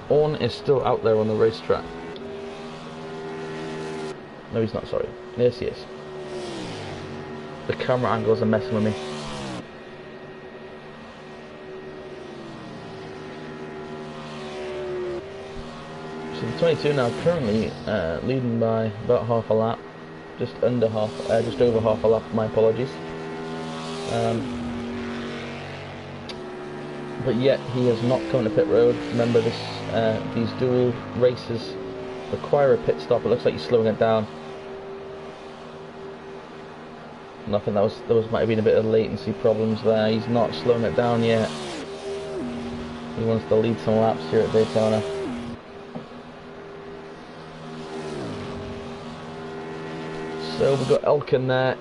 Orn is still out there on the racetrack. No, he's not, sorry. Yes, he is. The camera angles are messing with me. So the 22 now currently leading by about half a lap, just over half a lap. My apologies. But yet he has not come to pit road. Remember, these dual races require a pit stop. It looks like he's slowing it down. Nothing. There might have been a bit of latency problems there. He's not slowing it down yet. He wants to lead some laps here at Daytona. So we've got Elkin there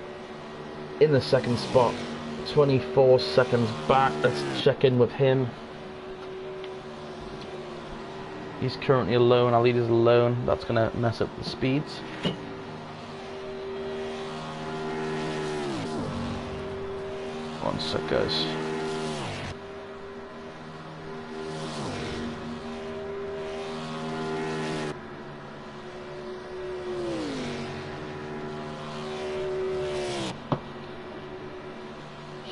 in the second spot, 24 seconds back. Let's check in with him. He's currently alone, our leader's alone. That's going to mess up the speeds. One sec, guys.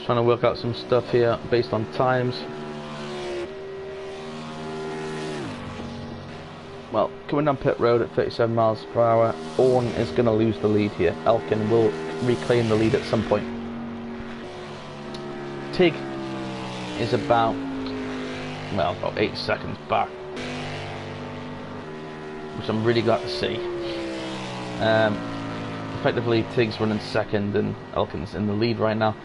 Trying to work out some stuff here based on times. Well, coming down pit road at 37 miles per hour, Orn is going to lose the lead here. Elkin will reclaim the lead at some point. Tig is about 8 seconds back, which I'm really glad to see. Effectively, Tig's running second and Elkin's in the lead right now.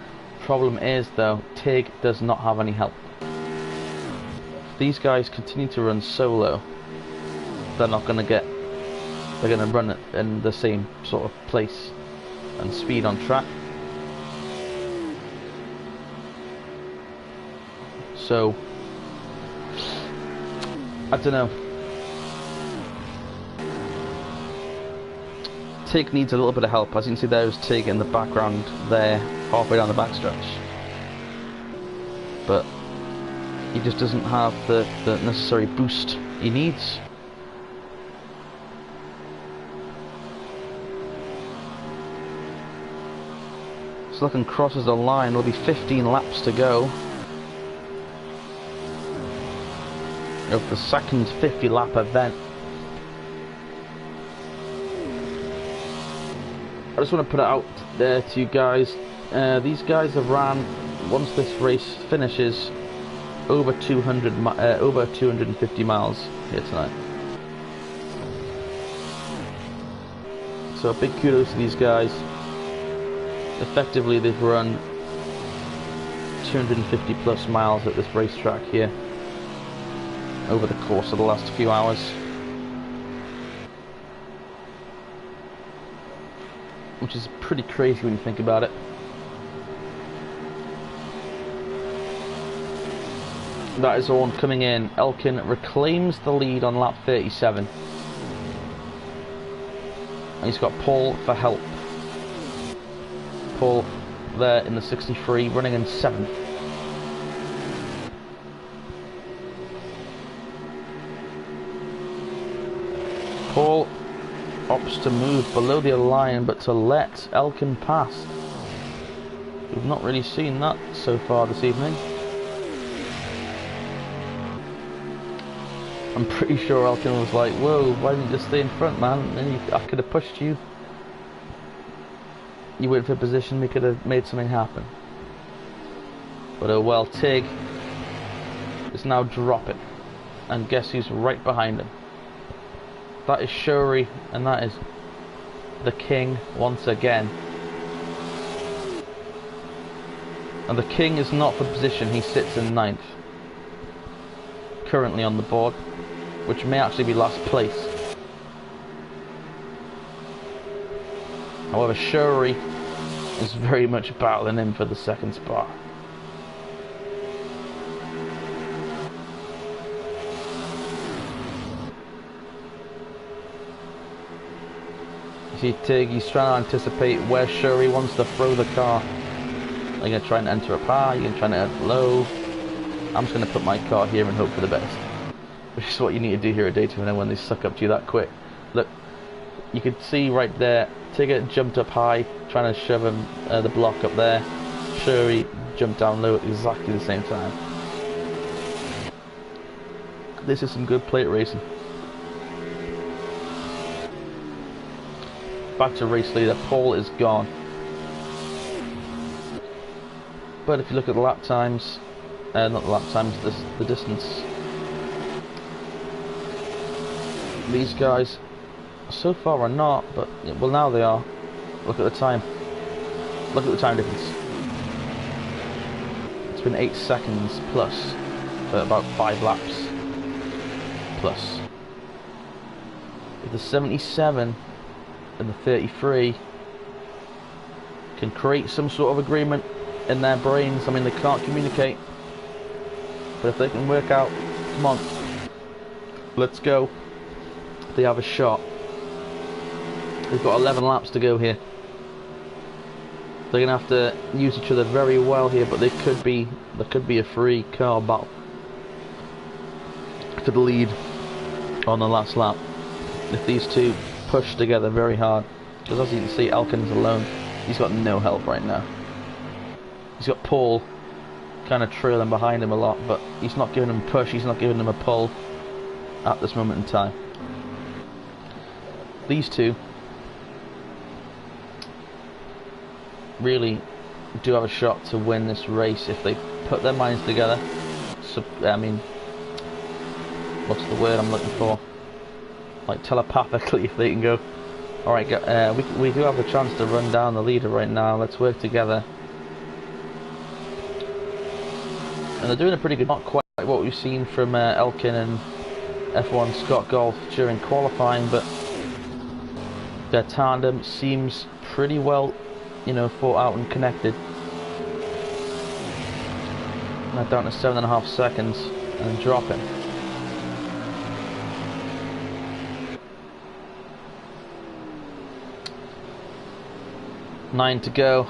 Problem is, though, Tig does not have any help. If these guys continue to run solo, they're not going to get... They're going to run it in the same sort of place and speed on track. So, I don't know. Tig needs a little bit of help. As you can see, there's Tig in the background there, halfway down the backstretch. But he just doesn't have the necessary boost he needs. So looking crosses the line, there'll be 15 laps to go of the second 50 lap event. I just want to put it out there to you guys. These guys have ran, once this race finishes, over 250 miles here tonight. So a big kudos to these guys. Effectively, they've run 250 plus miles at this racetrack here over the course of the last few hours. Which is pretty crazy when you think about it. That is all coming in. Elkin reclaims the lead on lap 37. And he's got Paul for help. Paul there in the 63, running in 7th. Paul opts to move below the line, but to let Elkin pass. We've not really seen that so far this evening. I'm pretty sure Elkin was like, whoa, why didn't you just stay in front, man? And I could have pushed you. You went for a position, we could have made something happen. But oh well, Tig is now dropping. And guess who's right behind him? That is Shuri, and that is the King once again. And the King is not for position, he sits in 9th. Currently on the board, which may actually be last place. However, Shuri is very much battling him for the second spot. You see Tig, he's trying to anticipate where Shuri wants to throw the car. Are you going to try and enter up high? Are you going to try and enter low? I'm just going to put my car here and hope for the best. Which is what you need to do here at Daytona when they suck up to you that quick. Look, you can see right there, Tigger jumped up high, trying to shove him, the block up there. Shuri jumped down low at exactly the same time. This is some good plate racing. Back to race leader, Paul is gone. But if you look at the lap times, not the lap times, the distance. These guys so far are not, but well, now they are. Look at the time. Look at the time difference. It's been 8 seconds plus for about 5 laps plus. With the 77 and the 33 can create some sort of agreement in their brains. I mean, they can't communicate, but if they can work out, come on, let's go. They have a shot. They've got 11 laps to go here. They're gonna have to use each other very well here, but there could be a free car battle for the lead on the last lap if these two push together very hard. Because as you can see, Elkin's alone. He's got no help right now. He's got Paul kind of trailing behind him a lot, but he's not giving him a push. He's not giving him a pull at this moment in time. These two really do have a shot to win this race if they put their minds together. So, I mean, what's the word I'm looking for? Like telepathically, if they can go, alright, we do have a chance to run down the leader right now, let's work together. And they're doing a pretty good, not quite like what we've seen from Elkin and F1 Scott Golf during qualifying, but their tandem seems pretty well, you know, thought out and connected. Now down to 7.5 seconds and dropping. 9 to go.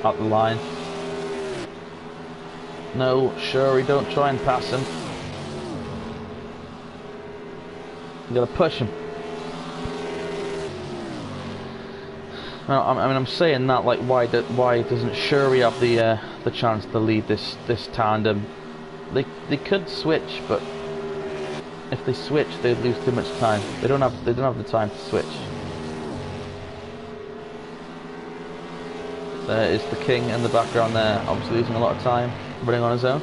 At the line. No, Shuri, don't try and pass him. You gotta push him. I mean, I'm saying that like, why doesn't Shuri have the chance to lead this tandem? They could switch, but if they switch, they'd lose too much time. They don't have the time to switch. There is the King in the background there, obviously losing a lot of time, running on his own.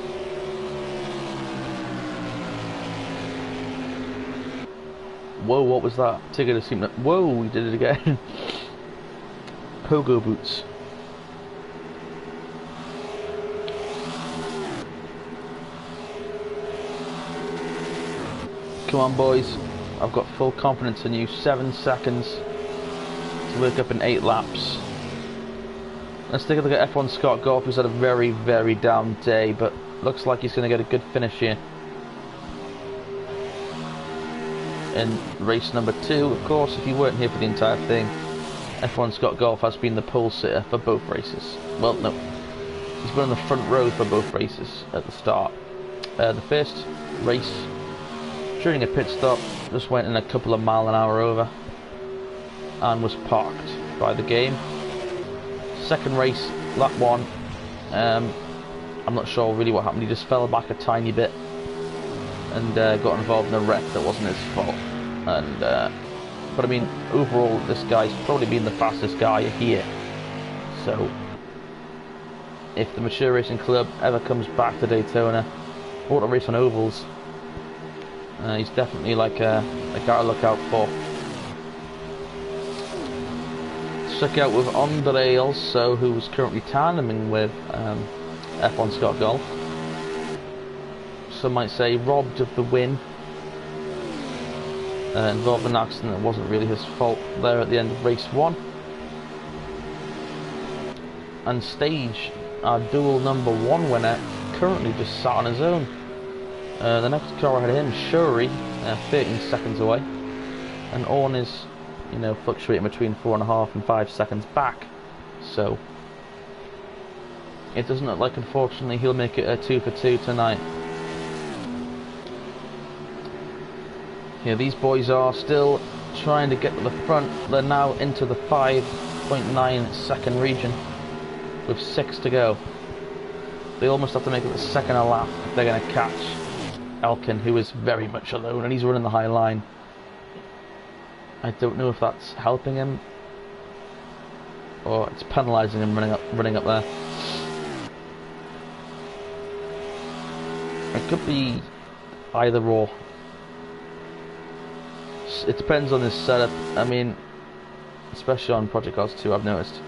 Whoa, what was that? Tigger seemed to... Whoa, he did it again. Pogo boots. Come on, boys. I've got full confidence in you. 7 seconds to work up in 8 laps. Let's take a look at F1 Scott Golf, who's had a very, very down day, but looks like he's going to get a good finish here. In race number 2, of course, if you weren't here for the entire thing, F1 Scott Golf has been the pole sitter for both races. Well, no, he's been on the front row for both races at the start. The first race, during a pit stop, just went in a couple of mile-an-hour over and was parked by the game. Second race, lap 1, I'm not sure really what happened. He just fell back a tiny bit and got involved in a wreck that wasn't his fault. And but I mean, overall, this guy's probably been the fastest guy here. So if the Mature Racing Club ever comes back to Daytona, or to race on ovals, he's definitely like a guy to look out for. Stuck out with Andre also, who's currently tandeming with F1 Scott Golf. Some might say robbed of the win. Involved in an accident that wasn't really his fault there at the end of race 1. And Stage, our dual number 1 winner, currently just sat on his own. The next car ahead of him, Shuri, 13 seconds away. And Orn is, you know, fluctuating between 4.5 and 5 seconds back. So it doesn't look like, unfortunately, he'll make it a 2 for 2 tonight. Yeah, these boys are still trying to get to the front. They're now into the 5.9 second region with 6 to go. They almost have to make it the second a lap if they're going to catch Elkin, who is very much alone, and he's running the high line. I don't know if that's helping him or it's penalising him running up there. It could be either or. It depends on this setup. I mean, especially on Project Cars 2, I've noticed.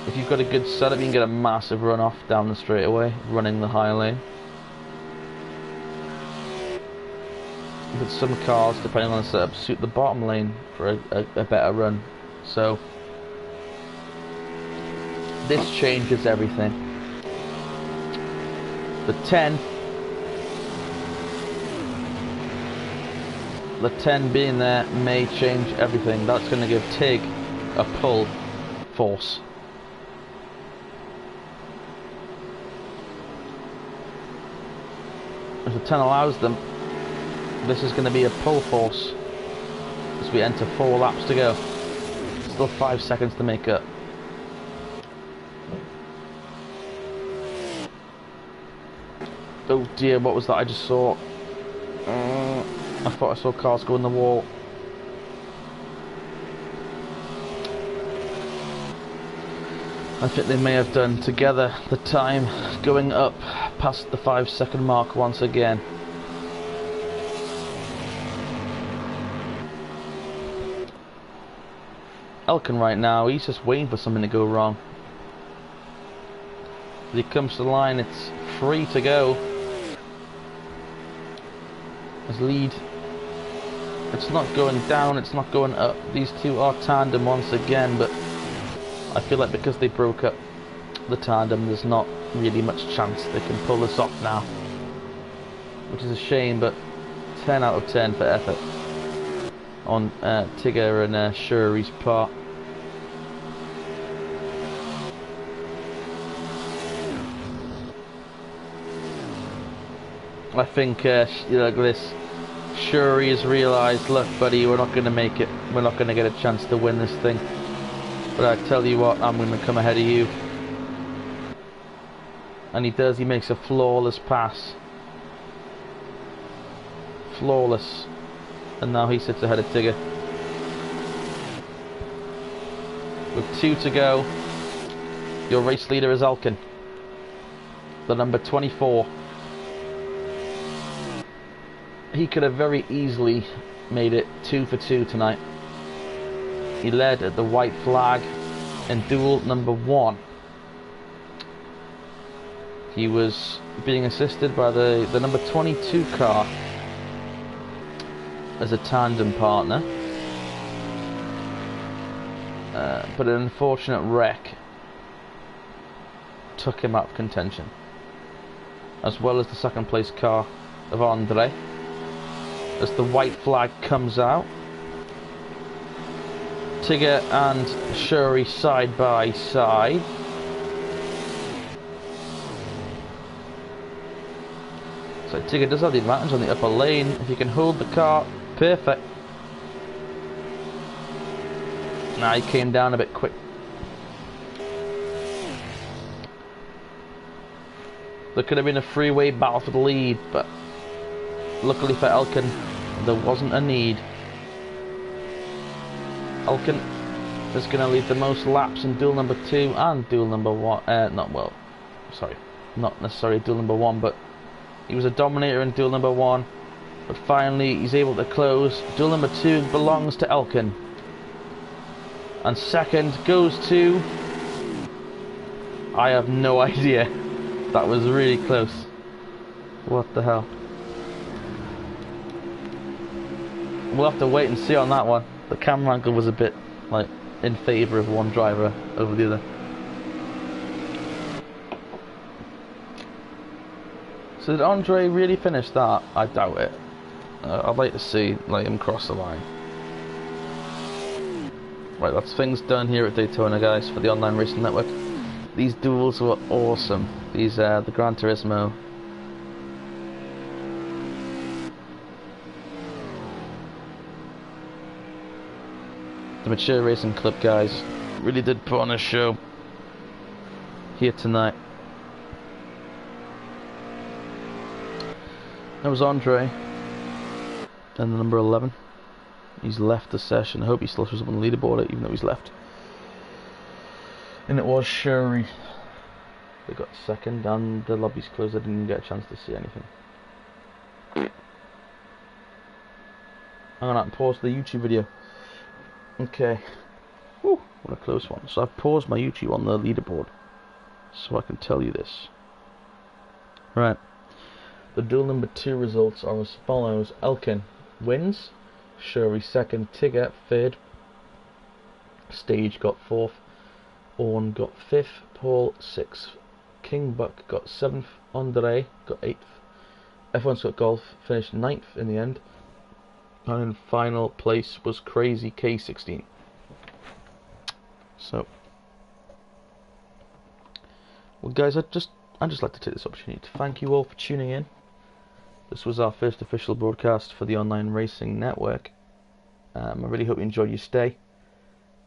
If you've got a good setup, you can get a massive run off down the straightaway, running the high lane. But some cars, depending on the setup, suit the bottom lane for a better run. So this changes everything. The 10 being there may change everything. That's going to give Tig a pull force. If the 10 allows them, this is going to be a pull force as we enter 4 laps to go. Still 5 seconds to make up. Oh dear, what was that I just saw? I thought I saw cars go in the wall. I think they may have done together. The time going up past the 5 second mark once again. Elkin right now, he's just waiting for something to go wrong. As he comes to the line, it's 3 to go. His lead, it's not going down, it's not going up. These two are tandem once again, but I feel like because they broke up the tandem, there's not really much chance they can pull this off now, which is a shame, but 10 out of 10 for effort. on Tigger and Shuri's part. I think look at this. Shuri has realised, look buddy, we're not going to make it. We're not going to get a chance to win this thing. But I tell you what, I'm going to come ahead of you. And he does, he makes a flawless pass. Flawless. And now he sits ahead of Tigger. With 2 to go, your race leader is Elkin. The number 24. He could have very easily made it 2 for 2 tonight. He led at the white flag in duel number 1. He was being assisted by the number 22 car as a tandem partner. But an unfortunate wreck took him out of contention, as well as the second place car of Andre. As the white flag comes out, Tigger and Shuri side by side. So Tigger does have the advantage on the upper lane. If he can hold the car, perfect. Nah, he came down a bit quick. There could have been a freeway battle for the lead, but luckily for Elkin, there wasn't a need. Elkin is going to lead the most laps in duel number 2 and duel number 1. Not necessarily duel number 1, but he was a dominator in duel number 1. But finally, he's able to close. Duel number 2 belongs to Elkin. And second goes to... I have no idea. That was really close. What the hell? We'll have to wait and see on that one. The camera angle was a bit like in favour of one driver over the other. So did Andre really finish that? I doubt it. I'd like to see him cross the line. Right, that's things done here at Daytona, guys, for the online racing network. These duels were awesome. These the Gran Turismo. The Mature Racing Club guys really did put on a show here tonight. That was Andre and the number 11. He's left the session. I hope he still shows up on the leaderboard even though he's left. And it was Shuri. They got second and the lobby's closed. I didn't get a chance to see anything. I'm gonna pause the YouTube video. Okay. Whew, what a close one. So I've paused my YouTube on the leaderboard so I can tell you this. Right. The duel number 2 results are as follows. Elkin wins. Shuri second. Tigger third. Stage got 4th. Orn got 5th. Paul 6th. King Buck got 7th. Andre got 8th. F1 Scott Golf finished 9th in the end. And in final place was Crazy K16. So, well guys, I'd just like to take this opportunity to thank you all for tuning in. This was our first official broadcast for the Online Racing Network. I really hope you enjoyed your stay.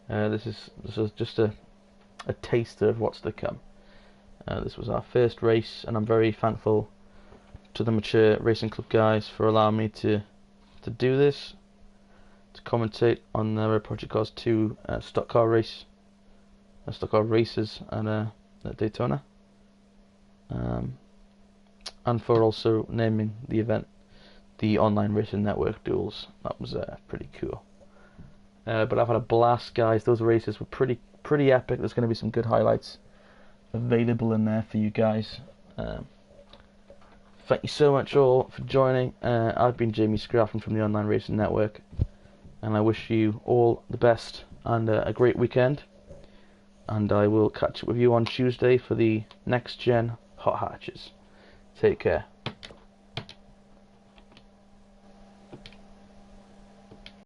This is just a taster of what's to come. This was our first race, and I'm very thankful to the Mature Racing Club guys for allowing me to do this, to commentate on their Project Cars 2 stock car races at Daytona, and for also naming the event the Online Racing Network Duels. That was pretty cool. But I've had a blast, guys. Those races were pretty epic. There's going to be some good highlights available in there for you guys. Thank you so much all for joining. I've been Jamie Scraffen from the Online Racing Network, and I wish you all the best and a great weekend. And I will catch up with you on Tuesday for the next gen hot hatches. Take care.